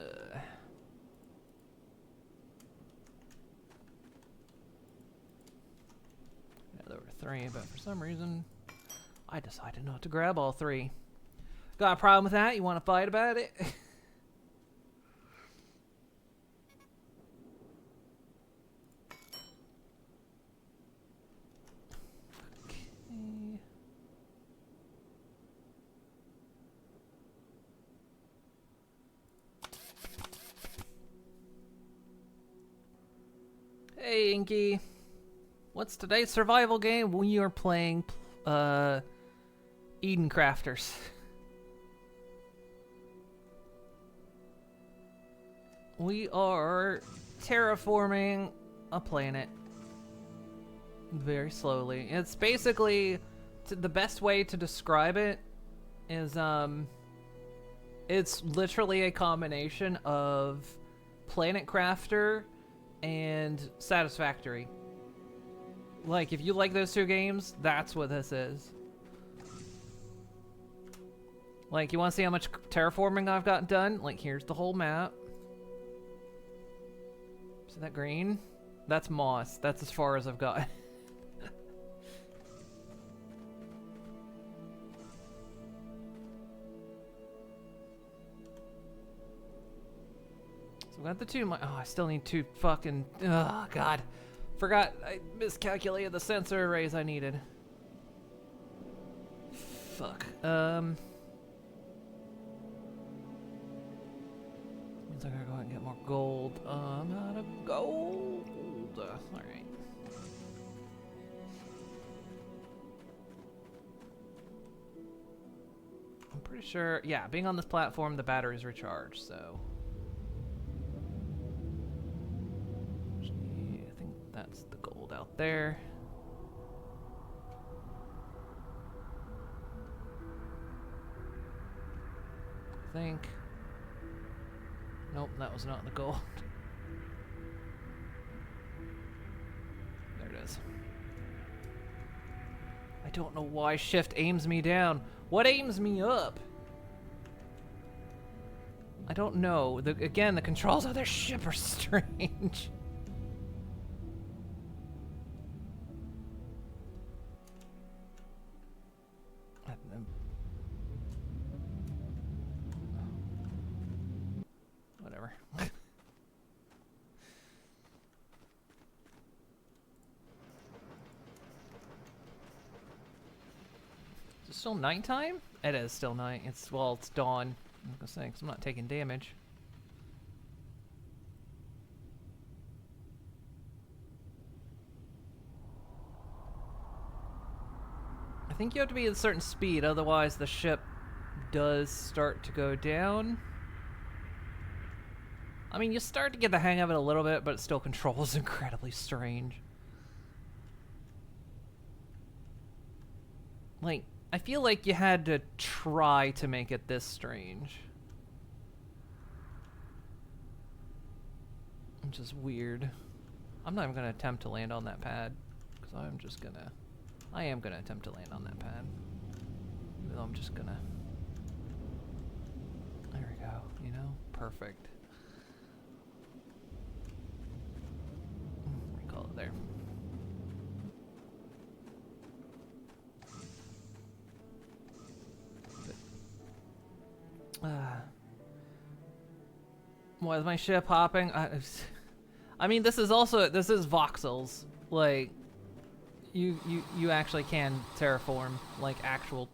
Yeah, there were 3, but for some reason, I decided not to grab all 3. Got a problem with that? You want to fight about it? Okay. Hey, Inky. What's today's survival game? We are playing Eden Crafters. We are terraforming a planet very slowly. It's basically, the best way to describe it is it's literally a combination of Planet Crafter and Satisfactory. Like, if you like those 2 games, that's what this is. Like, you want to see how much terraforming I've got done? Like, here's the whole map. See that green? That's moss. That's as far as I've got. So we got the 2. Oh, I still need 2 fucking. Oh, God. Forgot. I miscalculated the sensor arrays I needed. Fuck. Means I gotta go out and get more gold. I'm out of gold. Alright. I'm pretty sure, yeah, being on this platform, the battery's recharged, so. I think that's the gold out there. I think. Nope, that was not the gold. There it is. I don't know why shift aims me down. What aims me up? I don't know. Again, the controls of their ship are strange. Whatever. Is it still nighttime? It is still night. It's, well, it's dawn. I'm gonna say, 'cause I'm not taking damage. I think you have to be at a certain speed, otherwise the ship does start to go down. I mean, you start to get the hang of it a little bit, but it still controls incredibly strange. Like, I feel like you had to try to make it this strange. Which is weird. I'm not even gonna attempt to land on that pad, because I am gonna attempt to land on that pad. Even though I'm just gonna. There we go, you know? Perfect. Call it there. Why is my ship hopping? I mean, this is voxels. Like, you actually can terraform, like, actual,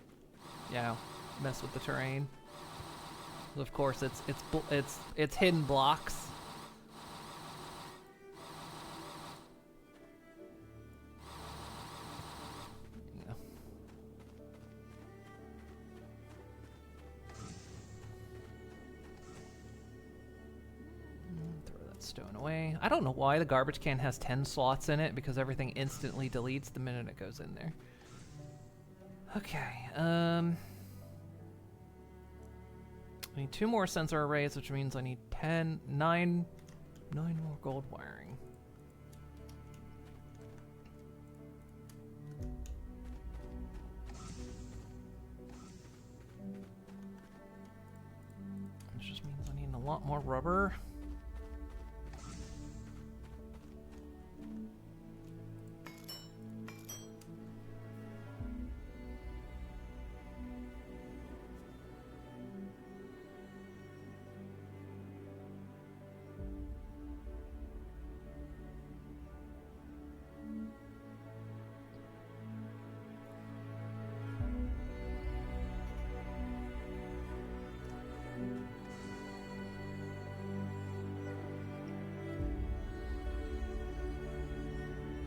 you know, mess with the terrain. Of course, it's hidden blocks. stowing away. I don't know why the garbage can has 10 slots in it, because everything instantly deletes the minute it goes in there. Okay, I need 2 more sensor arrays, which means I need 9 more gold wiring. Which just means I need a lot more rubber.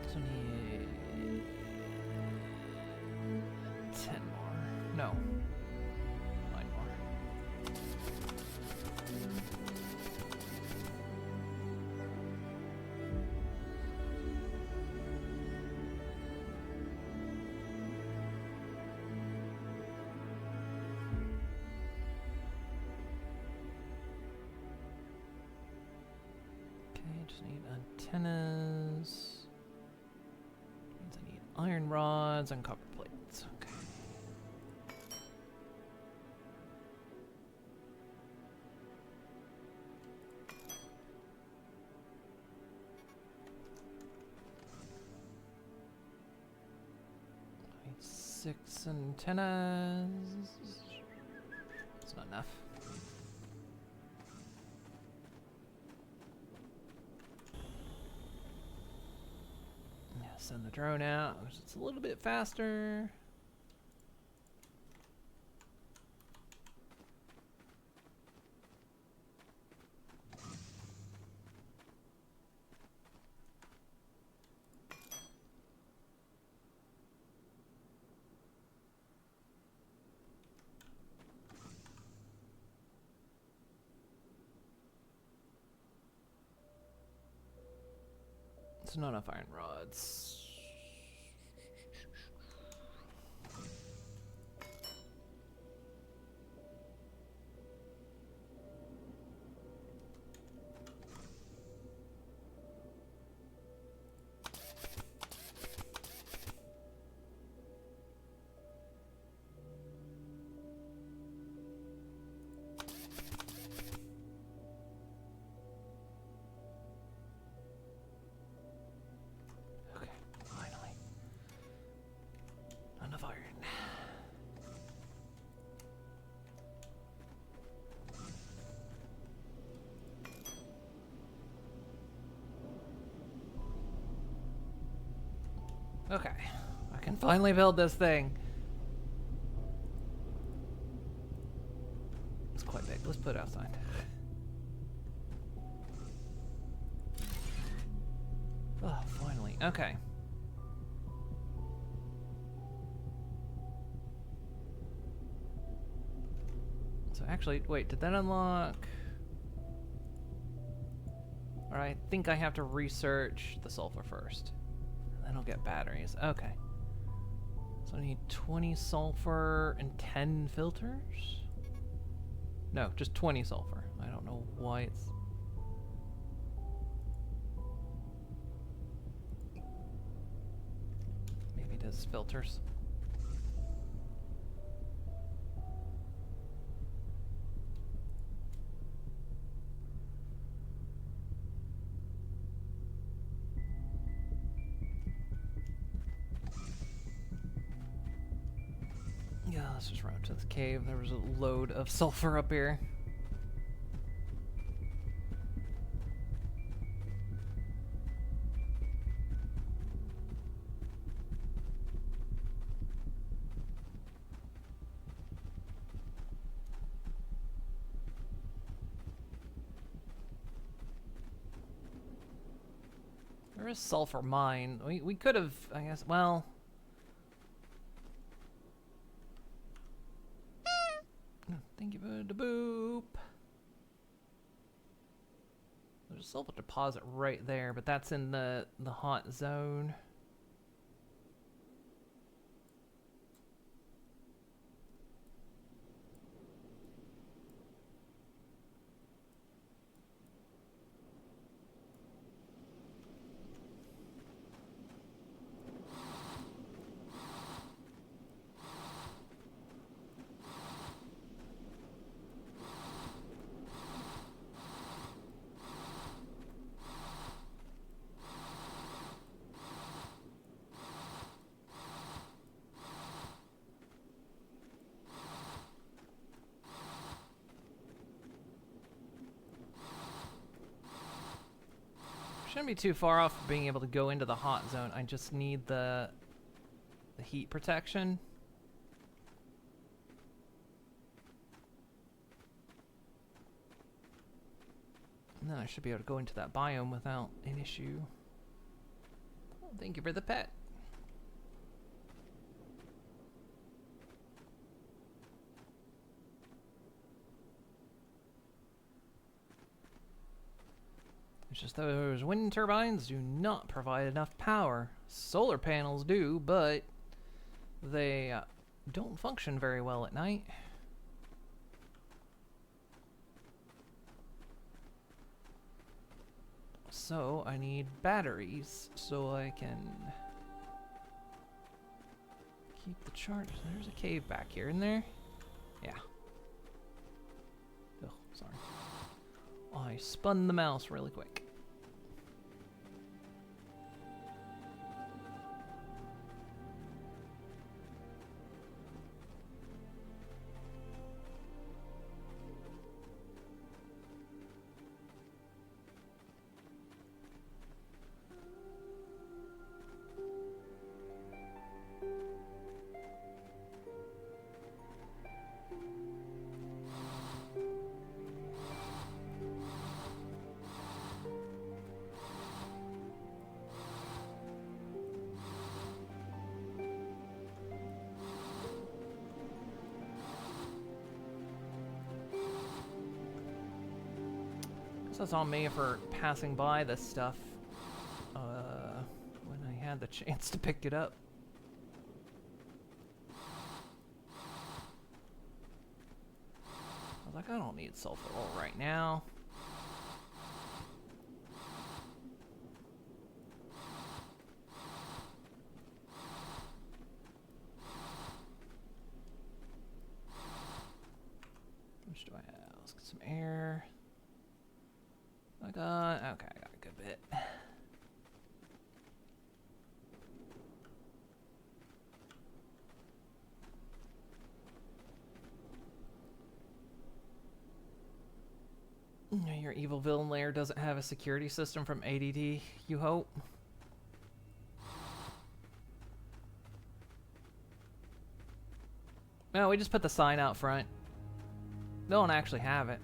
So need 10 more. No. 9 more. Okay, just need antennas. Means I need iron rods and copper plates. Okay. I need 6 antennas. It's not enough. Yeah, send the drone out. It's a little bit faster. It's not enough iron rods. Okay, finally. Enough iron. Okay, I can finally build this thing. It's quite big. Let's put it outside. Oh, finally. Okay. So actually, wait, did that unlock? Or I think I have to research the sulfur first. Then I'll get batteries. Okay. So I need 20 sulfur and 10 filters? No, just 20 sulfur. I don't know why it's... Maybe it is filters. Yeah, let's just run up to the cave. There was a load of sulfur up here. There is sulfur mine. We could have, I guess, well... Thank you for the boop. There's a silver deposit right there, but that's in the hot zone. Shouldn't be too far off being able to go into the hot zone. I just need the heat protection. And then I should be able to go into that biome without an issue. Oh, thank you for the pet. It's just those wind turbines do not provide enough power. Solar panels do, but they don't function very well at night. So I need batteries so I can keep the charge. There's a cave back here, isn't there? Yeah. Oh, sorry. I spun the mouse really quick. So it's on me for passing by this stuff when I had the chance to pick it up. I was like, I don't need sulfur ore right now. How much do I have? Let's get some air. Okay, I got a good bit. Your evil villain lair doesn't have a security system from ADD, you hope? No, we just put the sign out front. They don't actually have it.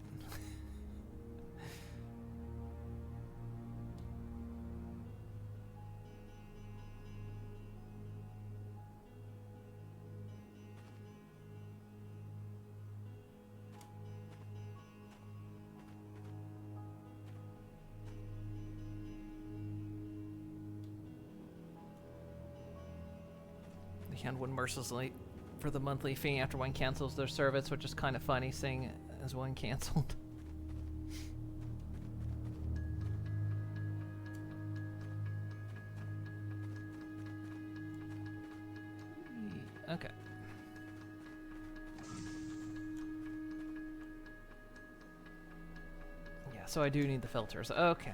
They hand one mercilessly for the monthly fee after one cancels their service, which is kind of funny seeing as one canceled. Okay. Yeah, so I do need the filters. Okay.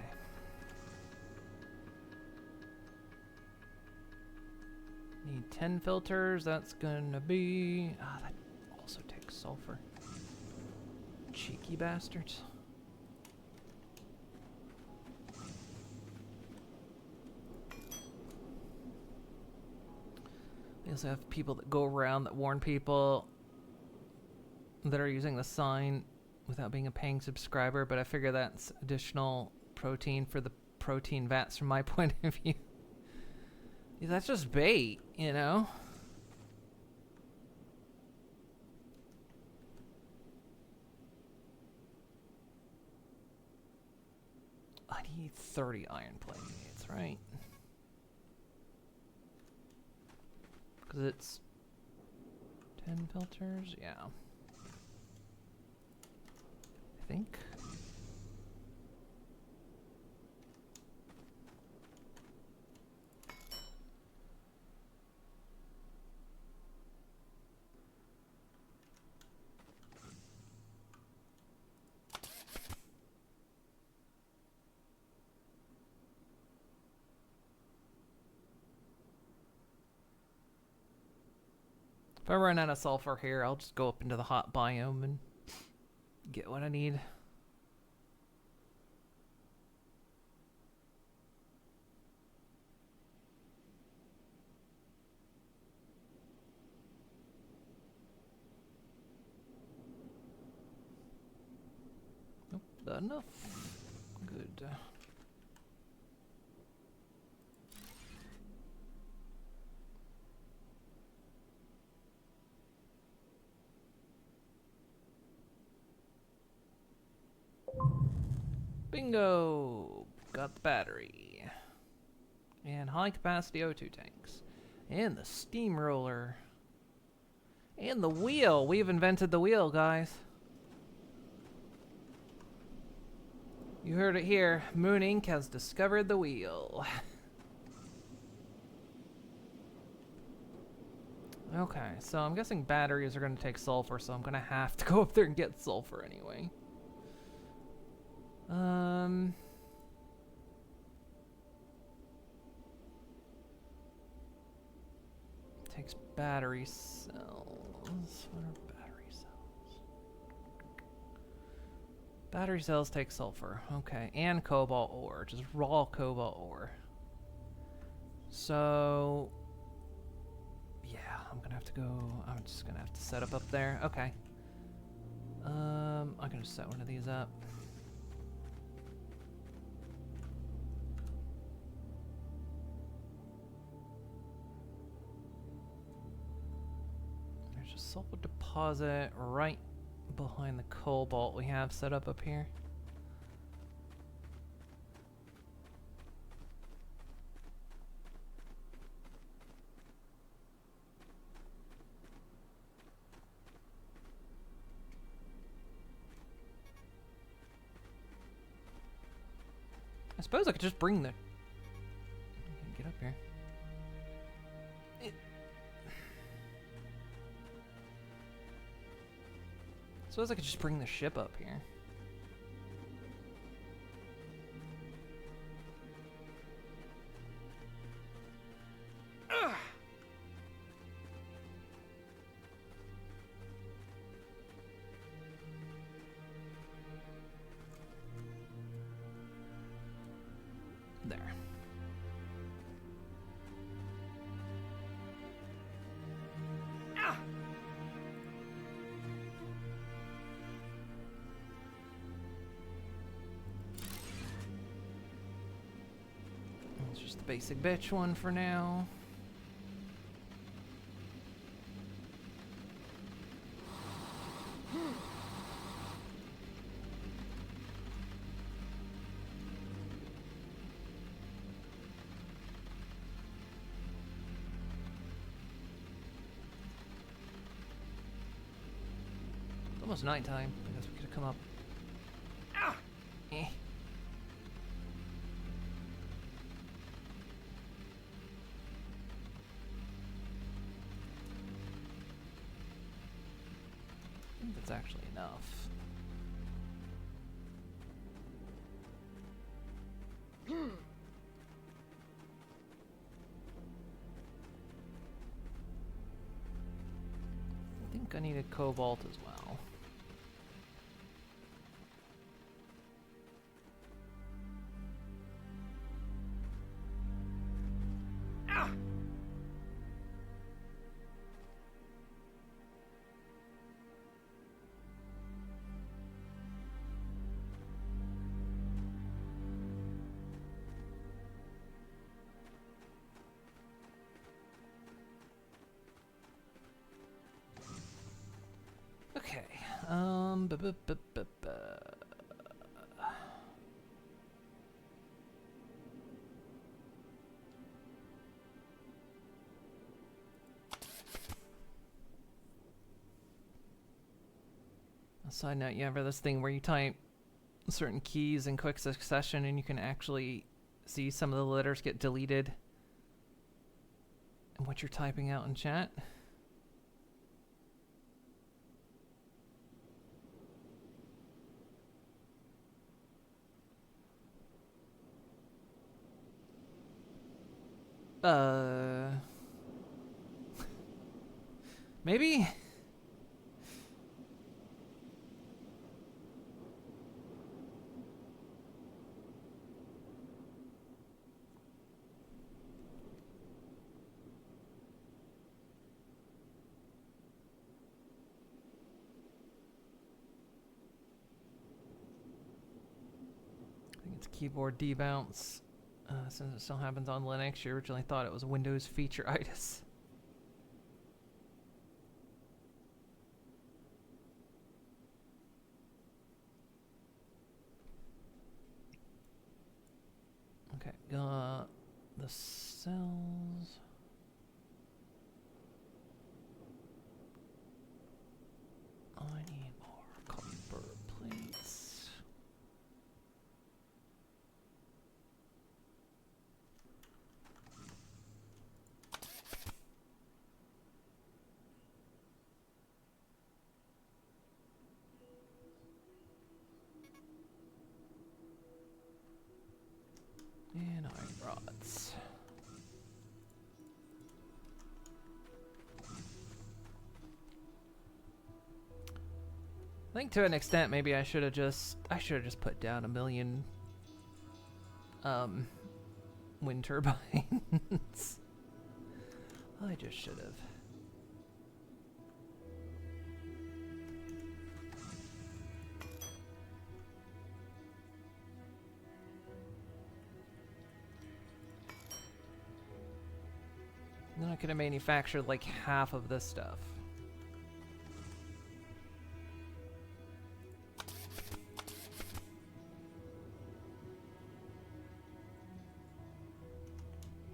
Need 10 filters. That's gonna be... Ah, that also takes sulfur. Cheeky bastards. They also have people that go around that warn people that are using the sign without being a paying subscriber, but I figure that's additional protein for the protein vats from my point of view. Yeah, that's just bait, you know? need 30 iron plating gates, right? Because it's 10 filters? Yeah. I think. If I run out of sulfur here, I'll just go up into the hot biome and get what I need. Nope, not enough. Good. Bingo! Got the battery. And high capacity O2 tanks. And the steamroller. And the wheel! We've invented the wheel, guys. You heard it here. Moon Inc. has discovered the wheel. Okay, so I'm guessing batteries are going to take sulfur, so I'm going to have to go up there and get sulfur anyway. Takes battery cells. What are battery cells? Battery cells take sulfur. Okay, and cobalt ore, just raw cobalt ore. So, yeah, I'm gonna have to go. I'm just gonna have to set up there. Okay. I'm gonna set one of these up. There's a sulfur deposit right behind the cobalt we have set up here. I suppose I could just bring the... Get up here. Suppose I could just bring the ship up here. There. It's just the basic bitch one for now. Almost nighttime. I guess we could have come up. Eh. I think that's actually enough. I think I needed cobalt as well. Okay, Side note, you have this thing where you type certain keys in quick succession and you can actually see some of the letters get deleted and what you're typing out in chat. Maybe? I think it's keyboard debounce. Since it still happens on Linux, you originally thought it was Windows featureitis. Okay, got the cells. I need more copper plates. And iron rods. I think to an extent maybe I should have just put down a million wind turbines. I just should have. Then I could have manufactured like half of this stuff.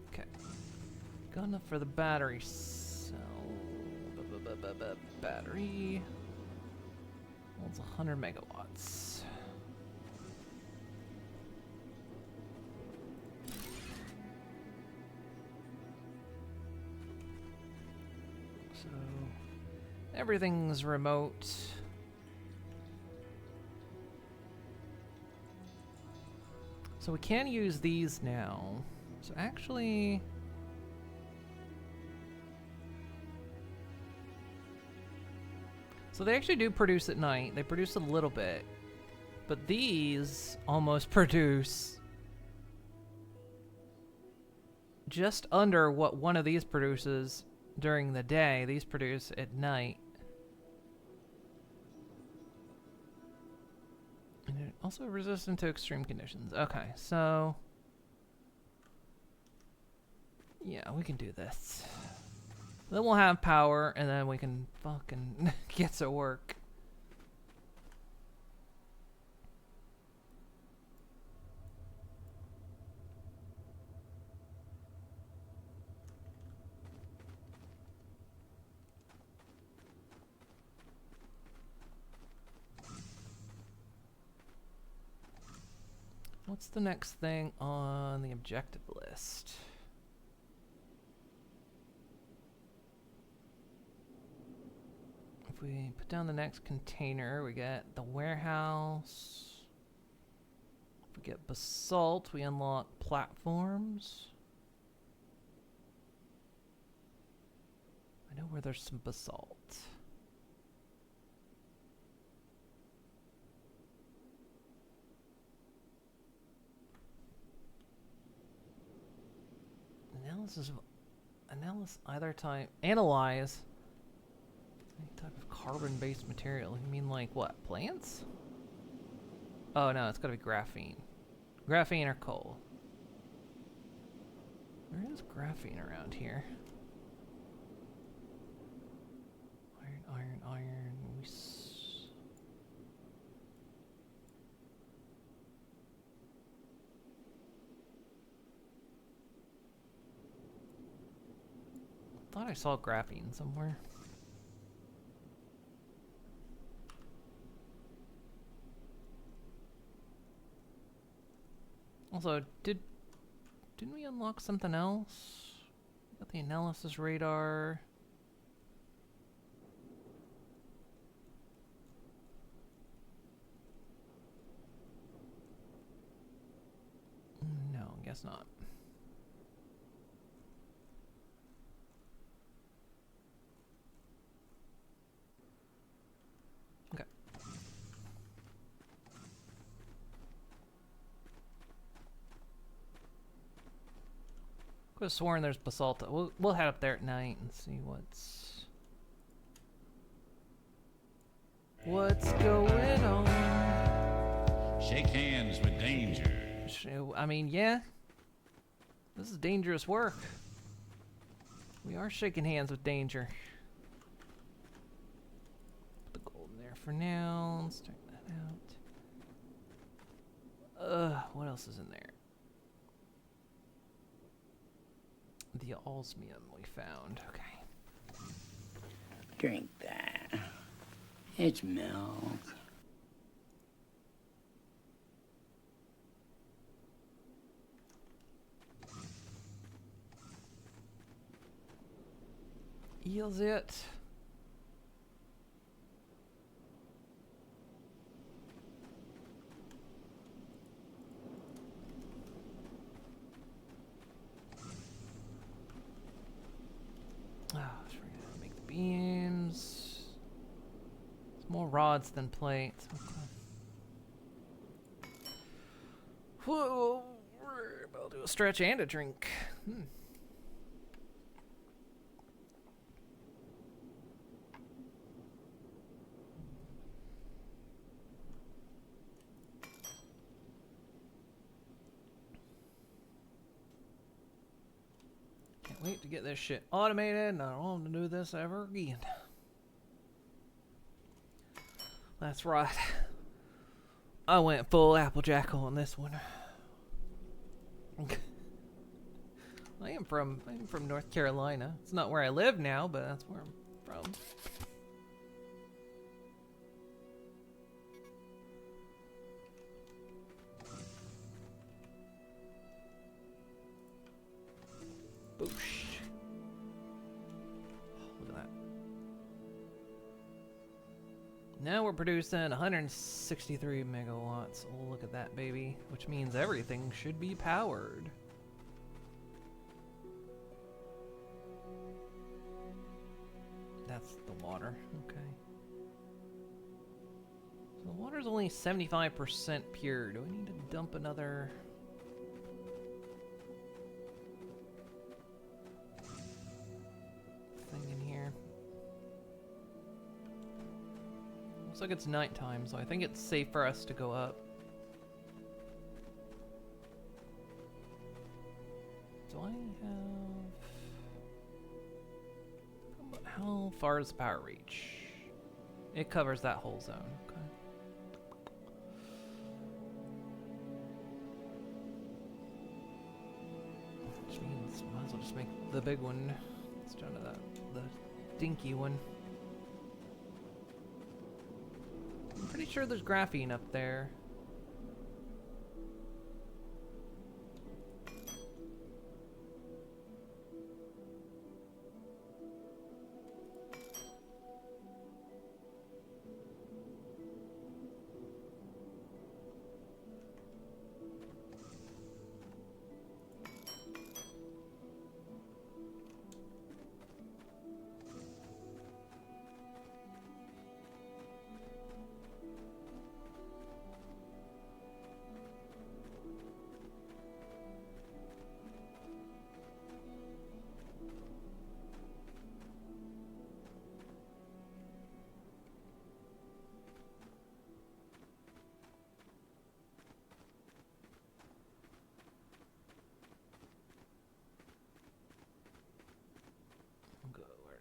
Okay. Got enough for the battery cell. Battery holds 100 megawatts. So everything's remote. So we can use these now. So actually, so they actually do produce at night. They produce a little bit, but these almost produce just under what one of these produces during the day. These produce at night. And they're also resistant to extreme conditions. Okay, so yeah, we can do this. Then we'll have power, and then we can fucking get to work. What's the next thing on the objective list? If we put down the next container, we get the warehouse. If we get basalt, we unlock platforms. I know where there's some basalt. Analysis either type. Analyze any type of carbon-based material. You mean like what? Plants? Oh no, it's gotta be graphene. Graphene or coal. Where is graphene around here? Iron. Thought I saw graphene somewhere. Also, didn't we unlock something else? Got the analysis radar. No, guess not. Okay. Could have sworn there's basalt. We'll head up there at night and see what's going on. Shake hands with danger. I mean, yeah. This is dangerous work. We are shaking hands with danger. Put the gold in there for now. Let's check that out. What else is in there? The osmium we found. Okay. Drink that. It's milk. Eels it. Oh, we're gonna make the beams. It's more rods than plates. Okay. Whoa, we're about to do a stretch and a drink. Can't wait to get this shit automated, and I don't want to do this ever again. That's right. I went full Applejack on this one. I am from North Carolina. It's not where I live now, but that's where I'm from. Boosh. Look at that. Now we're producing 163 megawatts. Oh, look at that, baby. Which means everything should be powered. That's the water. Okay. So the water's only 75% pure. Do I need to dump another... thing in here? Looks like it's nighttime, so I think it's safe for us to go up. Do I have... How far does the power reach? It covers that whole zone. Okay. Which means might as well just make the big one instead of the dinky one. I'm pretty sure there's graphene up there.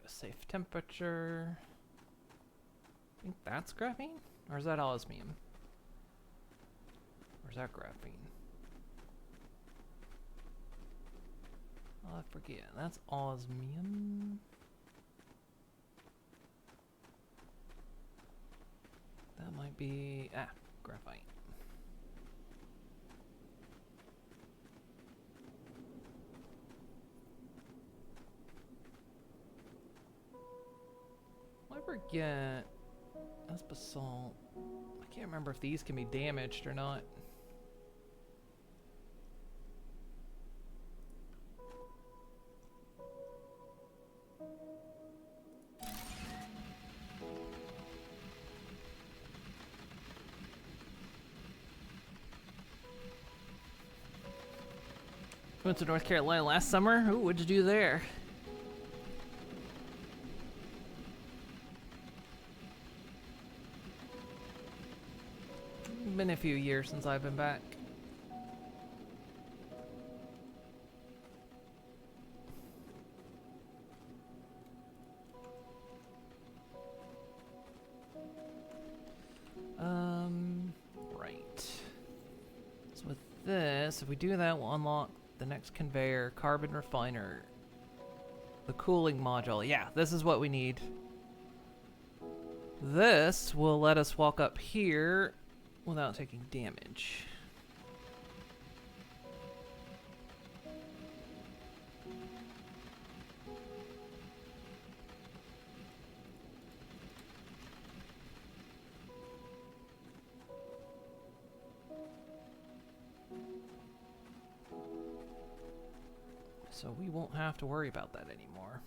Safe temperature. I think that's graphene? Or is that osmium? Or is that graphene? Oh, I forget. That's osmium. That might be... graphite. forget. That's basalt. I can't remember if these can be damaged or not. Went to North Carolina last summer. Ooh, what'd you do there? Been a few years since I've been back. Right. So with this, if we do that, we'll unlock the next conveyor, carbon refiner, the cooling module. Yeah, this is what we need. This will let us walk up here without taking damage. So we won't have to worry about that anymore.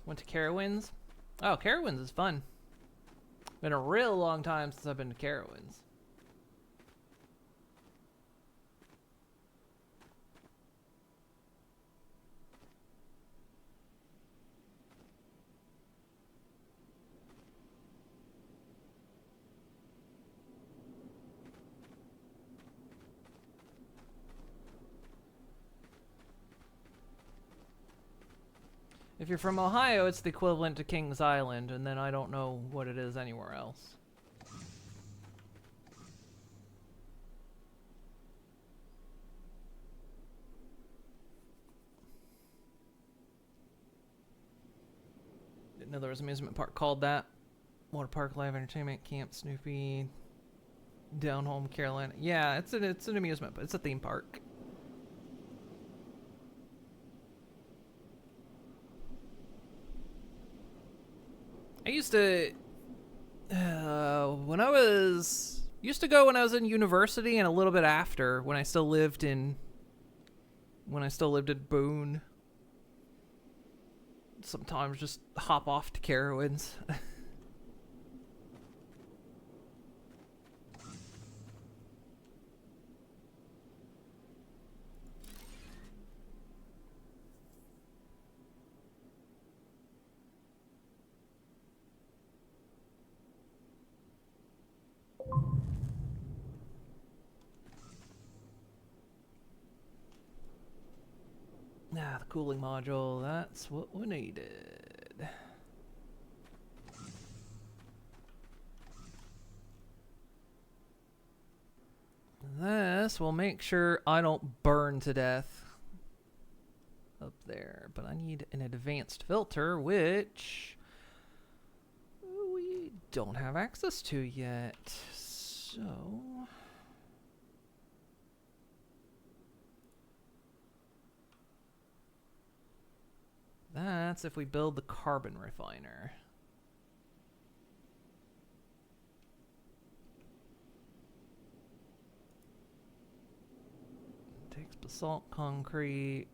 Went to Carowinds. Oh, Carowinds is fun. Been a real long time since I've been to Carowinds. If you're from Ohio, it's the equivalent to Kings Island, and then I don't know what it is anywhere else. Didn't know there was an amusement park called that. Water Park, Live Entertainment, Camp Snoopy, Down Home, Carolina. Yeah, it's an amusement, but it's a theme park. I used to, used to go when I was in university and a little bit after when I still lived in Boone. Sometimes just hop off to Carowinds. Ah, the cooling module, that's what we needed. This will make sure I don't burn to death up there, but I need an advanced filter, which we don't have access to yet, so... That's if we build the carbon refiner. It takes basalt concrete.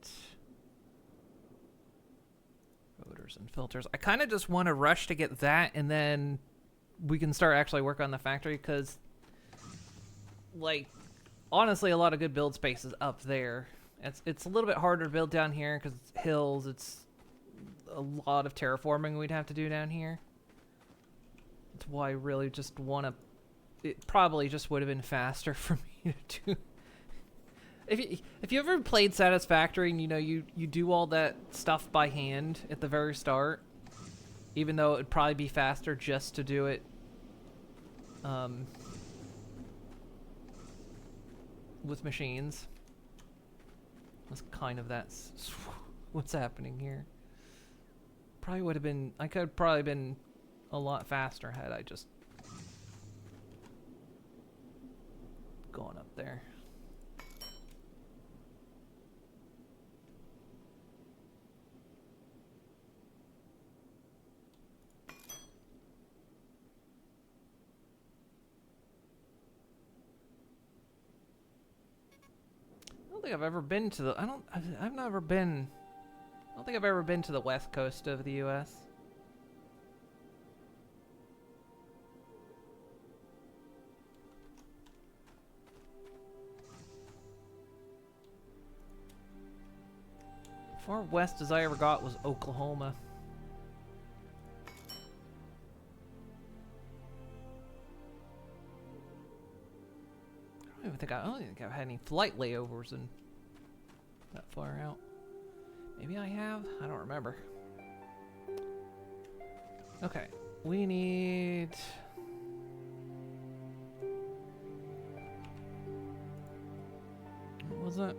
Rotors and filters. I kind of just want to rush to get that, and then we can start actually work on the factory, because, like, honestly, a lot of good build space is up there. It's a little bit harder to build down here because it's hills. It's a lot of terraforming we'd have to do down here. That's why I really just want to... It probably just would have been faster for me to do... If you ever played Satisfactory and you do all that stuff by hand at the very start, even though it'd probably be faster just to do it with machines. That's kind of what's happening here. Probably would have been... I could have probably been a lot faster had I just gone up there. think I've ever been to the. I've never been. I don't think I've ever been to the west coast of the U.S. Far west as I ever got was Oklahoma. I don't think I've had any flight layovers in that far out. Maybe I have? I don't remember. Okay, we need... What was it?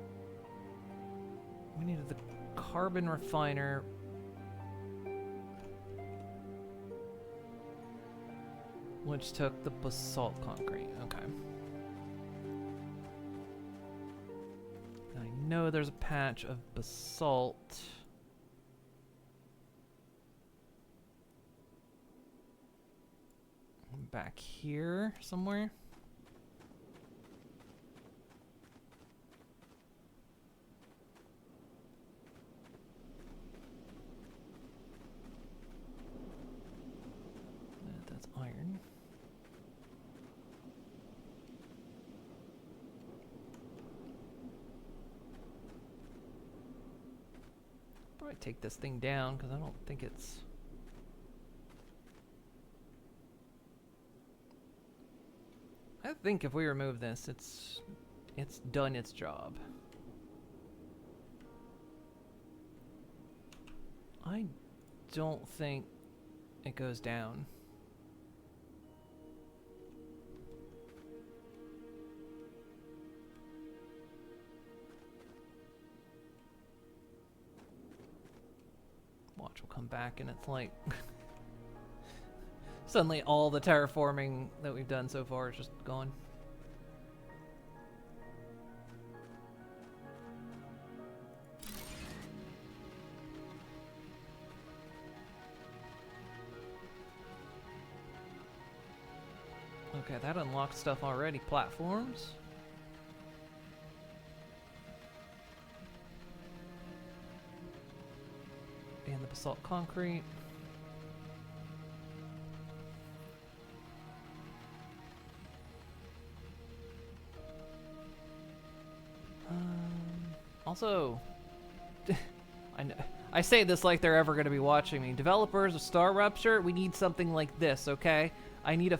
We needed the carbon refiner. Which took the basalt concrete. Okay. I know there's a patch of basalt. Back here somewhere. That's iron. Probably take this thing down because I don't think it's... I think if we remove this, it's done its job. I don't think it goes down. Watch, we'll come back and it's like suddenly all the terraforming that we've done so far is just gone. Okay, that unlocked stuff already. Platforms. And the basalt concrete. Also, I say this like they're ever going to be watching me. Developers of Star Rupture, we need something like this, okay? I need a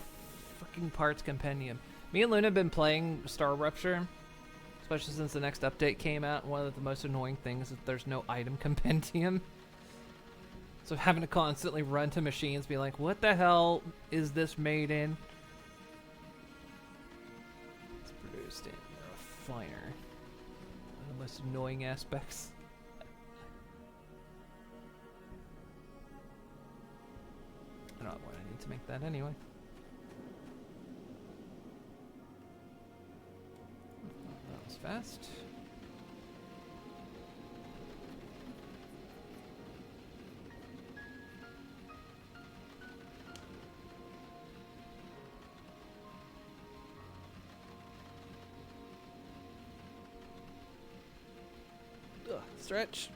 fucking parts compendium. Me and Luna have been playing Star Rupture, especially since the next update came out. And one of the most annoying things is that there's no item compendium. So having to constantly run to machines, be like, what the hell is this made in? It's produced in a refiner. One of the most annoying aspects. I don't know what I need to make that anyway. That was fast. Stretch.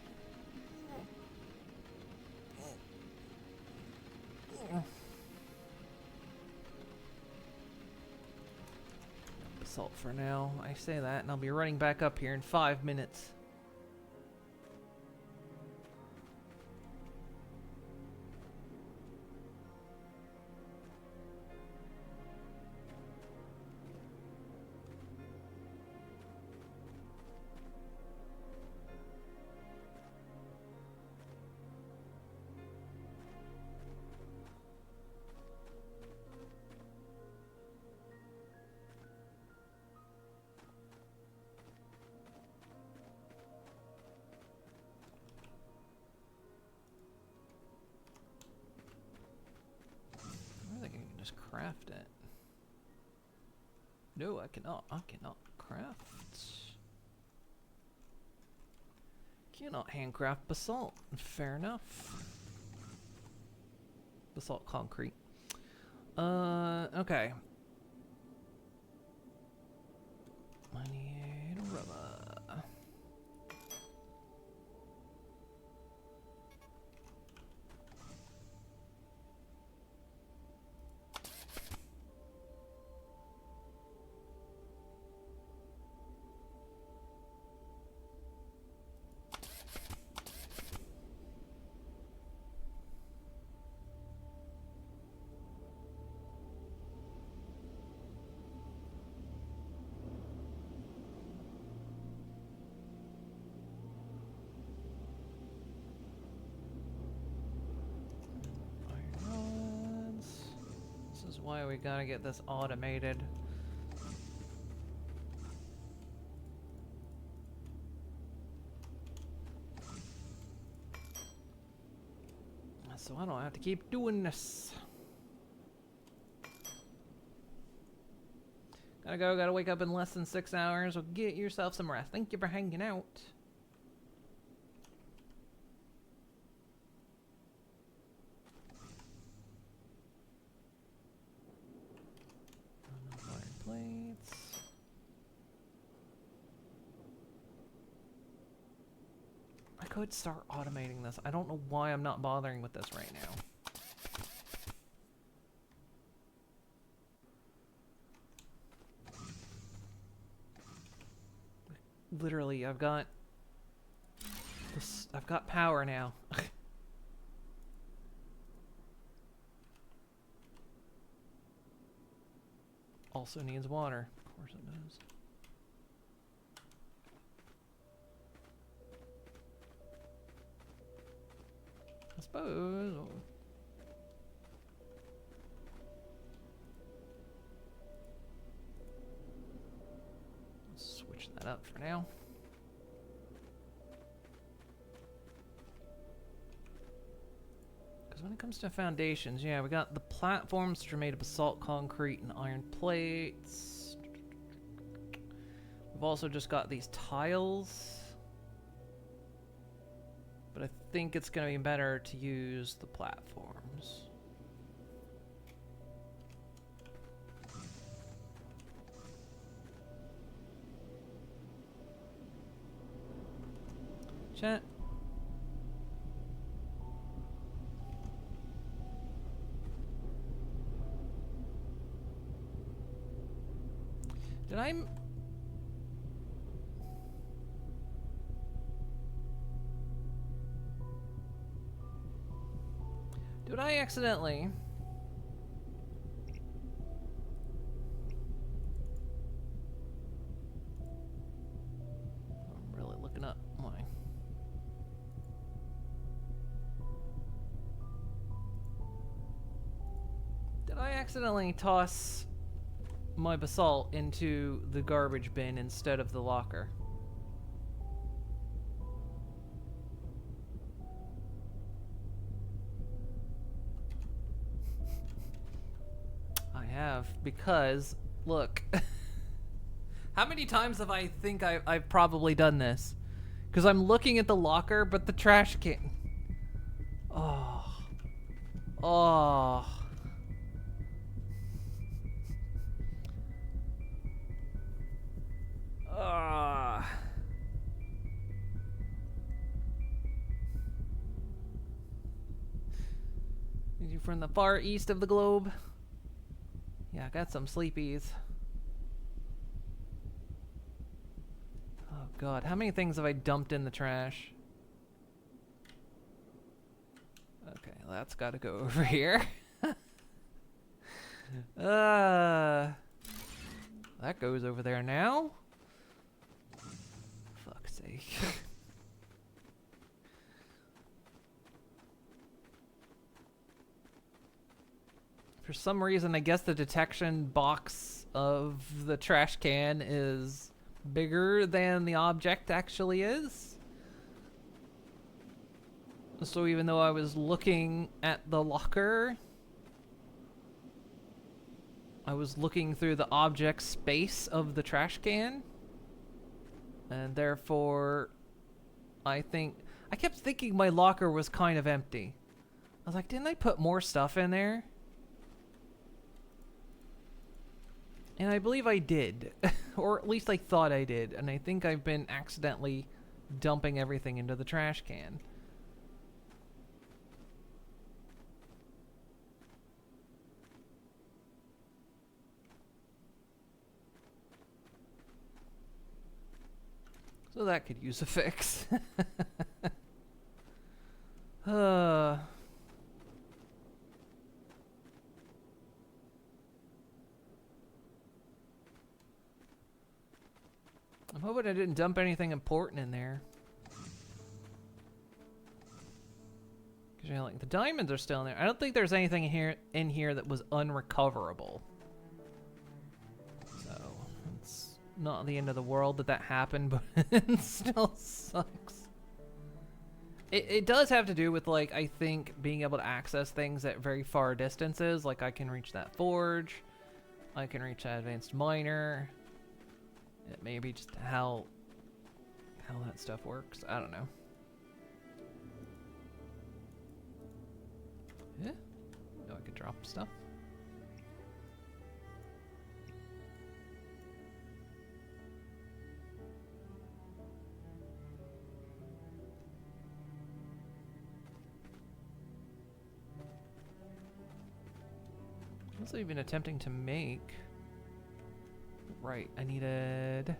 Basalt for now. I say that, and I'll be running back up here in 5 minutes. Craft it. No, I cannot. I cannot craft. Cannot handcraft basalt. Fair enough. Basalt concrete. Okay. I need rubber. is why we gotta get this automated. So I don't have to keep doing this. Gotta go, gotta wake up in less than 6 hours. Well, get yourself some rest. Thank you for hanging out. Iron plates. I could start automating this. I don't know why I'm not bothering with this right now. Literally, I've got this, I've got power now. Also needs water. Of course it does. I suppose. Let's switch that up for now. Because when it comes to foundations, yeah, we got the platforms which are made of basalt, concrete, and iron plates. We've also just got these tiles. But I think it's going to be better to use the platforms. Chat. Did I... Did I accidentally... I'm really looking up my... Did I accidentally toss my basalt into the garbage bin instead of the locker? Because look, how many times have I think I've probably done this? Because I'm looking at the locker, but the trash can. Oh. You from the far east of the globe? Yeah, I got some sleepies. Oh god, how many things have I dumped in the trash? Okay, that's gotta go over here. That goes over there now. Fuck's sake. For some reason, I guess the detection box of the trash can is bigger than the object actually is. So even though I was looking at the locker, I was looking through the object space of the trash can. And therefore, I kept thinking my locker was kind of empty. I was like, didn't I put more stuff in there? And I believe I did, or at least I thought I did, and I think I've been accidentally dumping everything into the trash can. So that could use a fix. I'm hoping I didn't dump anything important in there. 'Cause, you know, like the diamonds are still in there. I don't think there's anything in here that was unrecoverable. So it's not the end of the world that happened, but it still sucks. It does have to do with, like, I think being able to access things at very far distances. Like, I can reach that forge. I can reach that advanced miner. It may be just how that stuff works. I don't know. Yeah. Oh, I could drop stuff. What was I even attempting to make? Right, I needed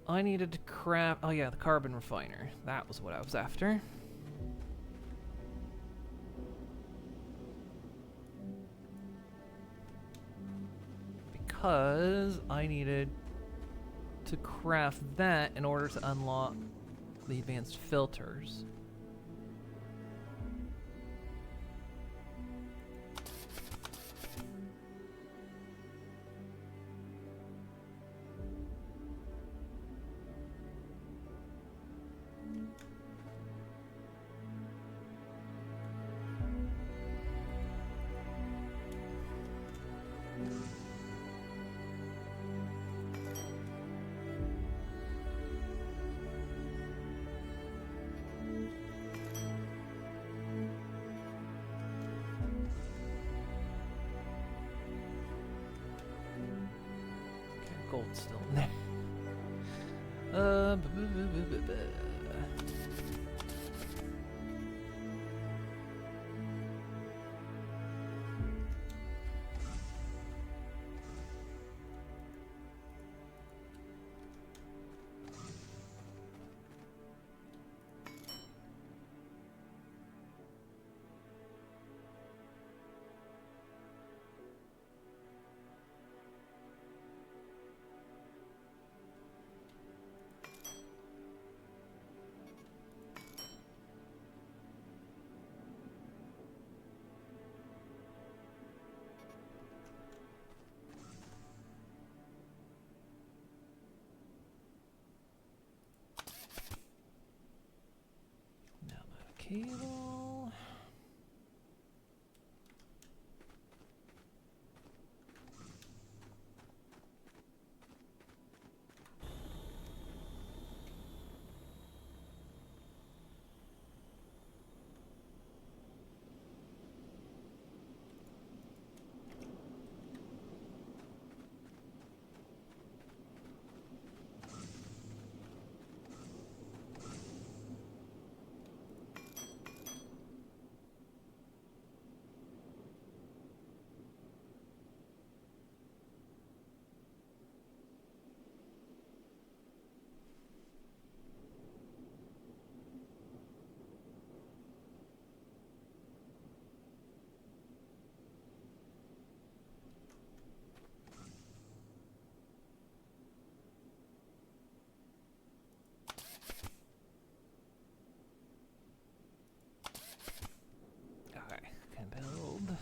to craft. Oh yeah, the carbon refiner. That was what I was after. Because I needed to craft that in order to unlock the advanced filters. Gold's still in there. Now my cable. Okay, can build.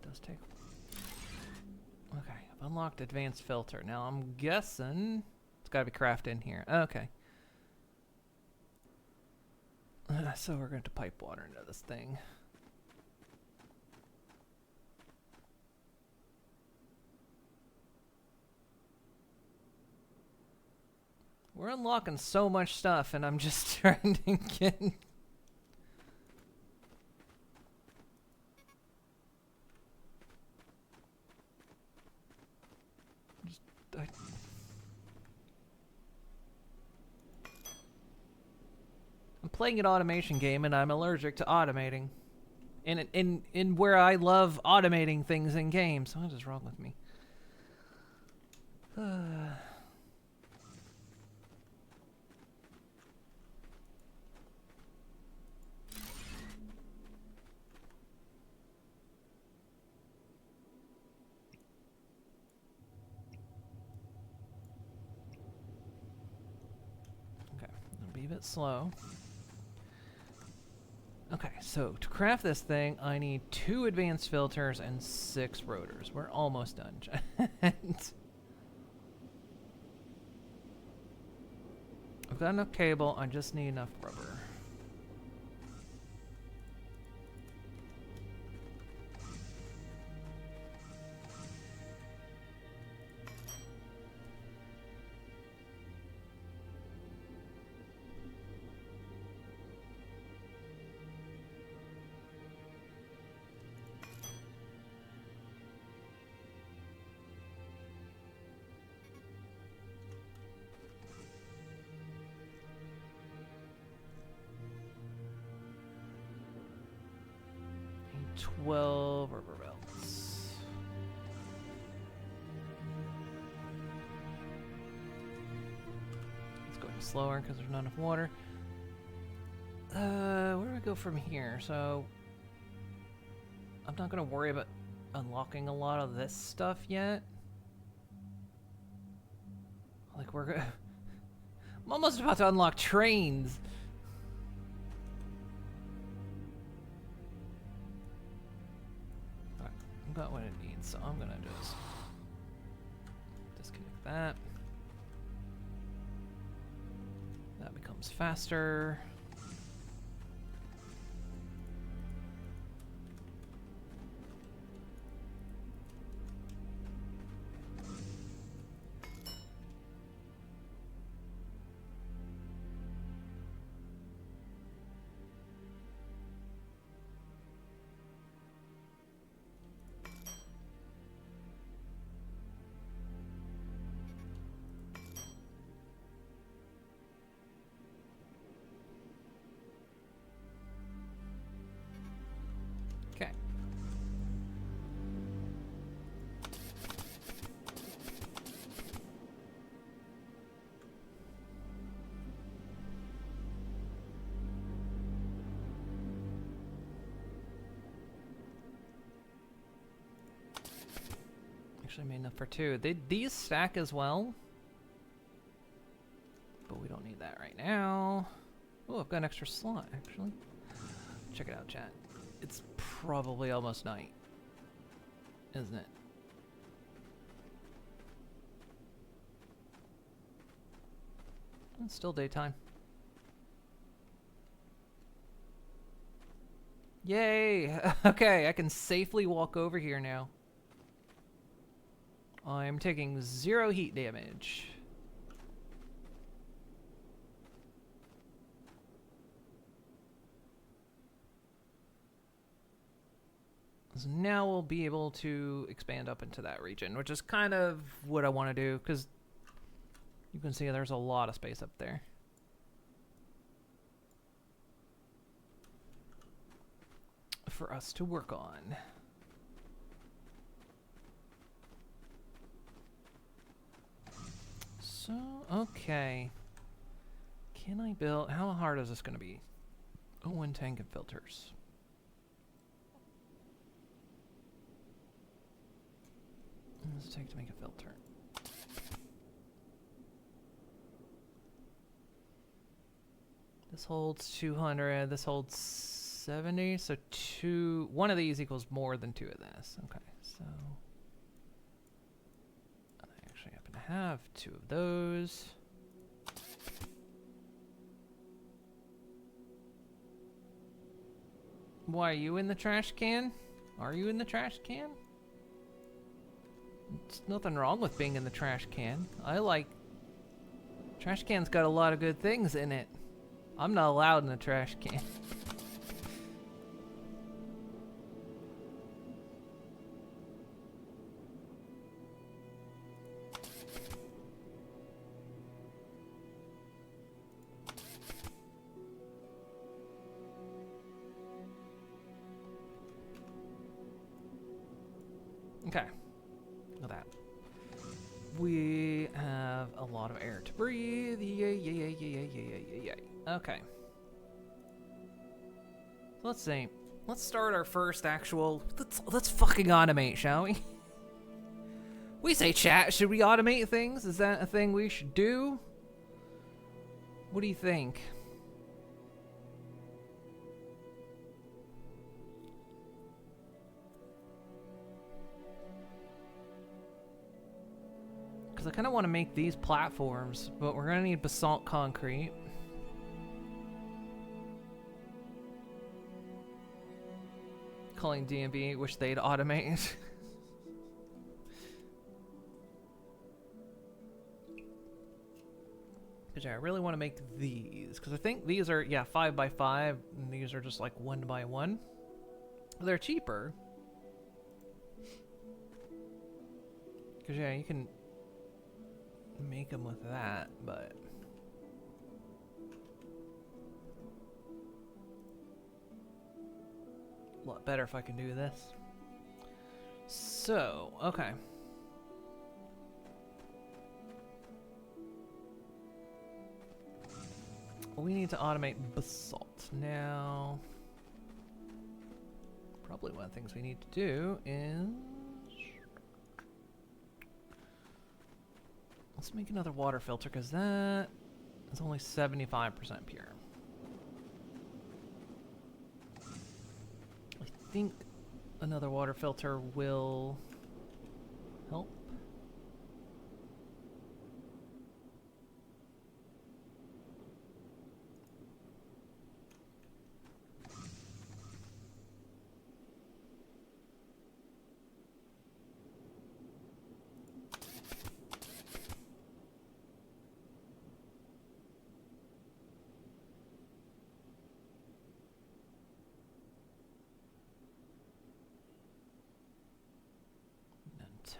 Does take. Okay, I've unlocked advanced filter. Now I'm guessing it's got to be crafted in here. Okay. So we're going to pipe water into this thing. We're unlocking so much stuff, and I'm just trying to get. I'm playing an automation game, and I'm allergic to automating. In where I love automating things in games. What is wrong with me? leave it slow. Okay, so to craft this thing, I need 2 advanced filters and 6 rotors. We're almost done. I've got enough cable, I just need enough rubber. Need 12 rubber belts. It's going slower because there's not enough water. Where do I go from here? So I'm not gonna worry about unlocking a lot of this stuff yet. Like I'm almost about to unlock trains. Alright, I've got what it needs, so I'm gonna just disconnect that. That becomes faster. Okay. Actually made enough for 2. These stack as well. But we don't need that right now. Oh, I've got an extra slot, actually. Check it out, chat. It's probably almost night, isn't it? It's still daytime. Yay! Okay, I can safely walk over here now. I'm taking 0 heat damage. So now we'll be able to expand up into that region, which is kind of what I want to do, because you can see there's a lot of space up there. For us to work on. So, okay. Can I build... How hard is this going to be? Oh, 1 tank and filters. What does it take to make a filter? This holds 200, this holds 70, so 1 of these equals more than 2 of this. Okay, so I actually happen to have 2 of those. Why, are you in the trash can? Are you in the trash can? There's nothing wrong with being in the trash can. Trash can's got a lot of good things in it. I'm not allowed in the trash can. Okay. Look at that. We have a lot of air to breathe. Yay. Okay. Let's see. Let's start our first actual... Let's fucking automate, shall we? We say, chat, should we automate things? Is that a thing we should do? What do you think? kind of want to make these platforms, but we're going to need basalt concrete. Calling DMB, wish they'd automate. But yeah, I really want to make these, because I think these are, yeah, 5 by 5, and these are just like 1 by 1. They're cheaper. Because yeah, you can make them with that, but... a lot better if I can do this. So, okay. We need to automate basalt. Now, probably one of the things we need to do is... let's make another water filter, because that is only 75% pure. I think another water filter will help.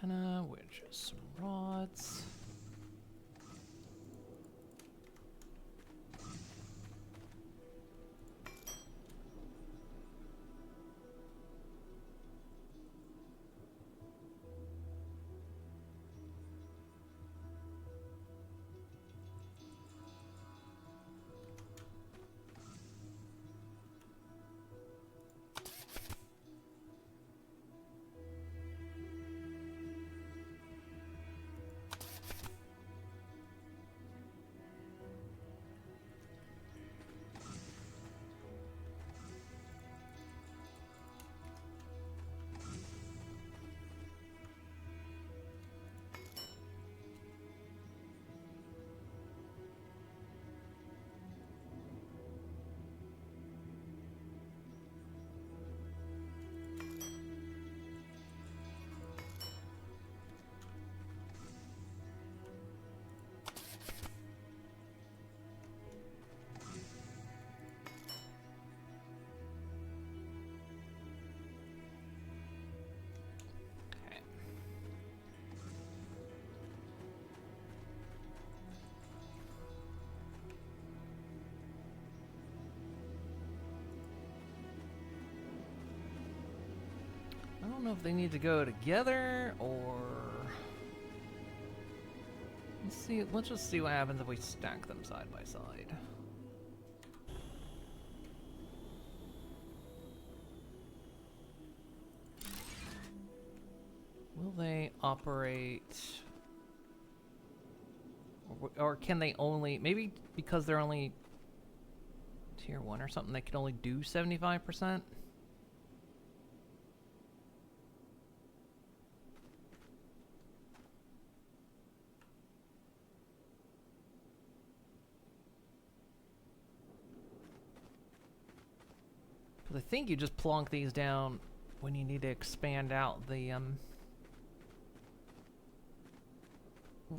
Antenna, which is some rods. I don't know if they need to go together or... let's see. Let's just see what happens if we stack them side by side. Will they operate... or can they only... maybe because they're only tier 1 or something, they can only do 75%? 'cause I think you just plonk these down when you need to expand out the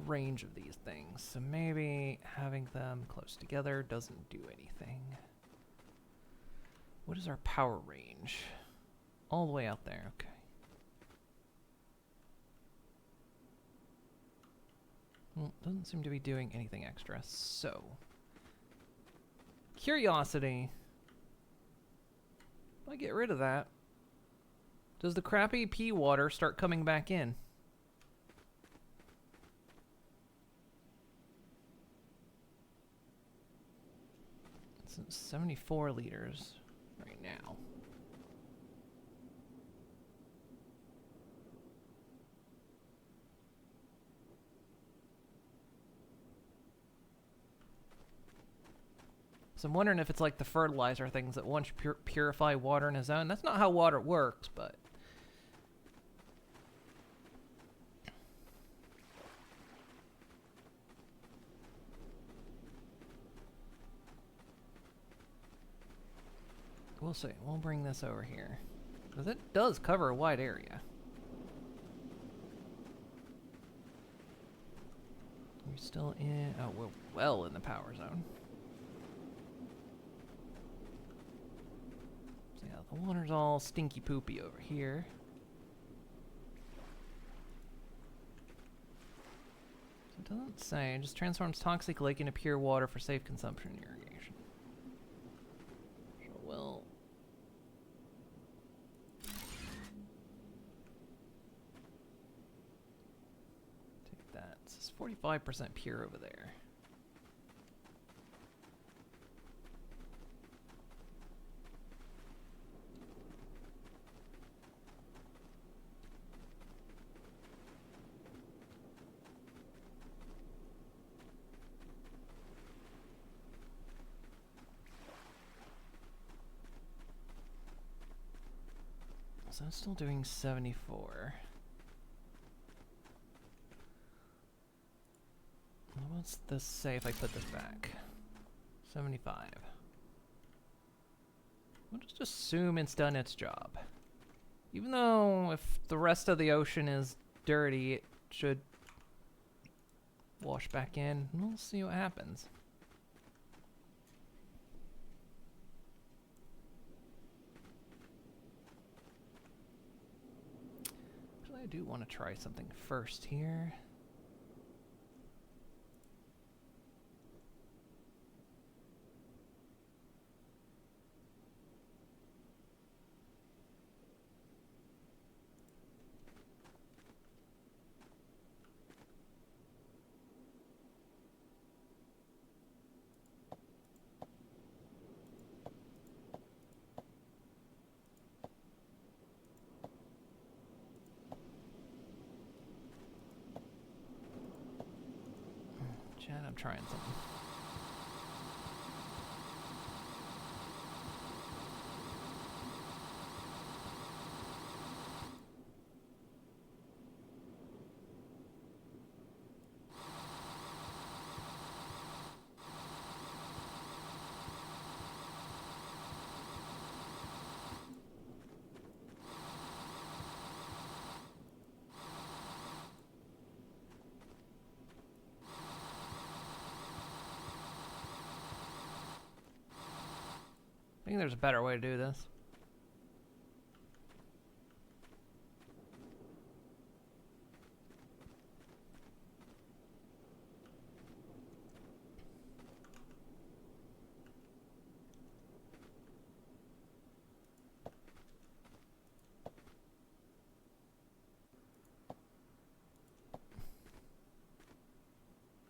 range of these things. So maybe having them close together doesn't do anything. What is our power range? All the way out there, okay. Well, doesn't seem to be doing anything extra, so... curiosity. If I get rid of that, does the crappy pea water start coming back in? It's 74 liters right now. So I'm wondering if it's like the fertilizer things that once purify water in its own. That's not how water works, but... We'll see. We'll bring this over here. Because it does cover a wide area. We're still in... Oh, we're well in the power zone. So yeah, the water's all stinky poopy over here. So it doesn't say. It just transforms toxic lake into pure water for safe consumption and irrigation. So we'll... take that. This is 45% pure over there. So I'm still doing 74. What's this say if I put this back? 75. We'll just assume it's done its job. Even though if the rest of the ocean is dirty, it should wash back in. We'll see what happens. Actually, I do want to try something first here. Chad, I'm trying something. I think there's a better way to do this.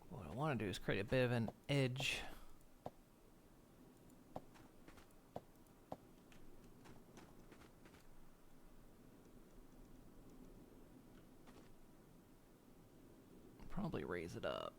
What I want to do is create a bit of an edge. Probably raise it up.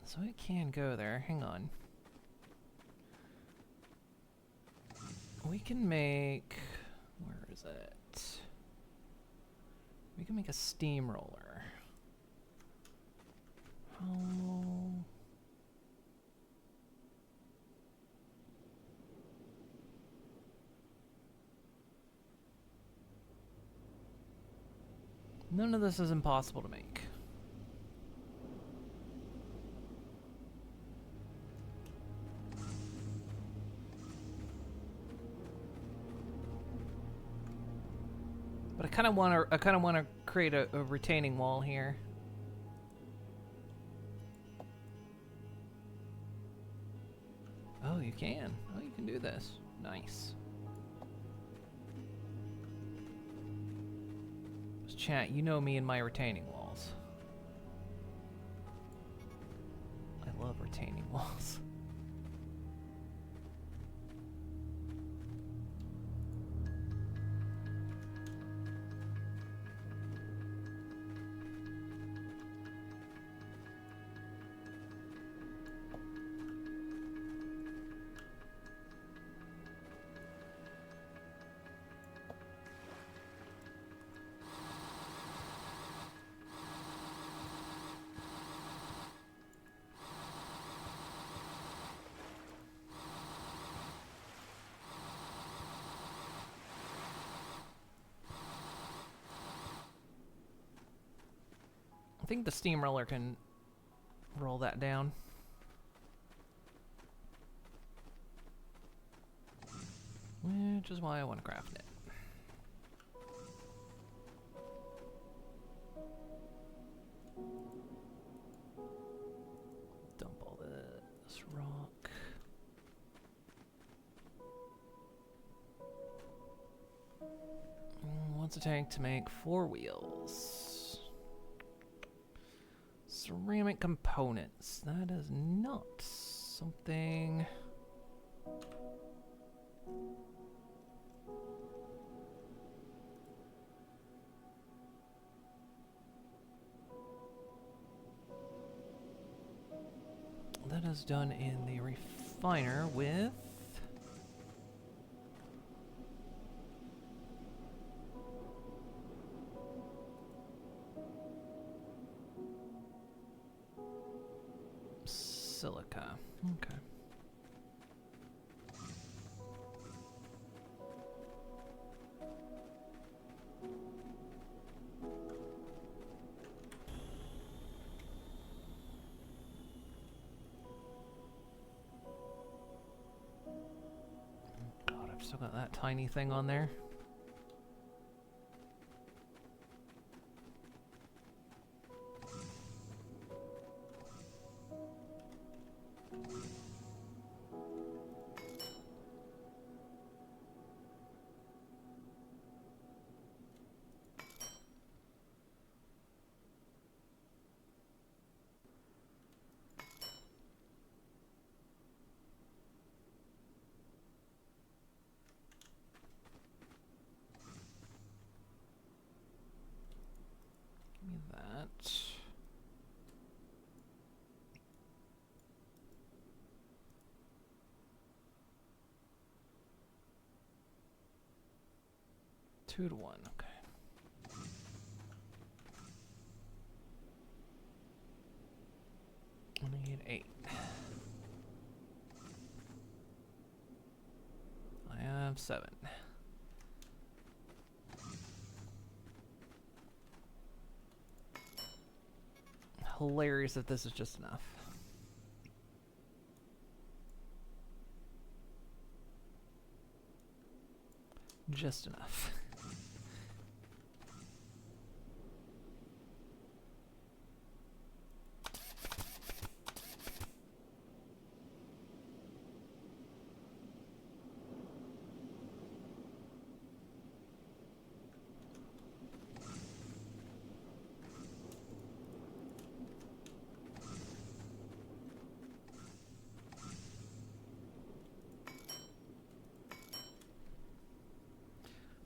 So it can go there. Hang on. We can make... where is it? We can make a steamroller. Oh. None of this is impossible to make. But I kind of want to create a retaining wall here. Oh, you can. Oh, you can do this. Nice. Chat, you know me and my retaining walls. I love retaining walls. think the steamroller can roll that down. Which is why I want to craft it. Dump all this rock. Wants a tank to make 4 wheels. Ceramic components. That is not something. That is done in the refiner with silica. Okay. God, I've still got that tiny thing on there. Give me that. Two to one, okay. I need 8. I have 7. Hilarious if this is just enough. Just enough.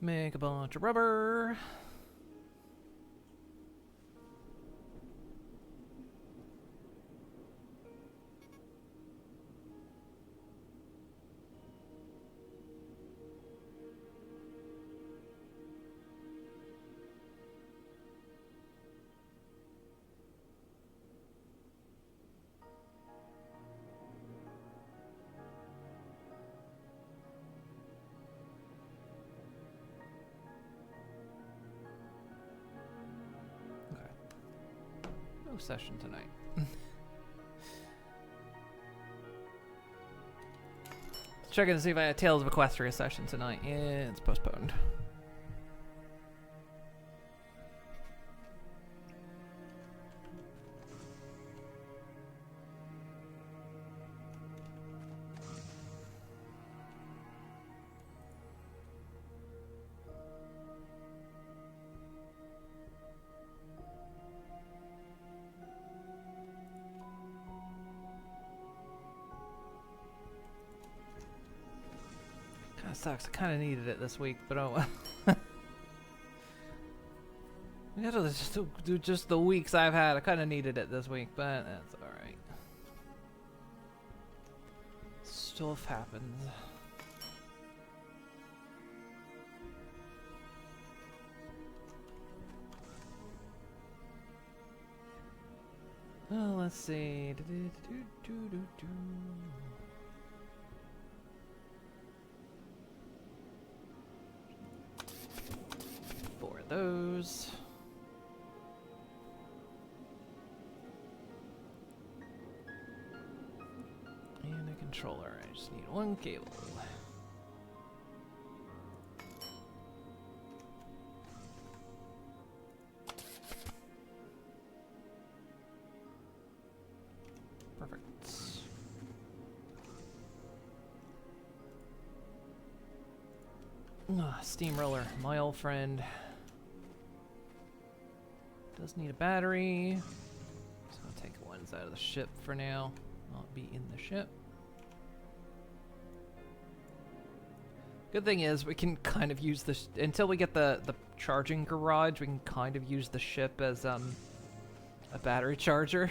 Make a bunch of rubber. No session tonight. Checking to see if I had Tales of Equestria session tonight. Yeah, it's postponed. Sucks. I kind of needed it this week, but oh well. We gotta just do just the weeks I've had. I kind of needed it this week, but that's all right. Stuff happens. Well, let's see. Those. controller. I just need one cable. Perfect. Steamroller, my old friend. Does need a battery. So I'll take the ones out of the ship for now. Not be in the ship. Good thing is we can kind of use this until we get the charging garage. We can kind of use the ship as a battery charger.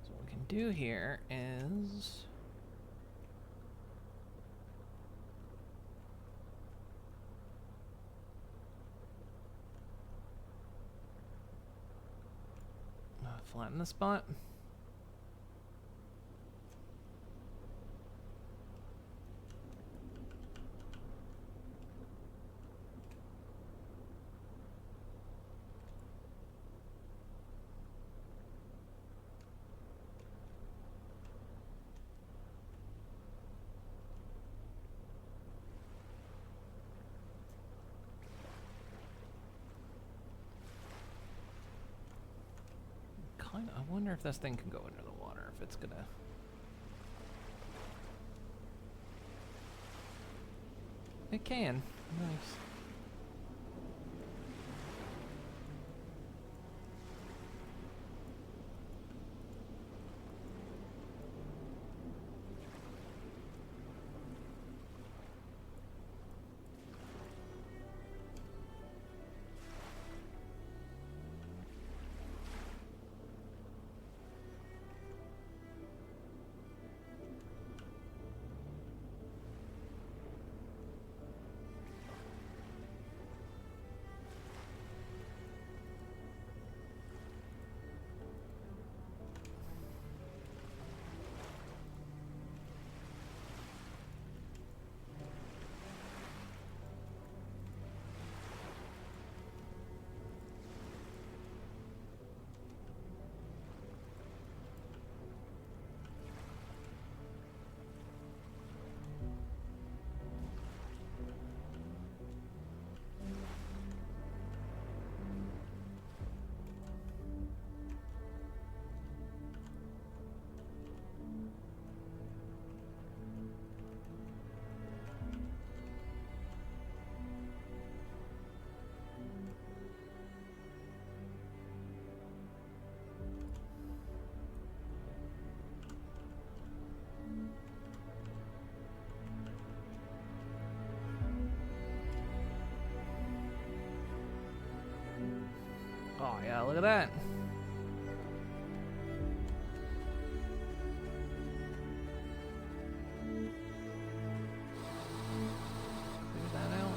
So what we can do here is flatten the spot. I wonder if this thing can go under the water, if it's gonna... It can. Nice. Oh yeah, look at that. Clear that out.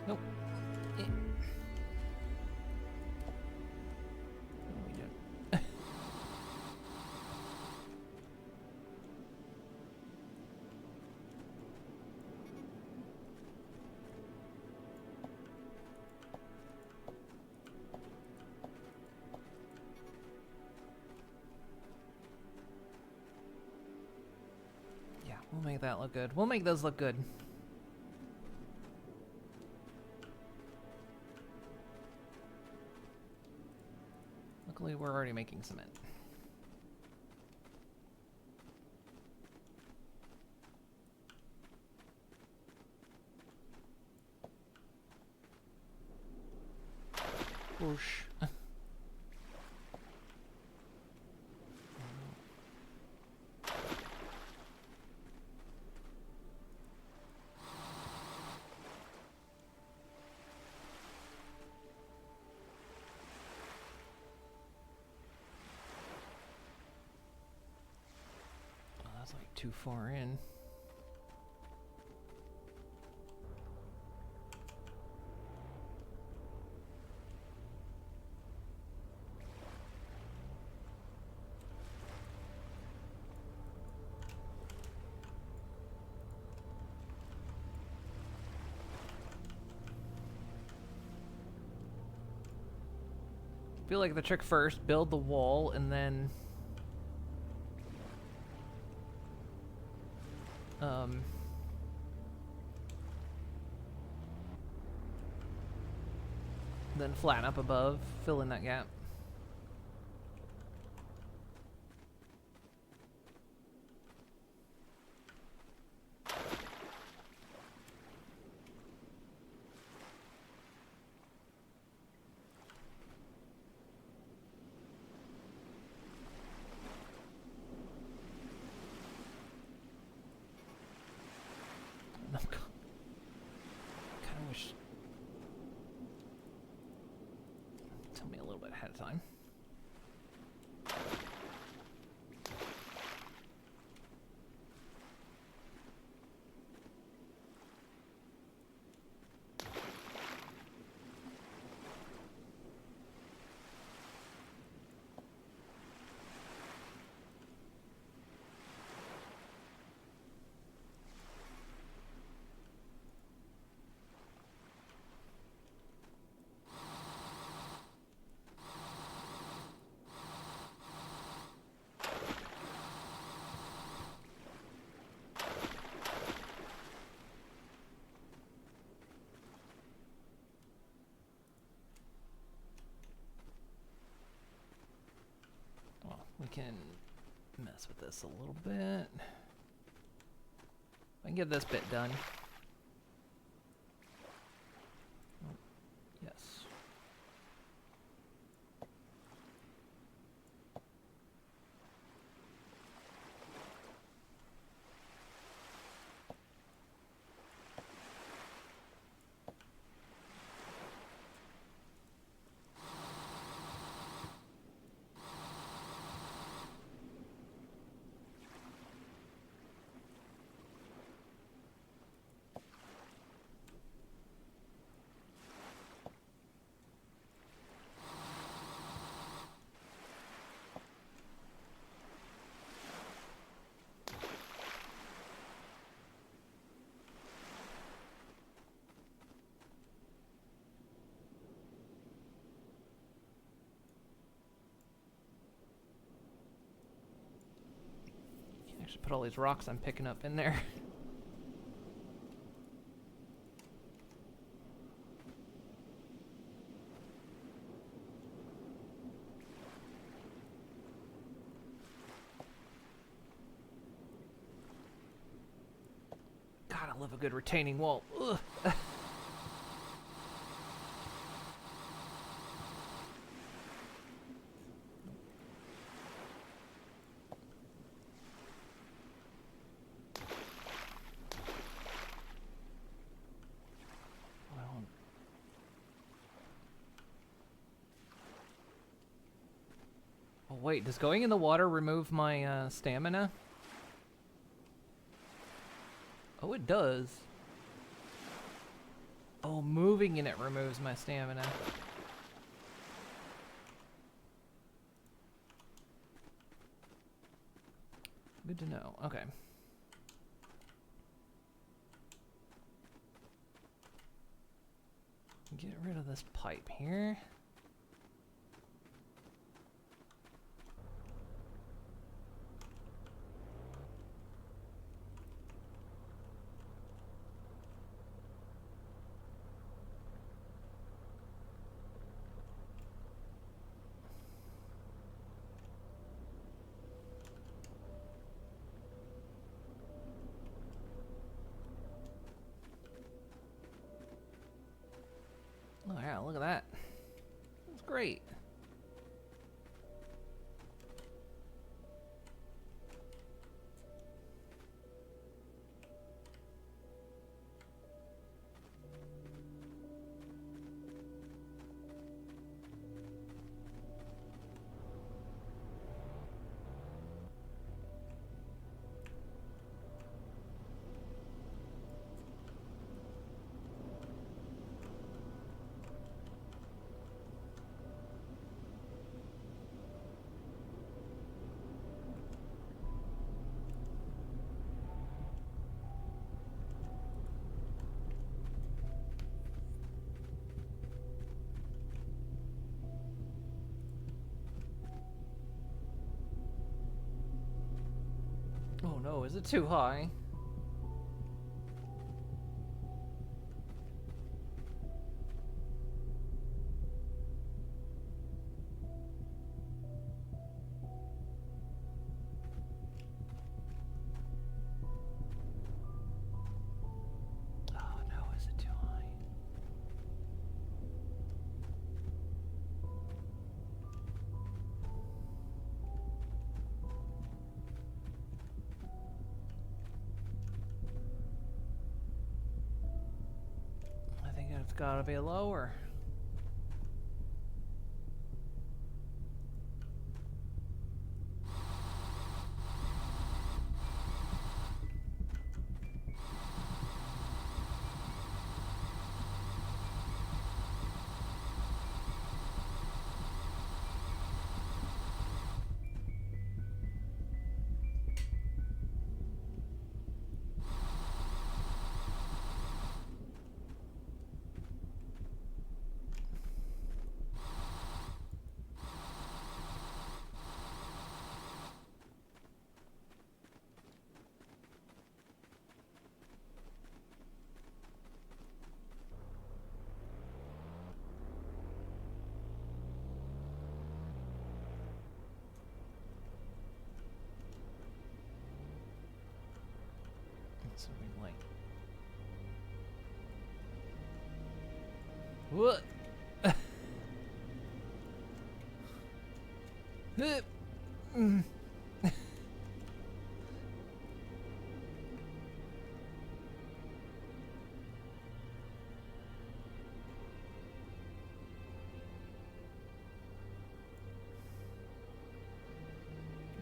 Nope. Eh. Yeah, we'll make that look good. We'll make those look good. Luckily, we're already making cement. Whoosh. too far in. Feel like the trick first, build the wall, and then then flatten up above, fill in that gap. Kinda wish. Tell me a little bit ahead of time. We can mess with this a little bit. I can get this bit done. Oh, yes. Actually put all these rocks I'm picking up in there. God, I love a good retaining wall. Ugh. Oh wait, does going in the water remove my stamina? Oh, it does. Oh, moving in it removes my stamina. Good to know. Okay. Get rid of this pipe here. Oh yeah, look at that. Oh no, is it too high? Oh no, is it too high? I think it's gotta be lower. So we like what?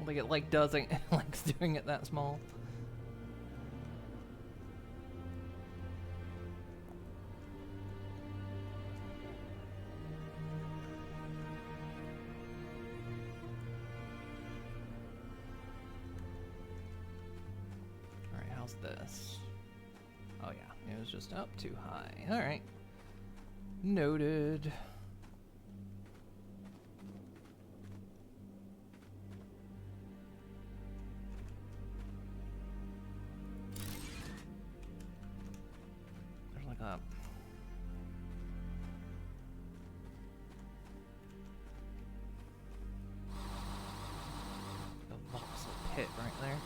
Like it like doesn't likes doing it that small. Alright, how's this? Oh yeah, it was just up too high. Alright. Noted. There's like a voxel pit right there.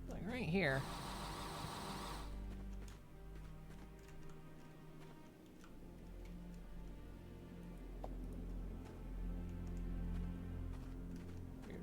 Like right here. Weird.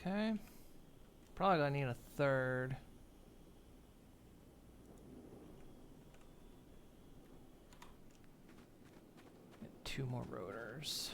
Okay. Probably gonna need a third. Get 2 more rotors.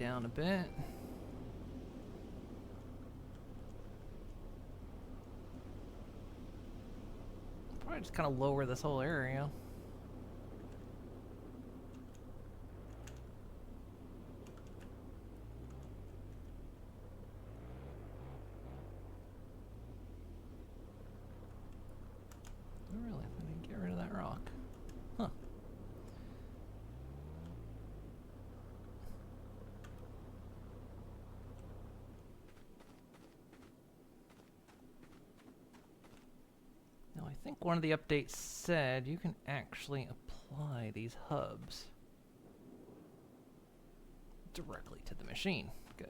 down a bit. Probably just kind of lower this whole area. Oh, really? I didn't get rid of that rock. Huh. Now, I think one of the updates said you can actually apply these hubs directly to the machine. Good.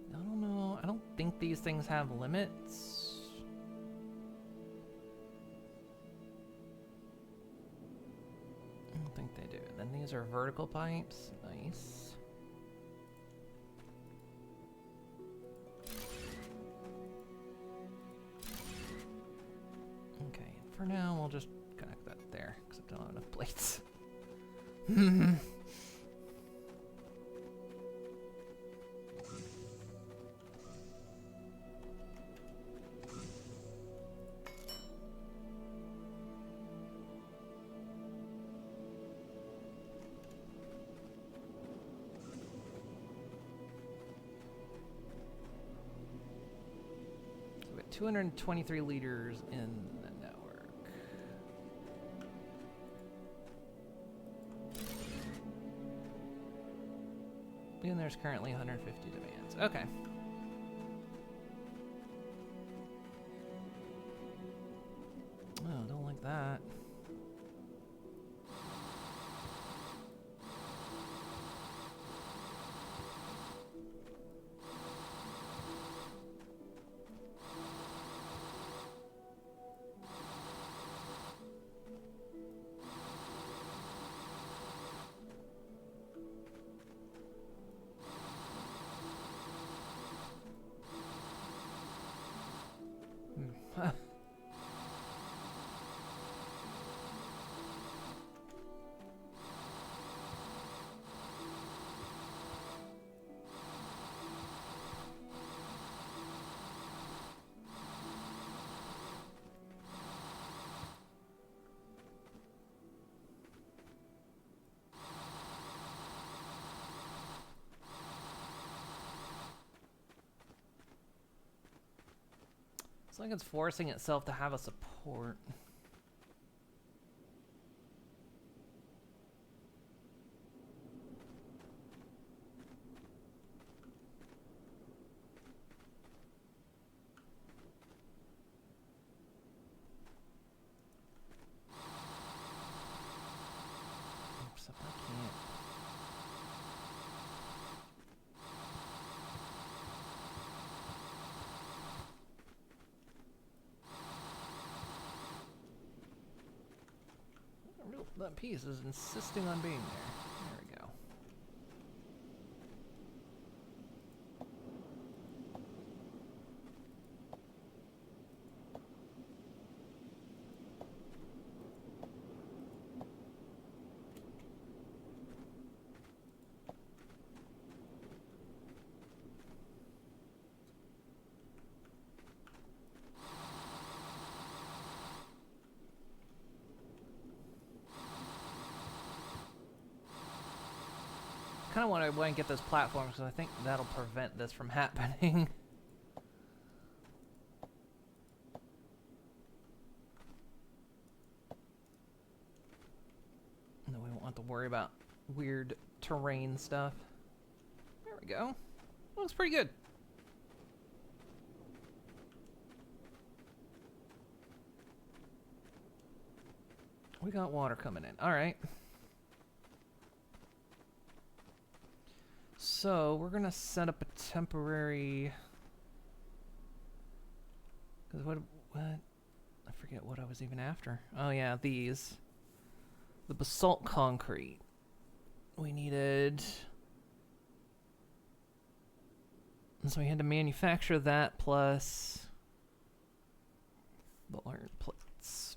I don't know. I don't think these things have limits. I don't think they do. Then these are vertical pipes. Nice. Okay, for now we'll just connect that there because I don't have enough plates. So we got 223 liters in the network. And there's currently 150 demands. Okay. Oh, don't like that. Hmm. It's like it's forcing itself to have a support. Except I can't. That piece is insisting on being there. There we go. Kind of want to get those platforms because I think that'll prevent this from happening. And then we won't have to worry about weird terrain stuff. There we go. Looks pretty good. We got water coming in. All right. So we're gonna set up a temporary. Cause what? I forget what I was even after. Oh yeah, these. The basalt concrete. We needed. And so we had to manufacture that plus the iron plates.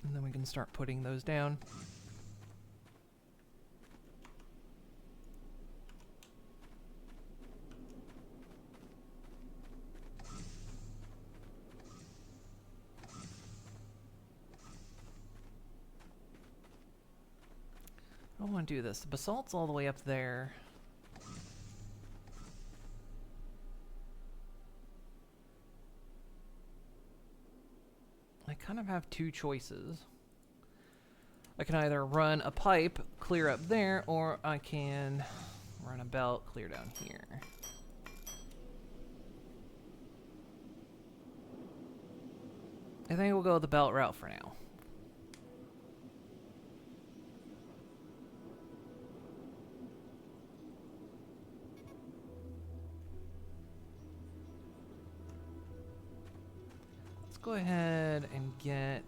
And then we can start putting those down. I don't want to do this. The basalt's all the way up there. I kind of have two choices. I can either run a pipe clear up there, or I can run a belt clear down here. I think we'll go the belt route for now. Go ahead and get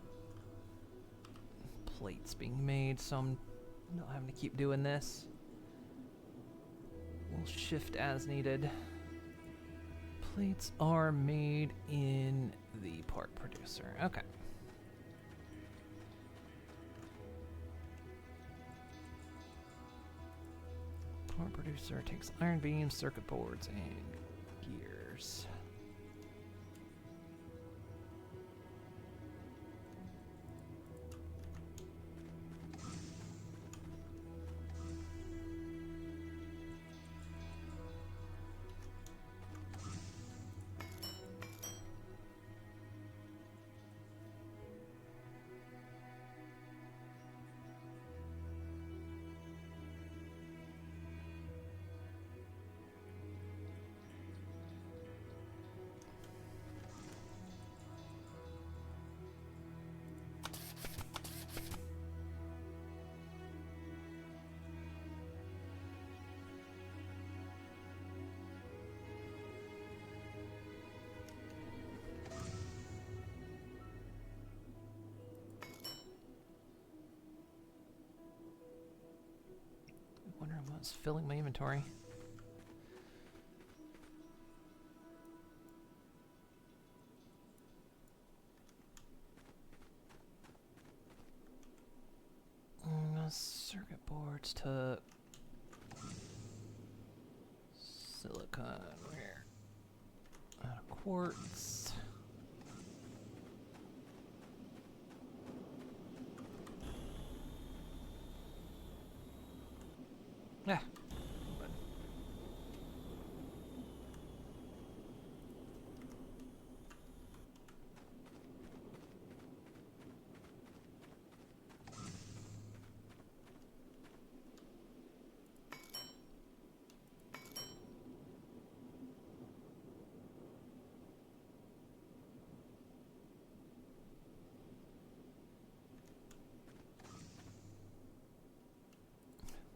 plates being made so I'm not having to keep doing this. We'll shift as needed. Plates are made in the part producer. Okay. Part producer takes iron beams, circuit boards, and gears. Wondering what's filling my inventory. Circuit boards took silicon. Where? Quartz. Yeah.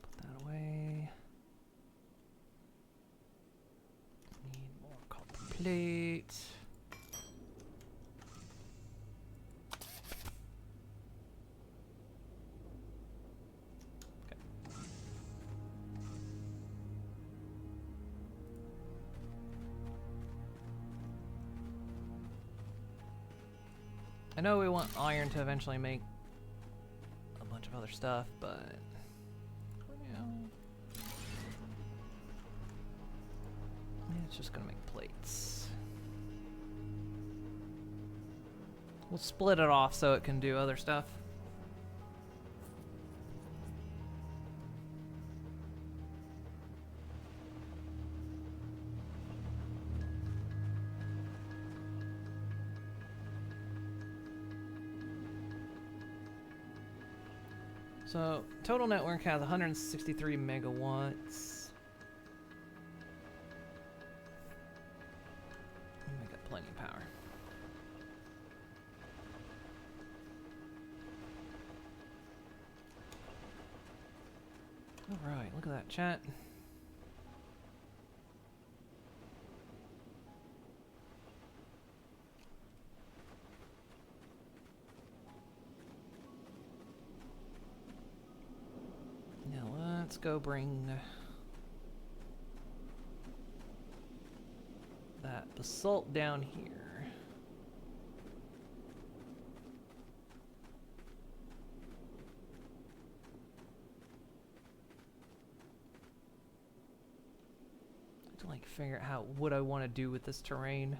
Put that away. Need more copper plate. I know we want iron to eventually make a bunch of other stuff, but you know, it's just gonna make plates. We'll split it off so it can do other stuff. So, total network has 163 megawatts. We got plenty of power. Alright, look at that, chat. Now let's go bring that basalt down here. To like figure out what I want to do with this terrain.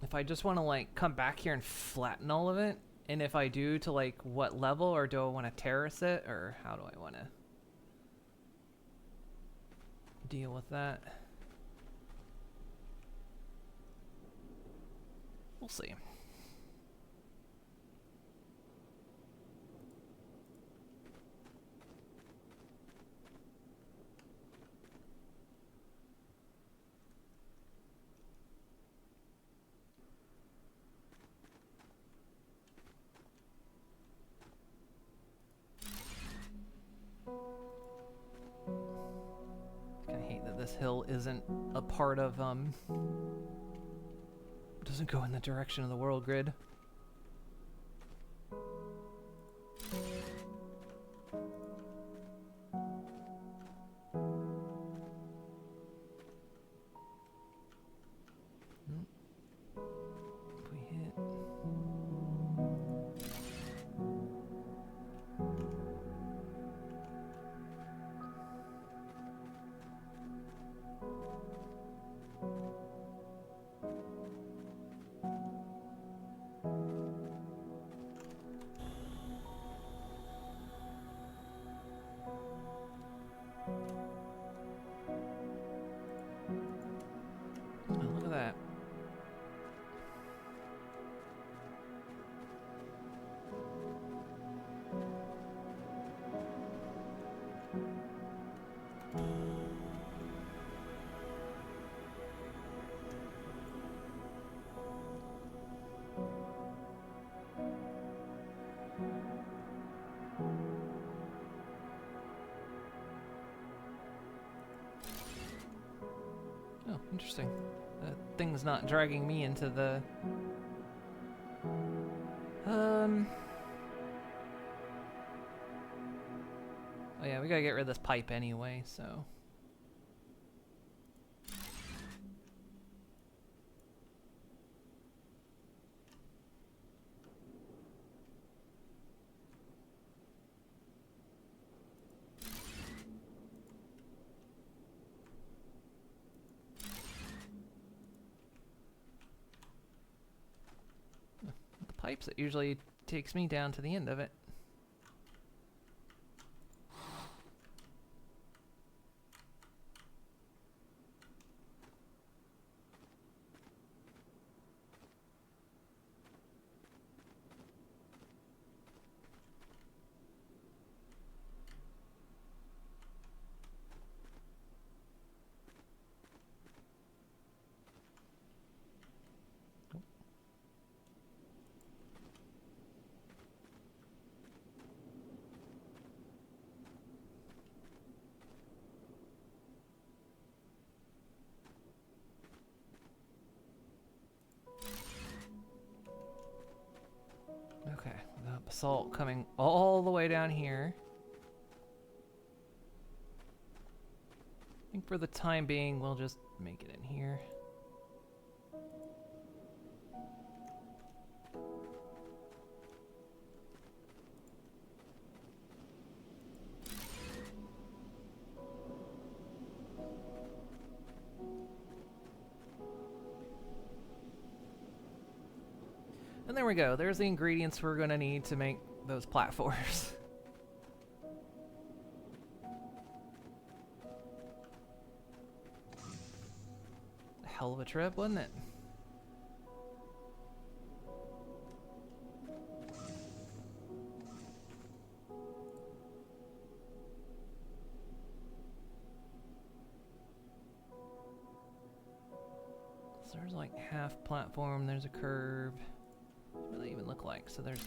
If I just want to like come back here and flatten all of it, and if I do, to like what level, or do I want to terrace it, or how do I want to deal with that? We'll see. Kinda hate that this hill isn't a part of, doesn't go in the direction of the world grid. If we hit... Oh, look at that. Oh, interesting. That thing's not dragging me into the... Oh yeah, we gotta get rid of this pipe anyway, so... The pipes, it usually takes me down to the end of it. Okay, the basalt coming all the way down here. I think for the time being, we'll just make it in here. And there we go. There's the ingredients we're going to need to make those platforms. Hell of a trip, wasn't it? So there's like half platform, there's a curve. What do they even look like? So there's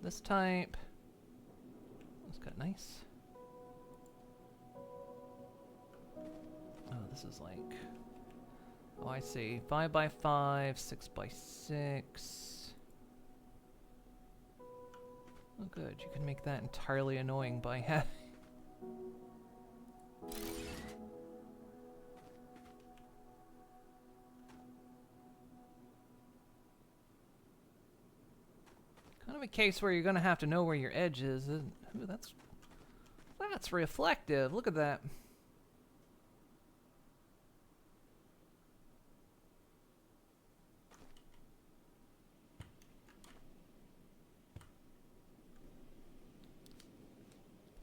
this type. That's kind of nice. Oh, this is like... Oh, I see. 5 by 5, 6 by 6. Oh, good. You can make that entirely annoying by having... Kind of a case where you're gonna have to know where your edge is. Ooh, that's reflective. Look at that.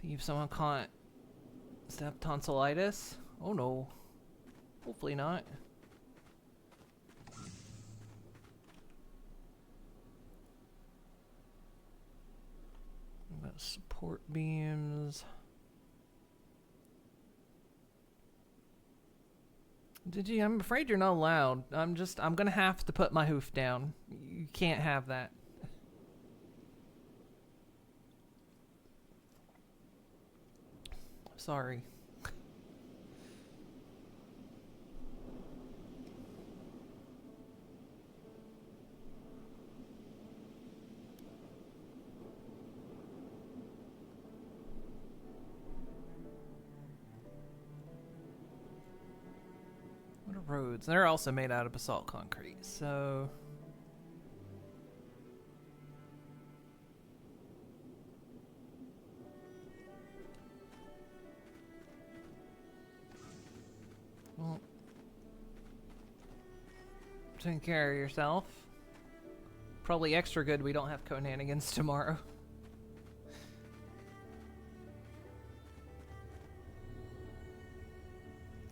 Think if someone caught staph tonsillitis? Oh no. Hopefully not. Got support beams. I'm afraid you're not allowed. I'm gonna have to put my hoof down. You can't have that. Sorry. What are roads? They're also made out of basalt concrete, so... Well, take care of yourself. Probably extra good we don't have Conanigans tomorrow.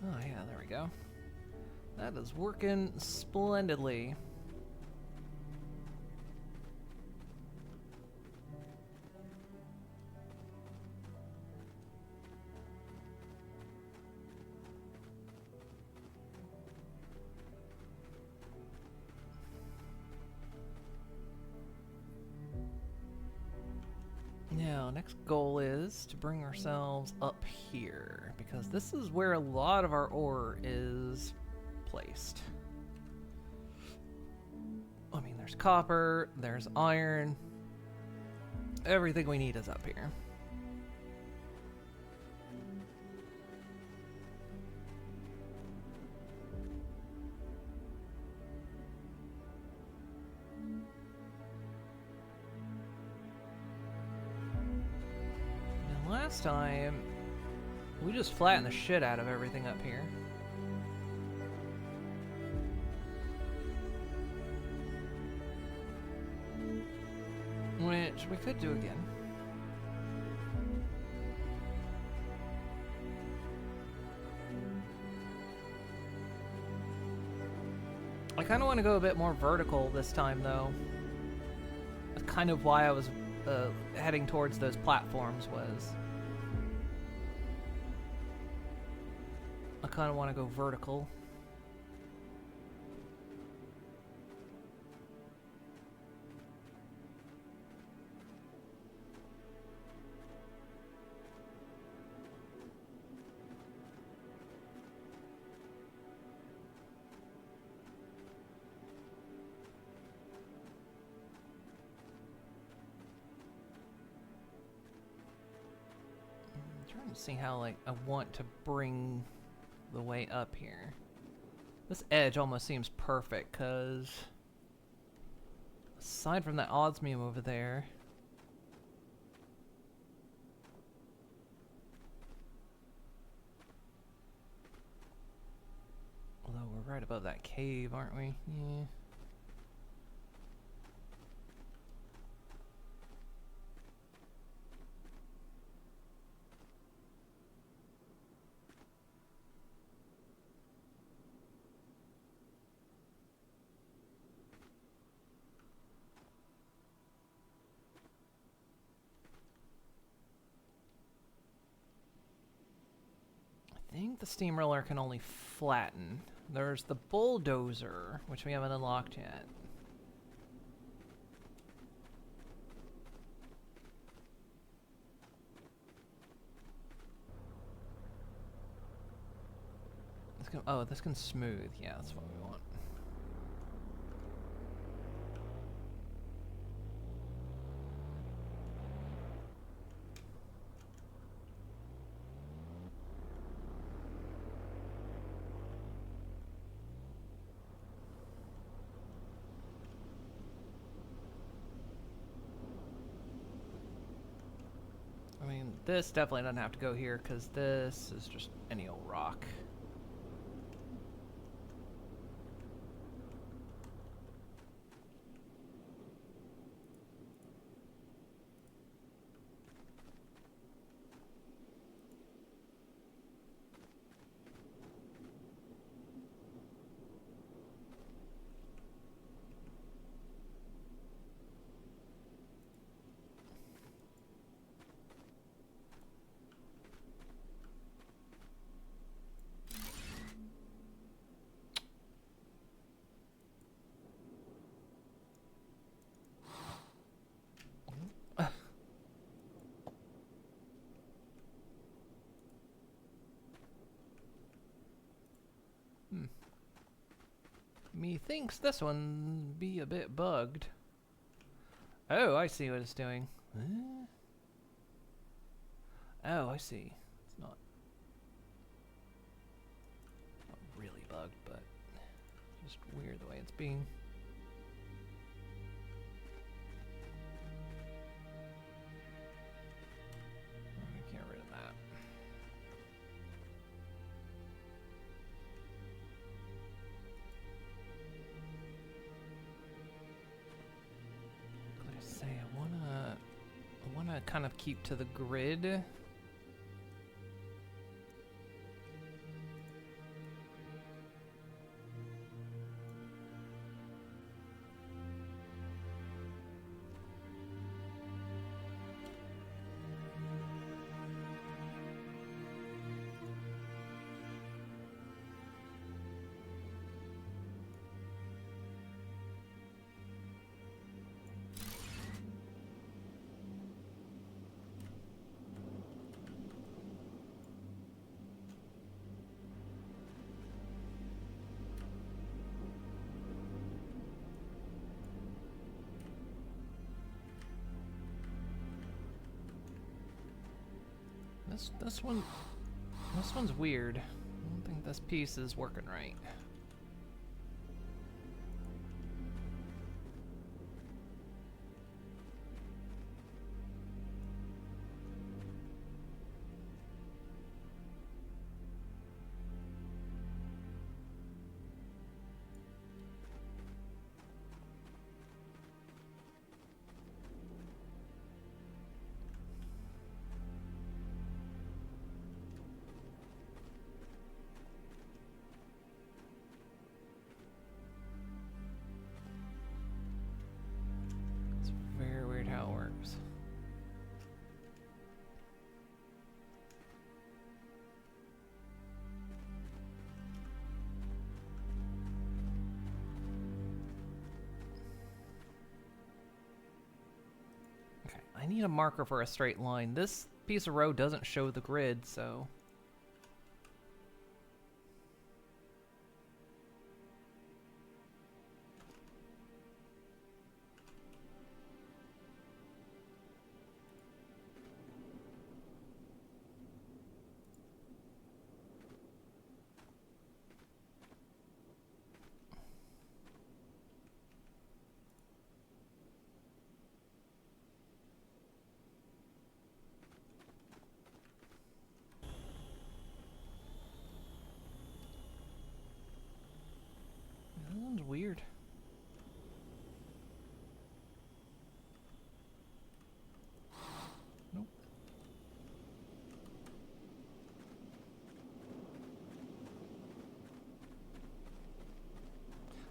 Oh yeah, there we go. That is working splendidly. Now, next goal is to bring ourselves up here, because this is where a lot of our ore is placed. I mean, there's copper, there's iron, everything we need is up here. Last time, we just flattened the shit out of everything up here. Which we could do again. I kind of want to go a bit more vertical this time, though. That's kind of why I was heading towards those platforms was... I kind of want to go vertical. I'm trying to see how, like, I want to bring the way up here. This edge almost seems perfect, because aside from that osmium over there, although we're right above that cave, aren't we? Yeah. I think the steamroller can only flatten. There's the bulldozer, which we haven't unlocked yet. Oh, this can smooth. Yeah, that's what we want. I mean, this definitely doesn't have to go here because this is just any old rock. Methinks this one be a bit bugged. Oh, I see what it's doing. Huh? Oh, I see. It's not really bugged, but just weird the way it's being. Let me get rid of that. Like I say, I wanna kind of keep to the grid. This one's weird. I don't think this piece is working right. Very weird how it works. Okay, I need a marker for a straight line. This piece of road doesn't show the grid, so... That one's weird. Nope.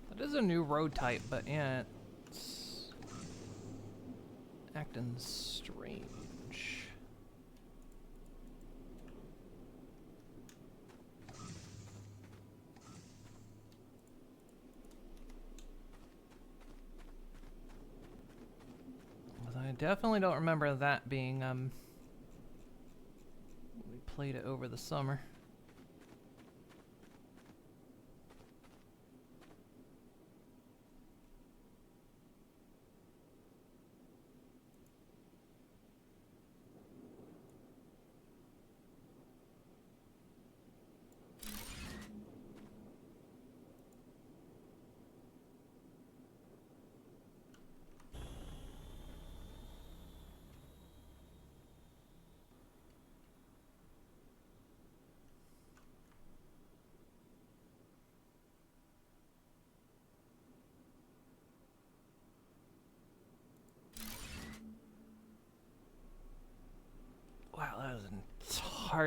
That is a new road type, but yeah, it's acting strange. I definitely don't remember that being, we played it over the summer.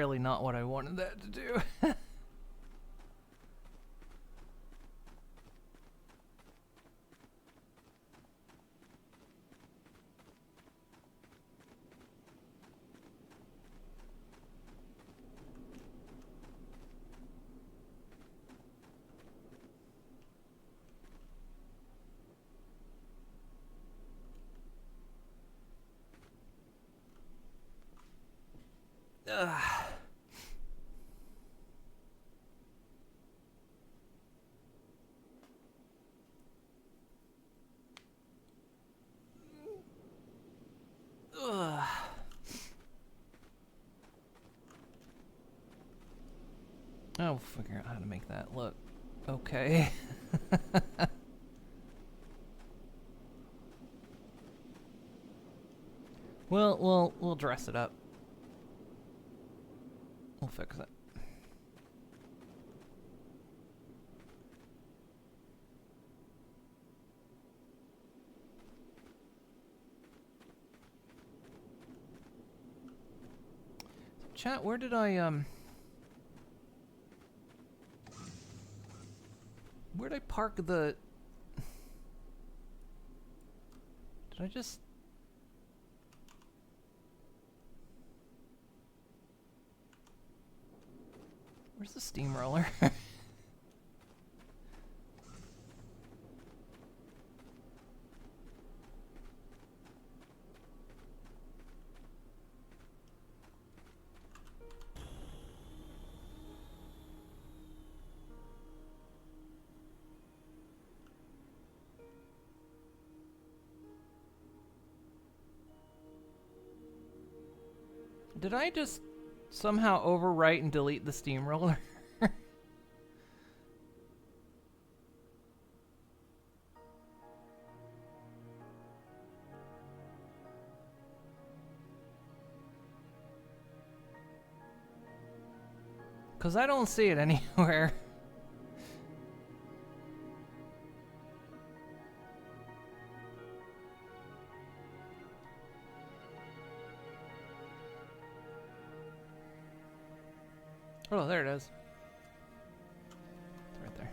really not what I wanted that to do. Ugh. Ugh. I'll figure out how to make that look okay. Well, we'll dress it up. We'll fix it. Chat, where did I where'd I park the... Did I just... Where's the steamroller? Did I just somehow overwrite and delete the steamroller? Because I don't see it anywhere. Oh, there it is. It's right there.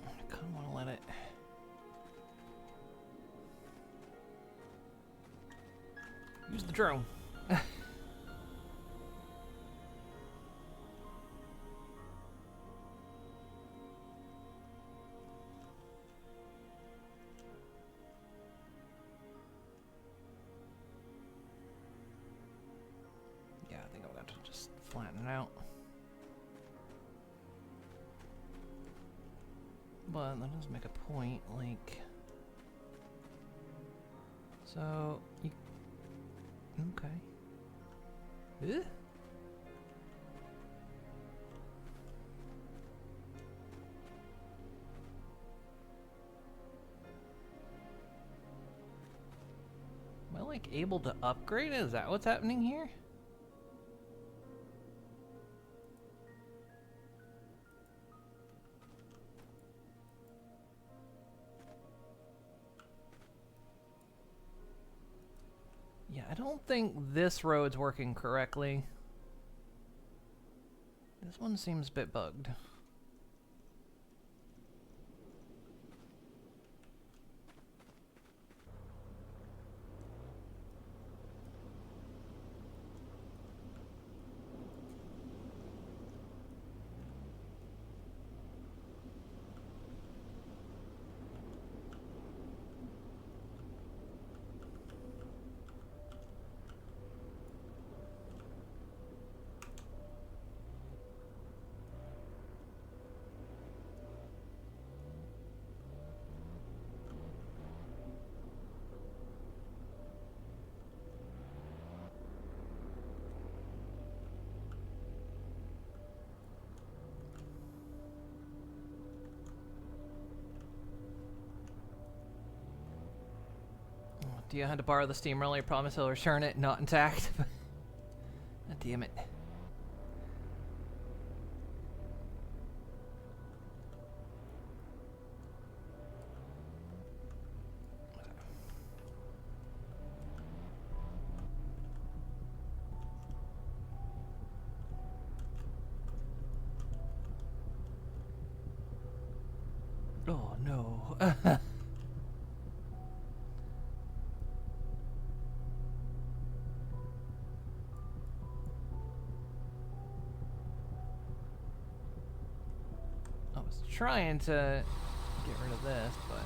I kind of want to let it... Use the drone. Yeah, I think I'm going to just flatten it out. But that does make a point, like... So, you... Okay. Eh? Am I, like, able to upgrade it? Is that what's happening here? Yeah, I don't think this road's working correctly. This one seems a bit bugged. Dio had to borrow the steamroller. He promised he'll return it not intact. God damn it. Oh no. I was trying to get rid of this, but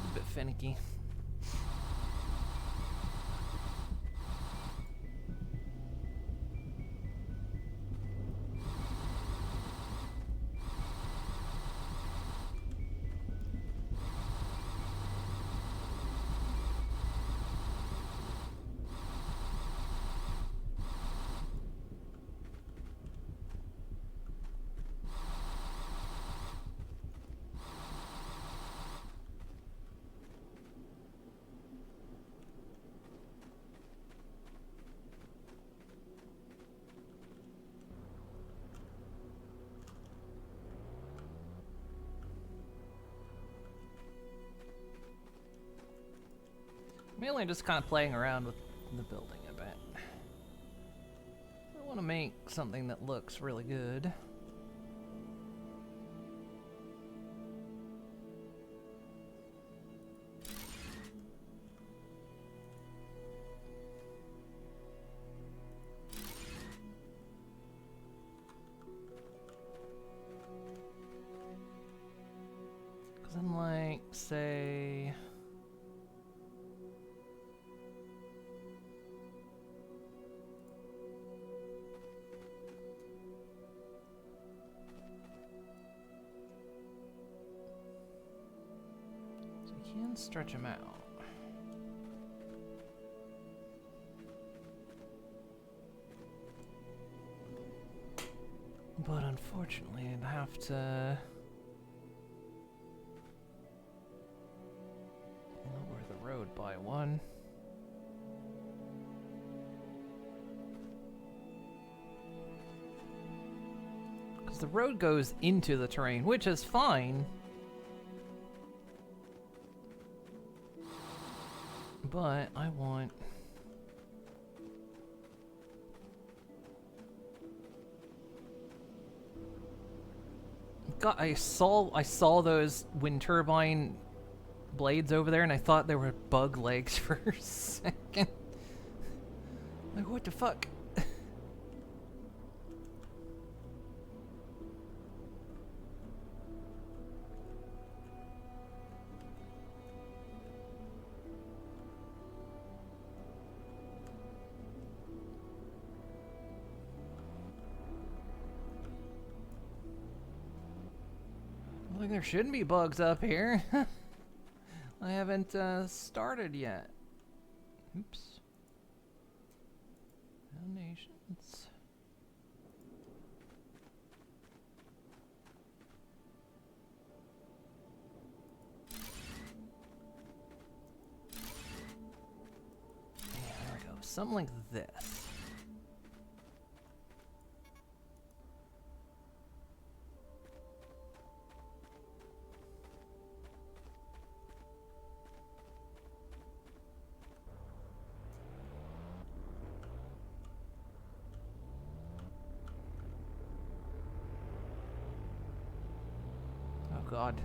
a bit finicky. Mainly just kind of playing around with the building a bit. I want to make something that looks really good. Because unlike, say... can stretch them out. But unfortunately, I'd have to lower the road by one. Because the road goes into the terrain, which is fine. But I want... God, I saw those wind turbine blades over there, and I thought they were bug legs for a second. Like, what the fuck? Like there shouldn't be bugs up here. I haven't started yet. Oops. Foundations. Yeah, there we go. Something like this. God.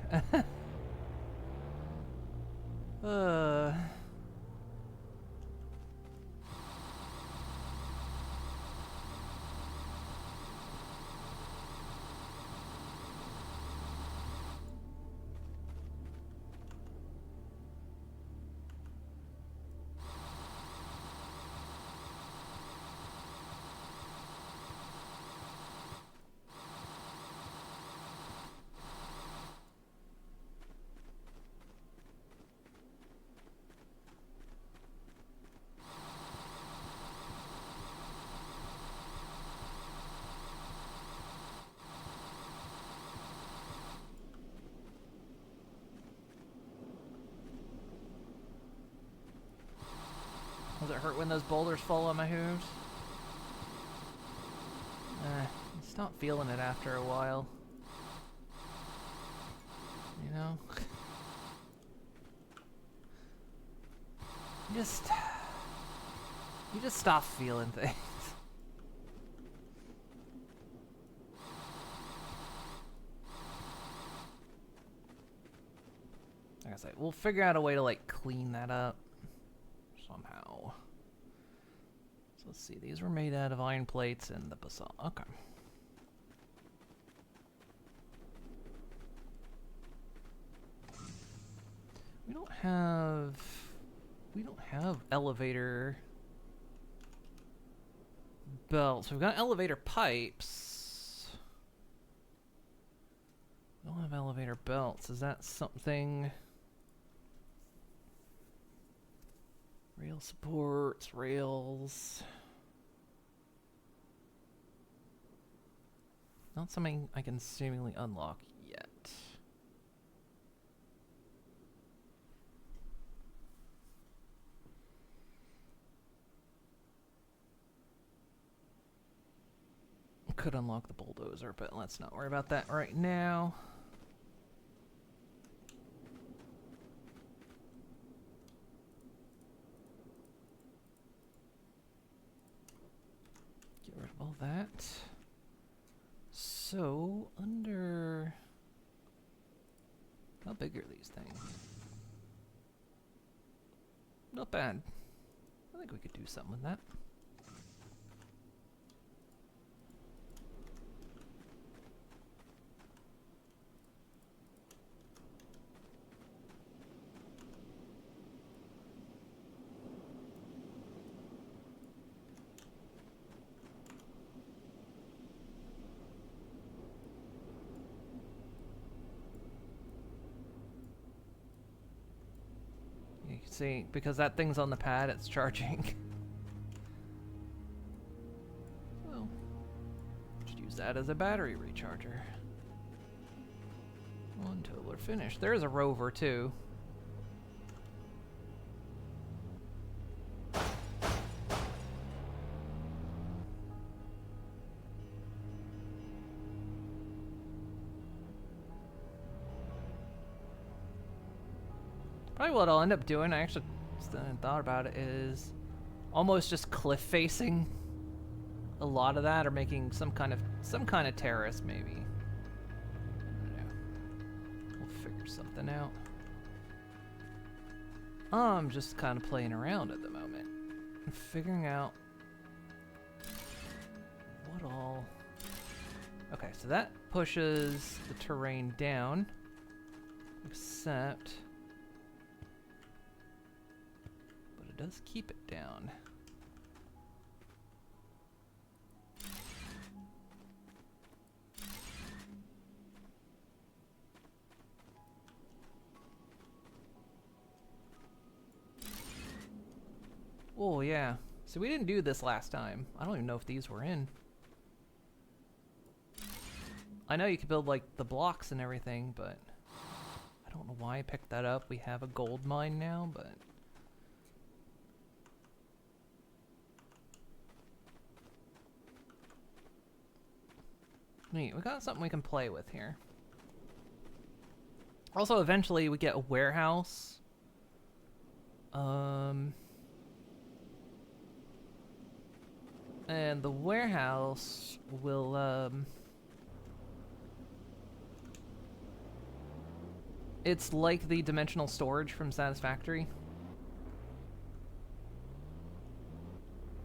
Does it hurt when those boulders fall on my hooves? It's not feeling it after a while. You know? You just stop feeling things. Like I say, we'll figure out a way to like clean that up somehow. So let's see, these were made out of iron plates and the basalt. Okay. We don't have elevator belts. We've got elevator pipes. We don't have elevator belts. Is that something? Rail supports, rails. Not something I can seemingly unlock yet. Could unlock the bulldozer, but let's not worry about that right now. Get rid of all that. So, under... How big are these things? Not bad. I think we could do something with that. You can see, because that thing's on the pad, it's charging. Well, just use that as a battery recharger. Until we're finished. There's a rover, too. Probably what I'll end up doing, I actually thought about it, is almost just cliff facing a lot of that, or making some kind of terrace maybe. I don't know. We'll figure something out. I'm just kind of playing around at the moment and figuring out what all. Okay, so that pushes the terrain down, except does keep it down. Oh yeah. So we didn't do this last time. I don't even know if these were in. I know you could build like the blocks and everything, but I don't know why I picked that up. We have a gold mine now, but neat. We got something we can play with here. Also, eventually we get a warehouse. And the warehouse will, it's like the dimensional storage from Satisfactory.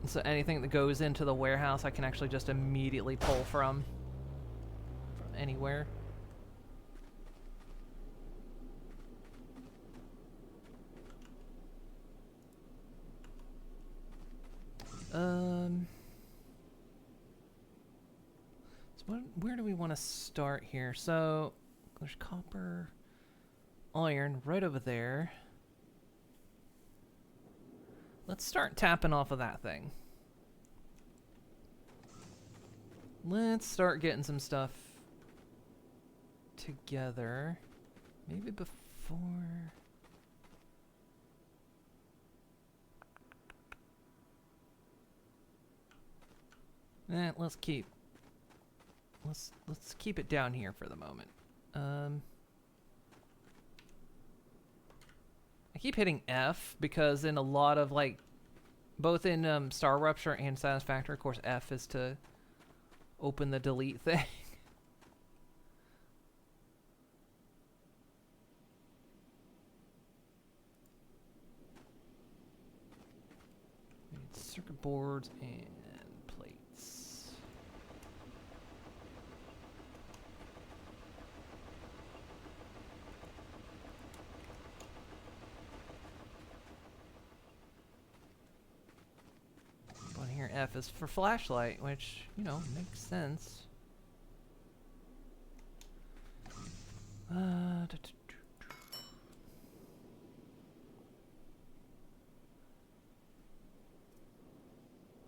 So anything that goes into the warehouse, I can actually just immediately pull from anywhere. So where do we want to start here? So there's copper, iron right over there. Let's start tapping off of that thing. Let's start getting some stuff together. Maybe before... Let's keep it down here for the moment. I keep hitting F because in a lot of like, both in Star Rupture and Satisfactory, of course, F is to open the delete thing. We need circuit boards and plates. On here, F is for flashlight, which, you know, makes sense.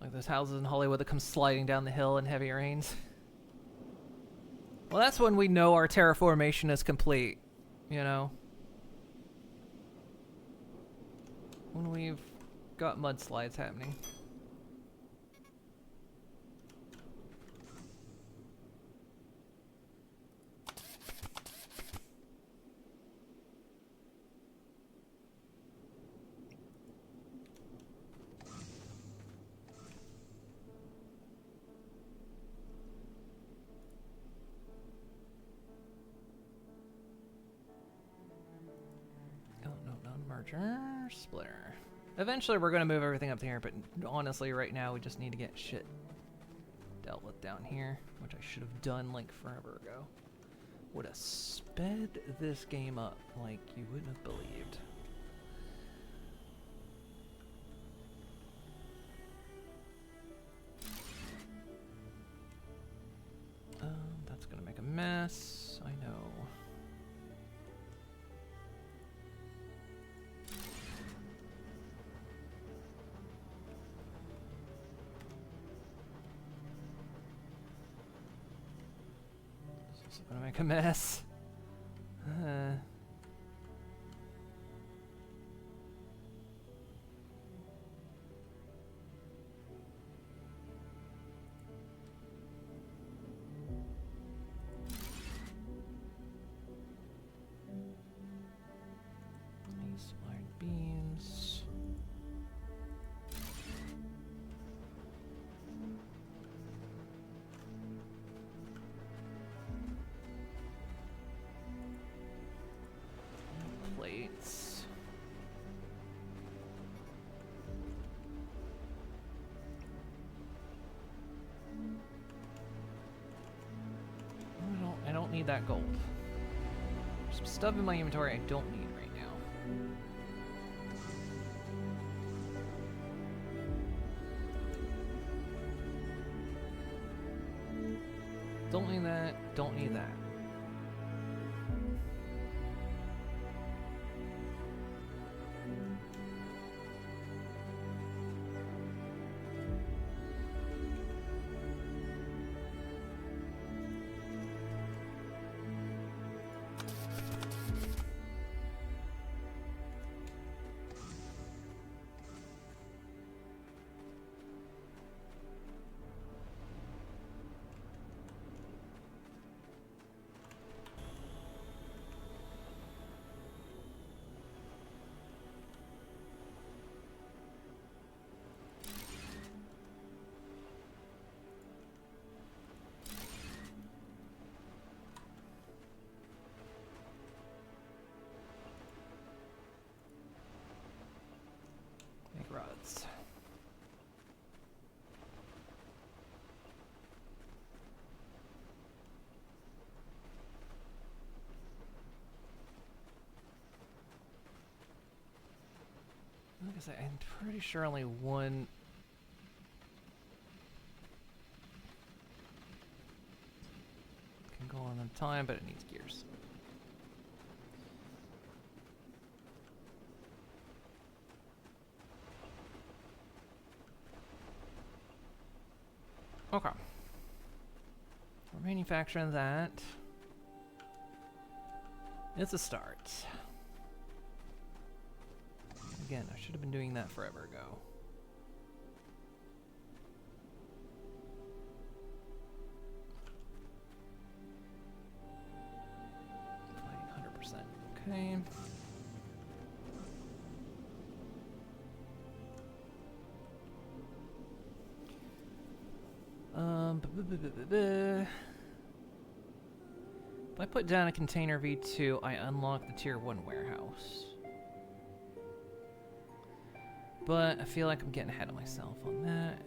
Like those houses in Hollywood that come sliding down the hill in heavy rains. Well, that's when we know our terraformation is complete, you know? When we've got mudslides happening. Splitter. Eventually we're gonna move everything up here, but honestly right now we just need to get shit dealt with down here, which I should have done like forever ago. Would have sped this game up like you wouldn't have believed. That's gonna make a mess, I know. Gonna make a mess. These iron beams. Plates. I don't need that gold. There's some stuff in my inventory I don't need right now. Don't need that, don't need that. Rods. Like I say, I'm pretty sure only one can go on a time, but it needs gears. Okay. We're manufacturing that. It's a start. Again, I should have been doing that forever ago. Okay. If I put down a container V2, I unlock the tier 1 warehouse. But I feel like I'm getting ahead of myself on that.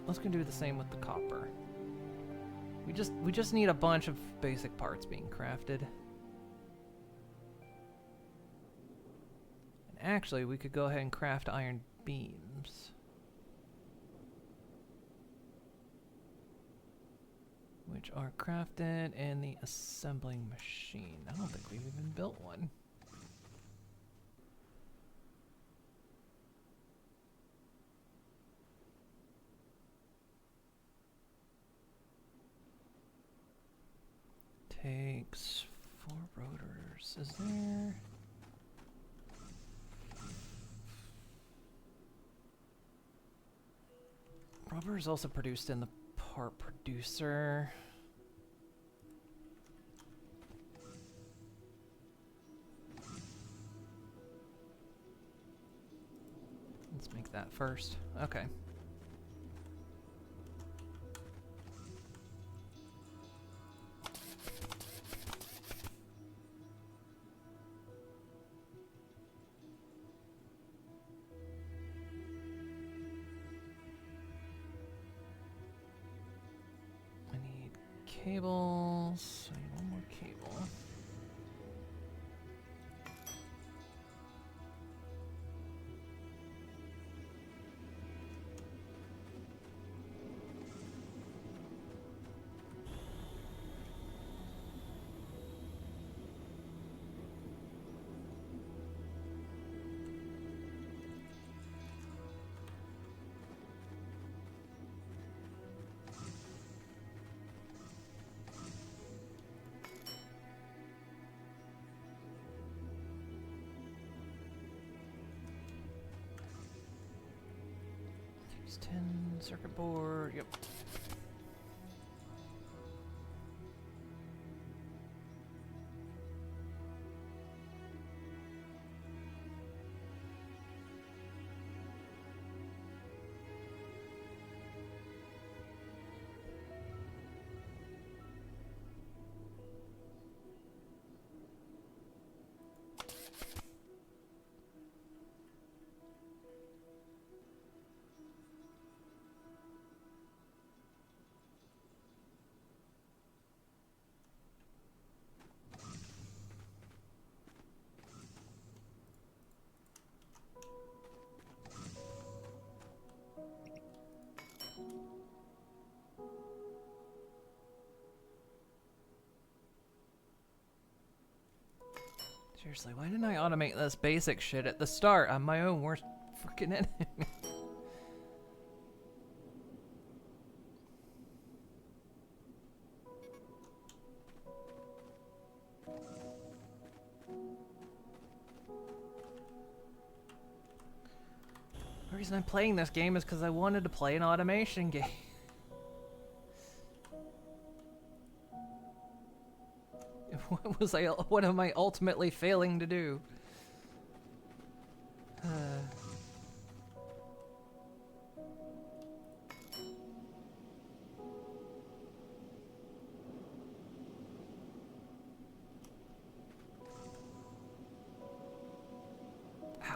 Let's go do the same with the copper. We just need a bunch of basic parts being crafted. And actually, we could go ahead and craft iron beams. Which are crafted in the assembling machine. I don't think we've even built one. Takes 4 rotors. Is there? Rubber is also produced in the part producer. Let's make that first. Okay. Cables. I need one more cable. Use 10 circuit board. Yep. Seriously, why didn't I automate this basic shit at the start? I'm my own worst freaking enemy. The reason I'm playing this game is because I wanted to play an automation game. What am I ultimately failing to do?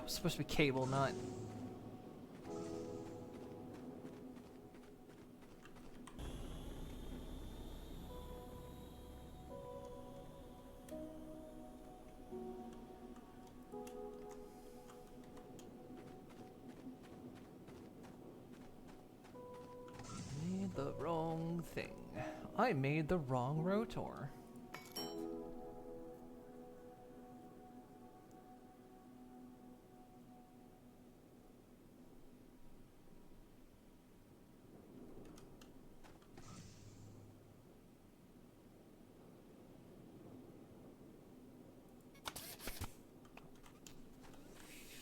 It's supposed to be cable, not... Made the wrong thing. I made the wrong rotor.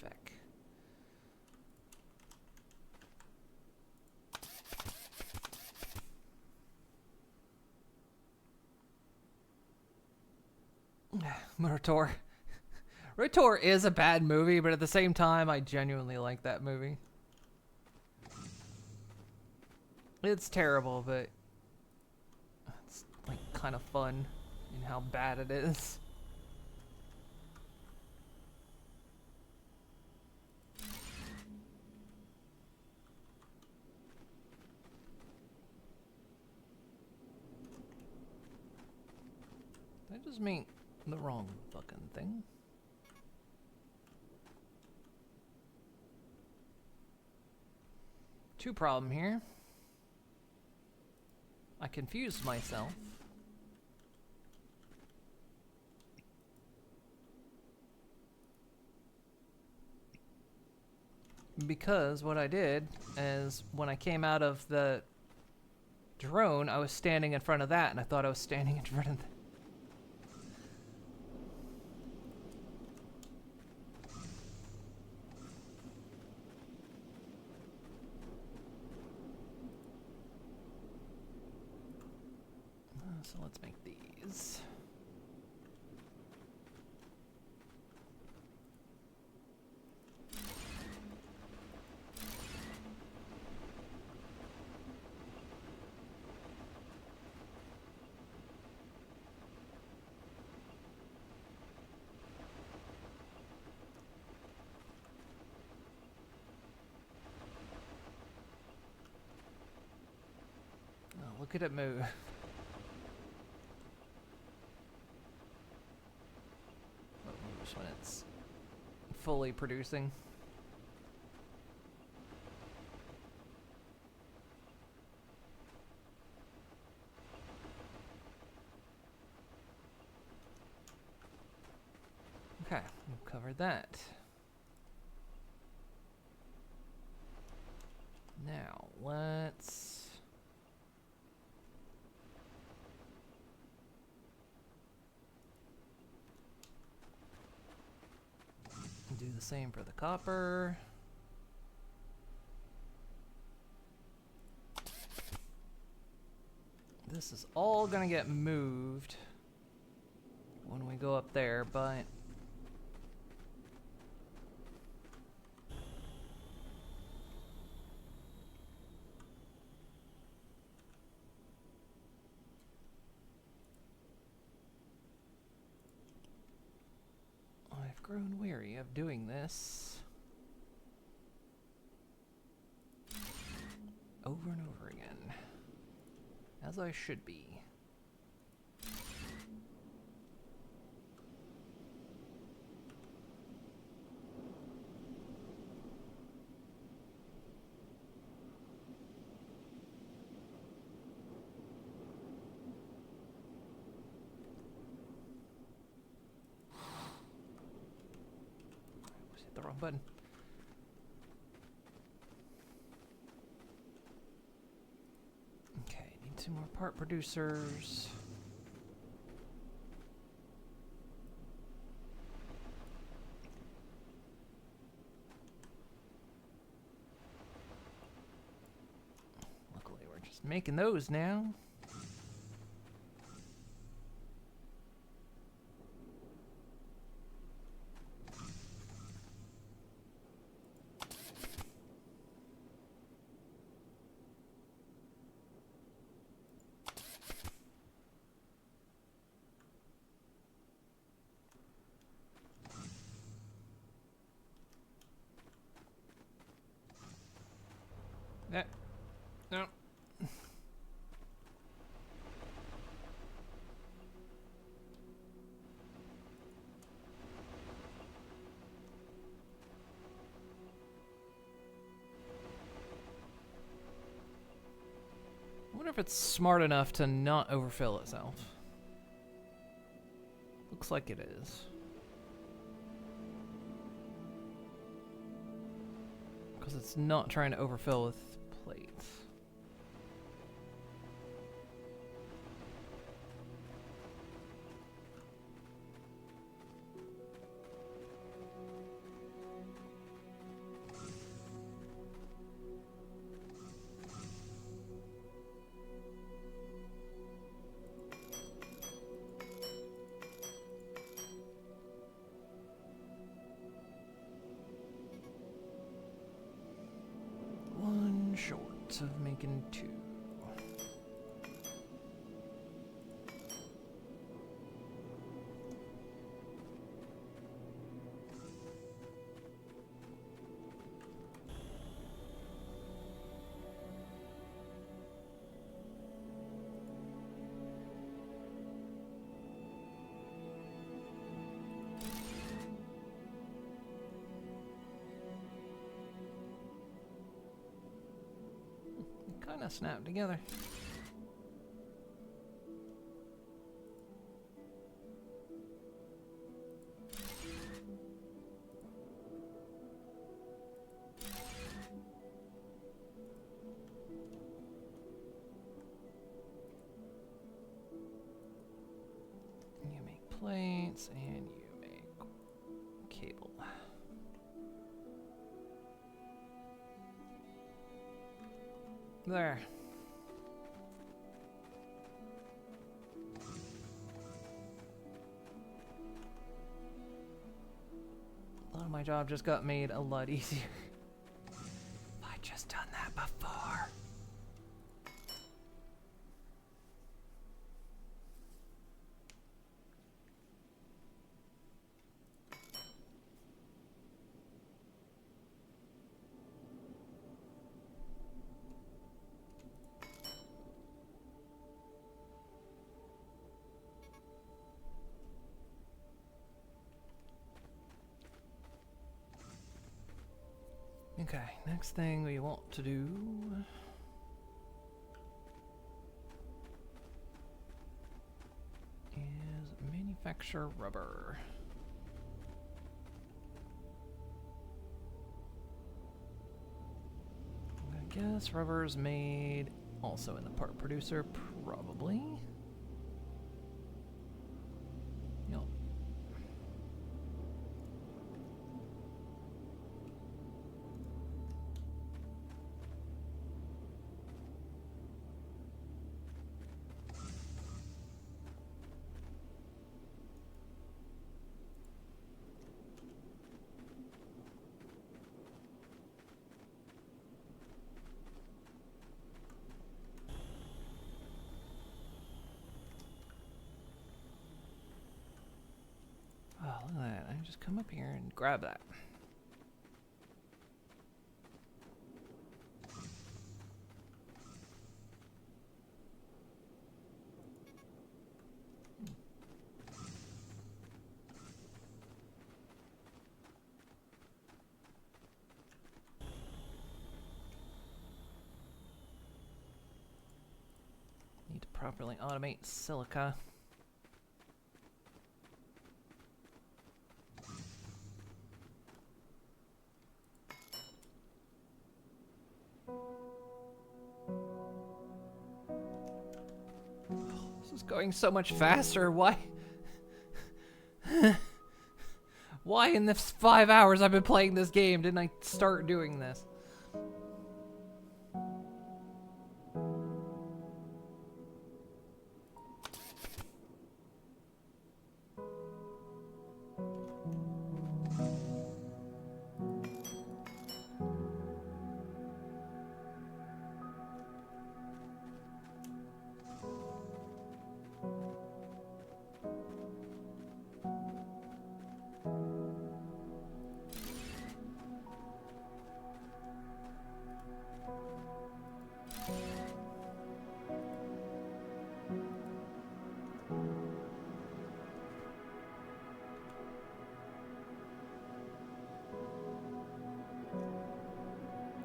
Feck. Rotor. Rotor is a bad movie, but at the same time, I genuinely like that movie. It's terrible, but it's like kind of fun in how bad it is. Did I just mean the wrong fucking thing? Two problem here. I confused myself. Because what I did is when I came out of the drone, I was standing in front of that, and I thought I was standing in front of the... So let's make these. Oh, look at it move. When it's fully producing. Okay, we've covered that. Now, let's do the same for the copper. This is all gonna get moved when we go up there, but I've grown weary of doing this over and over again, as I should be. Hit the wrong button. Okay, need 2 more part producers. Luckily, we're just making those now. No. I wonder if it's smart enough to not overfill itself. Looks like it is. Because it's not trying to overfill with plates. of making 2. Kind of snapped together. You make plates and you make cable. There. A lot of my job just got made a lot easier. I just done that before. Okay, next thing we want to do is manufacture rubber. I guess rubber is made also in the part producer, probably. Yep. Oh, look at that. I can just come up here and grab that. Need to properly automate silica. This is going so much faster. Why? Why in the 5 hours I've been playing this game didn't I start doing this?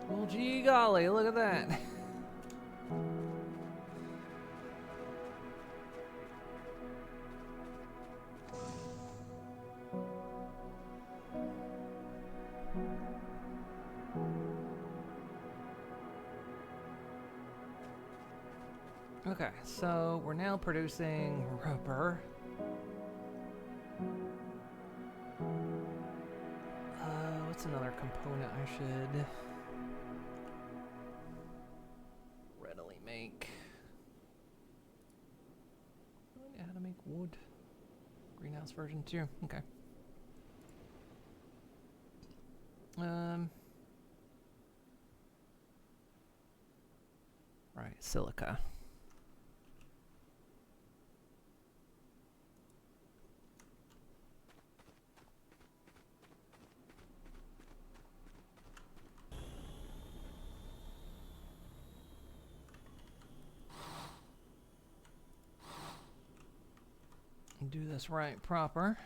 Well, gee golly, look at that. Okay, so we're now producing rubber. What's another component I should readily make? Oh, yeah, how to make wood. Greenhouse version 2. Okay. Alright, silica. Do this right proper.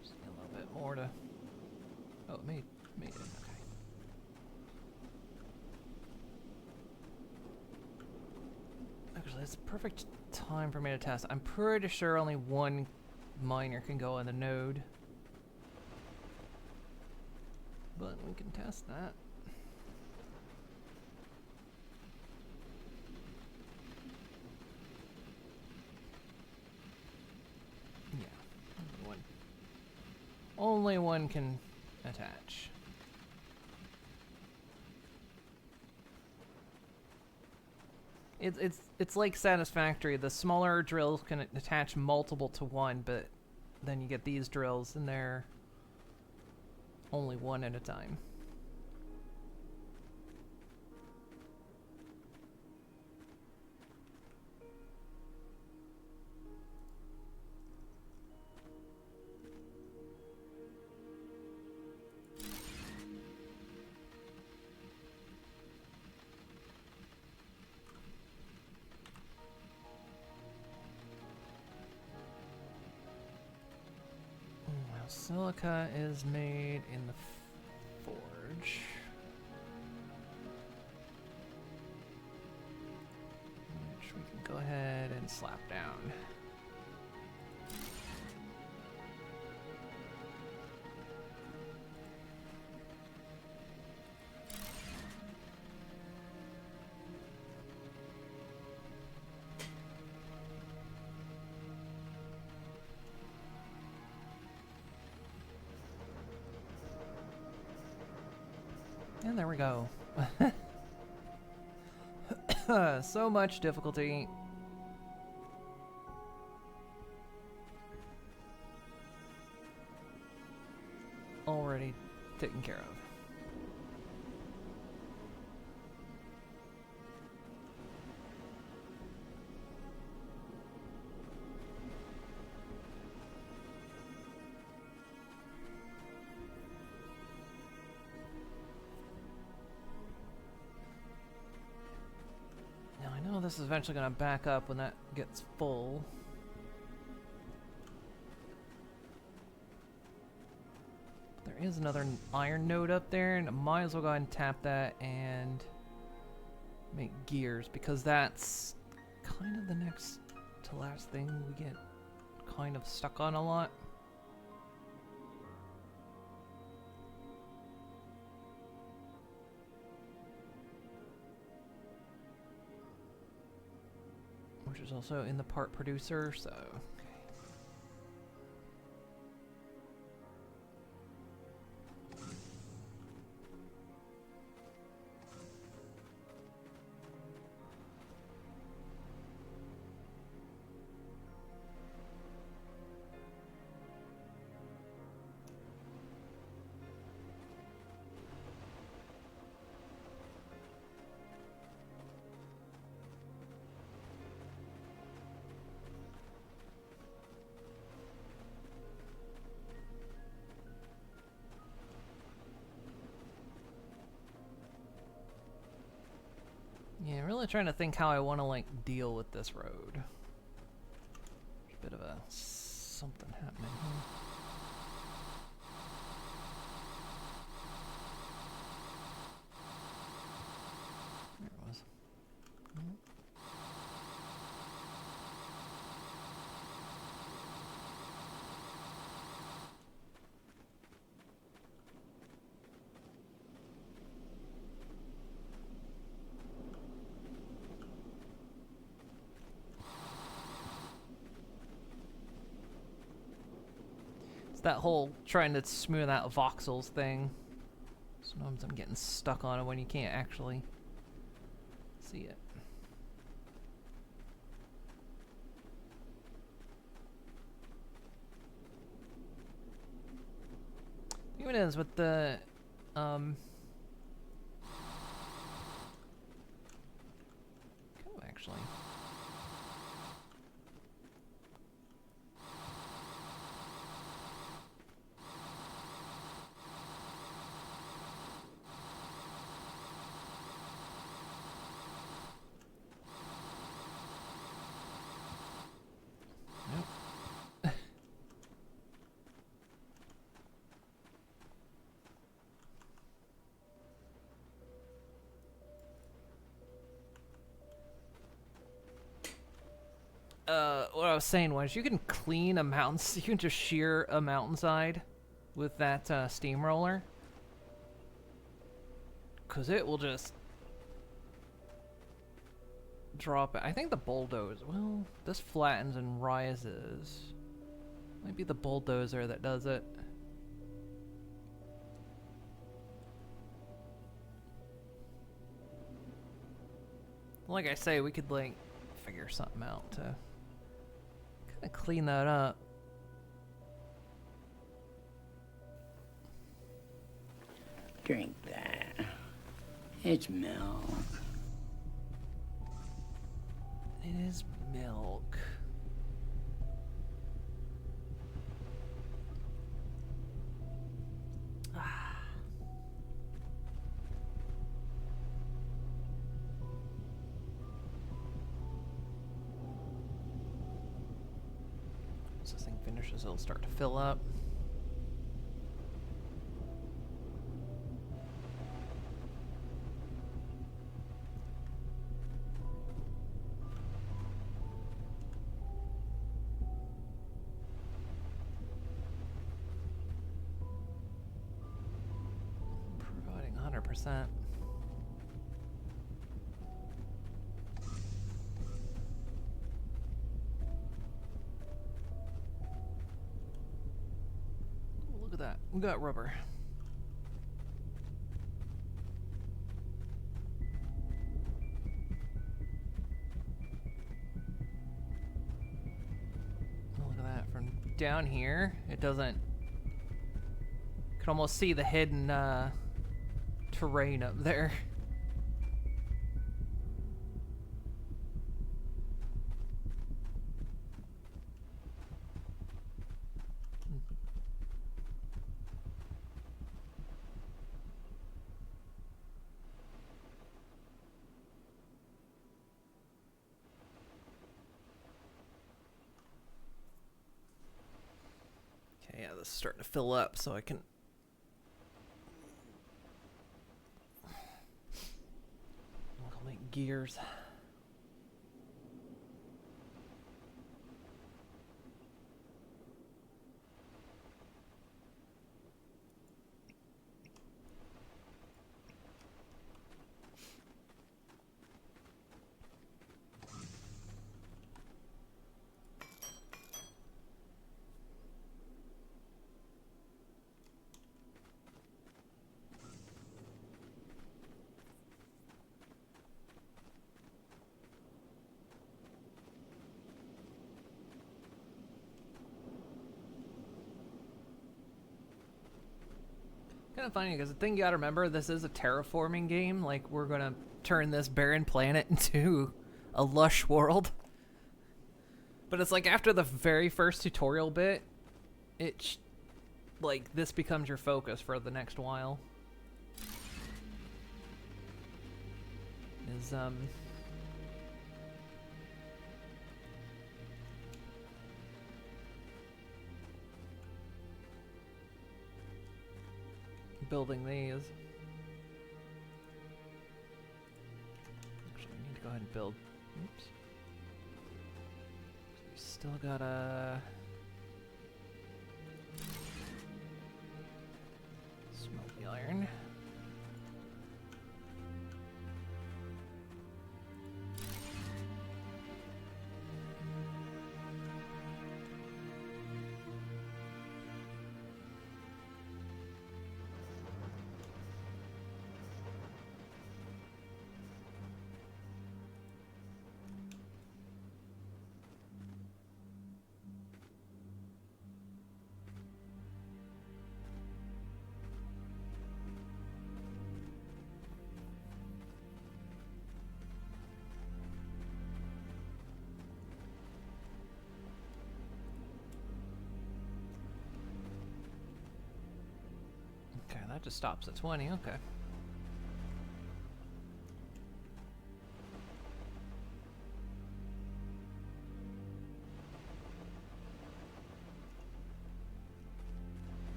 Just a little bit more to. Oh, it made it. Okay. Actually, it's a perfect time for me to test. I'm pretty sure only one miner can go on the node. But we can test that. Yeah, only one can attach. It's like Satisfactory. The smaller drills can attach multiple to one, but then you get these drills and they're only one at a time. Silica is made in the forge. Which we can go ahead and slap down. And there we go. So much difficulty. Already taken care of. This is eventually going to back up when that gets full. There is another iron node up there, and I might as well go ahead and tap that and make gears, because that's kind of the next to last thing we get kind of stuck on a lot. Which is also in the part producer, so... Yeah, really trying to think how I want to, like, deal with this road. There's a bit of a something happening here. There it was. It's that whole trying to smooth out voxels thing. Sometimes I'm getting stuck on it when you can't actually see it. I think it is with the oh, actually. What I was saying was you can clean a mountain, you can just shear a mountainside with that steamroller. Cause it will just drop it. I think the bulldozer, well, this flattens and rises. Might be the bulldozer that does it. Like I say, we could like figure something out to kind of clean that up. Drink that. It's milk. It is milk. Once this thing finishes, it'll start to fill up. Providing 100%. Look at that. We got rubber. Look at that. From down here, it doesn't. You can almost see the hidden terrain up there. Okay, yeah, this is starting to fill up, so I can. I'll make gears. Kind of funny because the thing you gotta remember, this is a terraforming game. Like, we're gonna turn this barren planet into a lush world. But it's like after the very first tutorial bit, like this becomes your focus for the next while. Is building these. Actually, we need to go ahead and build. Oops. We still gotta smoke the iron. that just stops at 20, okay.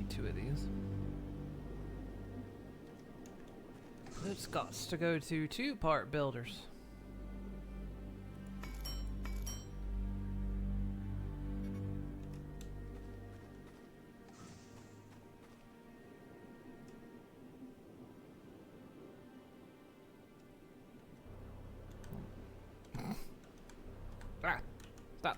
Two of these. It's got to go to 2-part builders. Ah, stop.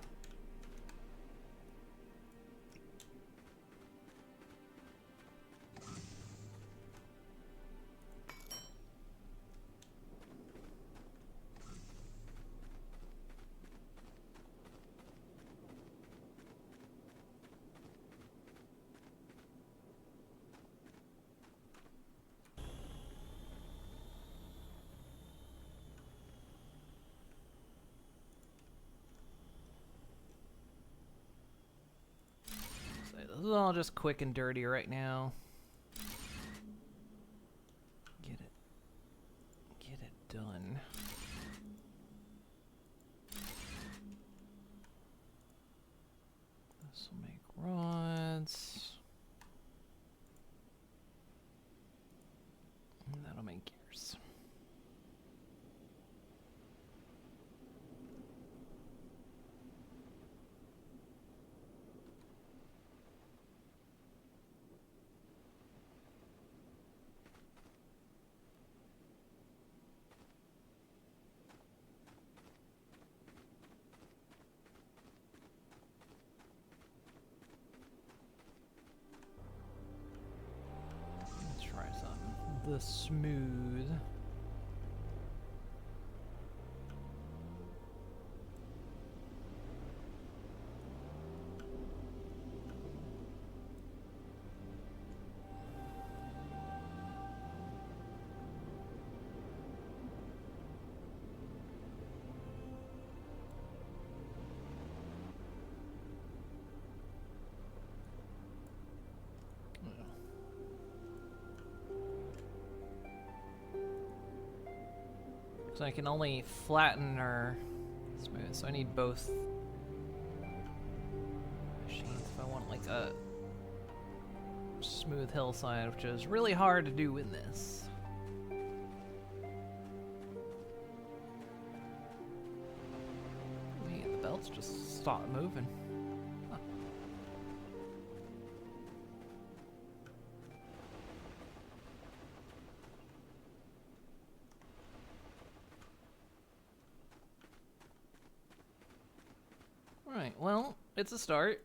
This is all just quick and dirty right now. Get it done. This will make rods. And that'll make gears. The smooth. So I can only flatten or smooth, so I need both machines if I want like a smooth hillside, which is really hard to do in this. Man, the belts just stopped moving. Huh. Right, well, it's a start.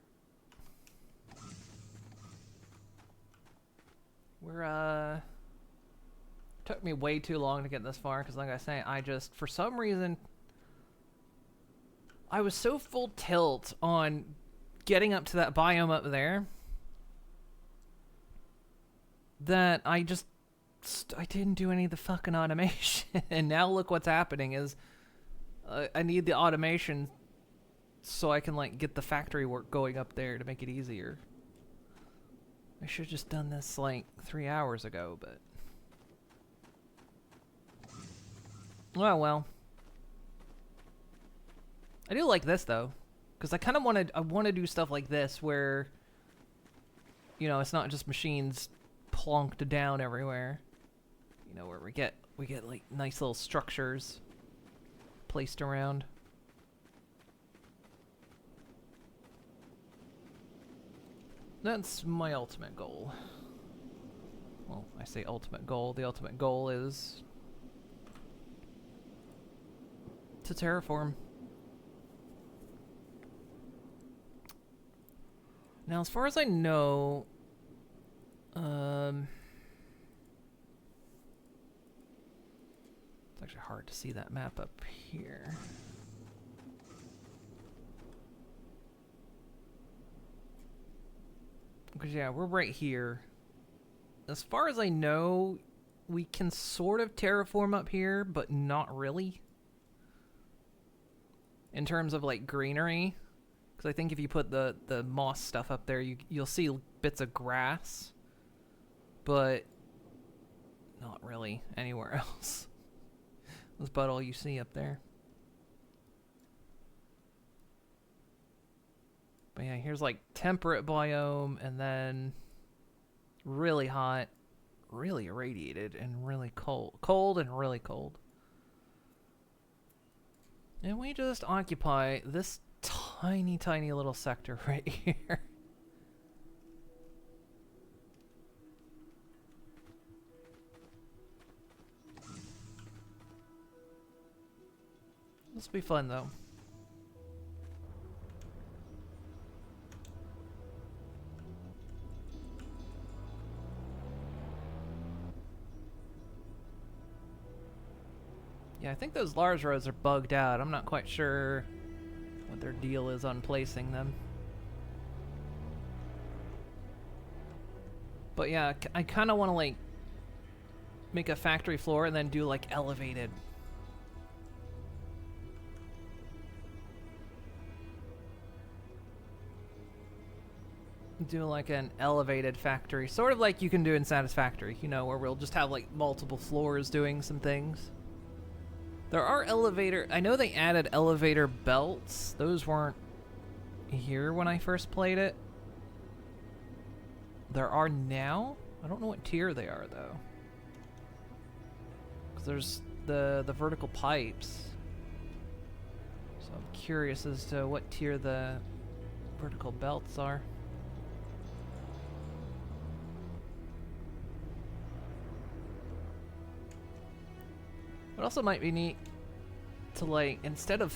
Took me way too long to get this far, because like I say, I just, for some reason, I was so full tilt on getting up to that biome up there that I didn't do any of the fucking automation. And now look what's happening is I need the automation so I can like get the factory work going up there to make it easier. I should have just done this like 3 hours ago, but well. I do like this though, because I kind of want to do stuff like this where, you know, it's not just machines plonked down everywhere. You know, where we get like nice little structures placed around. That's my ultimate goal. Well, I say ultimate goal. The ultimate goal is to terraform. Now, as far as I know, it's actually hard to see that map up here. Because, yeah, we're right here. As far as I know, we can sort of terraform up here, but not really. In terms of, like, greenery. Because I think if you put the moss stuff up there, you'll see bits of grass. But not really anywhere else. That's about all you see up there. But yeah, here's like temperate biome, and then really hot, really irradiated, and really cold. Cold and really cold. And we just occupy this tiny, tiny little sector right here. This will be fun though. Yeah, I think those Lars roads are bugged out. I'm not quite sure what their deal is on placing them. But yeah, I kind of want to like make a factory floor and then do like elevated. Do like an elevated factory, sort of like you can do in Satisfactory, you know, where we'll just have like multiple floors doing some things. There are elevator, I know they added elevator belts. Those weren't here when I first played it. There are now. I don't know what tier they are though. 'Cause there's the vertical pipes. So I'm curious as to what tier the vertical belts are. It also might be neat to like, instead of,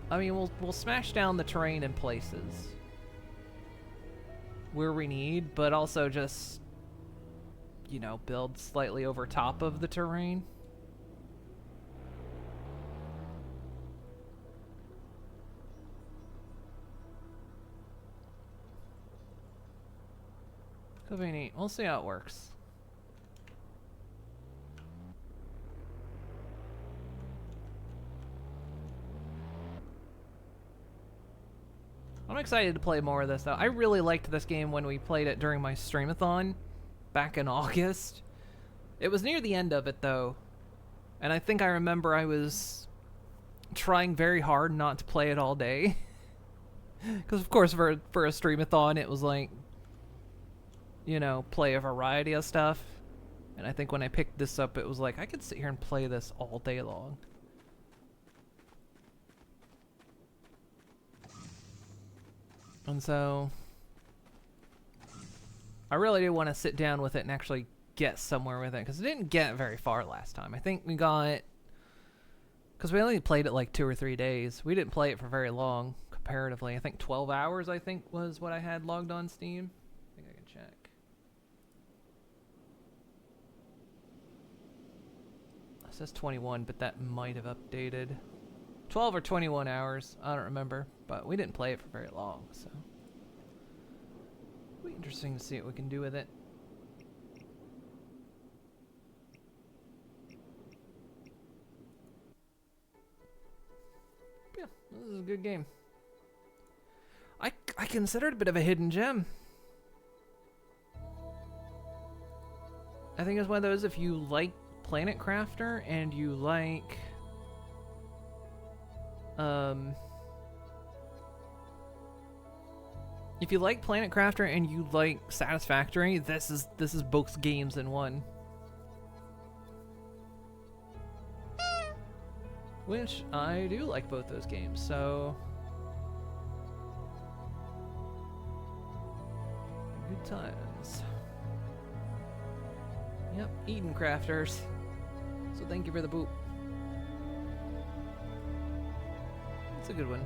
I mean, we'll smash down the terrain in places where we need, but also just, you know, build slightly over top of the terrain. Could be neat. We'll see how it works. I'm excited to play more of this, though. I really liked this game when we played it during my streamathon back in August. It was near the end of it, though. And I think I remember I was trying very hard not to play it all day. Because, of course, for a streamathon, it was like, you know, play a variety of stuff. And I think when I picked this up, it was like, I could sit here and play this all day long. And so, I really do want to sit down with it and actually get somewhere with it, because it didn't get very far last time. I think we got, because we only played it like 2 or 3 days. We didn't play it for very long, comparatively. I think 12 hours, I think, was what I had logged on Steam. I think I can check. It says 21, but that might have updated. 12 or 21 hours, I don't remember, but we didn't play it for very long, so it'll be interesting to see what we can do with it. Yeah, this is a good game. I consider it a bit of a hidden gem. I think it's one of those, if you like Planet Crafter and you like if you like Planet Crafter and you like Satisfactory, this is both games in one. Which I do like both those games, so good times. Yep, Eden Crafters. So thank you for the boop. It's a good one.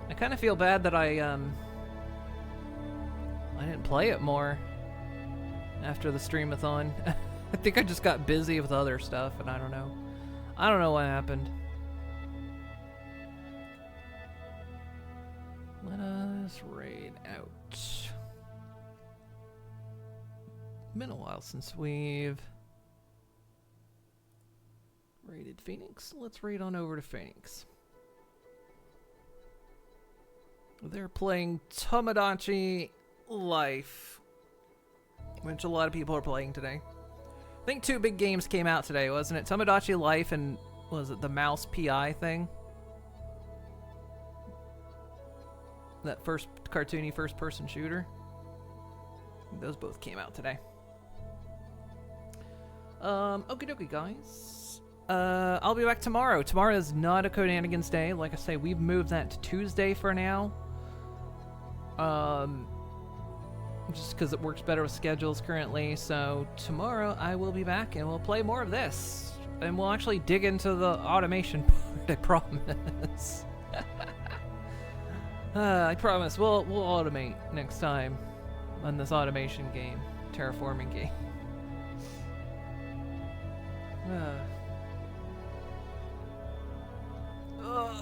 I kind of feel bad that I didn't play it more after the streamathon. I think I just got busy with other stuff, and I don't know. I don't know what happened. Let us this raid out. Been a while since we've raided Phoenix. Let's raid on over to Phoenix. They're playing Tomodachi Life, which a lot of people are playing today. I think 2 big games came out today, wasn't it? Tomodachi Life and, was it the Mouse PI thing? That first cartoony first-person shooter. Those both came out today. Okie dokie, guys. I'll be back tomorrow. Tomorrow is not a Codanigans day. Like I say, we've moved that to Tuesday for now. Just because it works better with schedules currently. So tomorrow I will be back and we'll play more of this. And we'll actually dig into the automation part, I promise. I promise we'll automate next time on this automation game, terraforming game.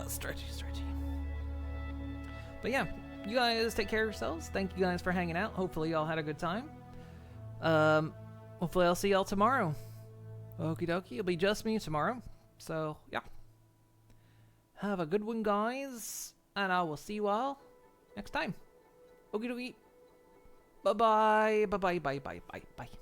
Stretchy. But yeah, you guys take care of yourselves. Thank you guys for hanging out. Hopefully y'all had a good time. Hopefully I'll see y'all tomorrow. Okie dokie, it'll be just me tomorrow. So yeah, have a good one, guys, and I will see you all next time. Okie dokie. Bye bye.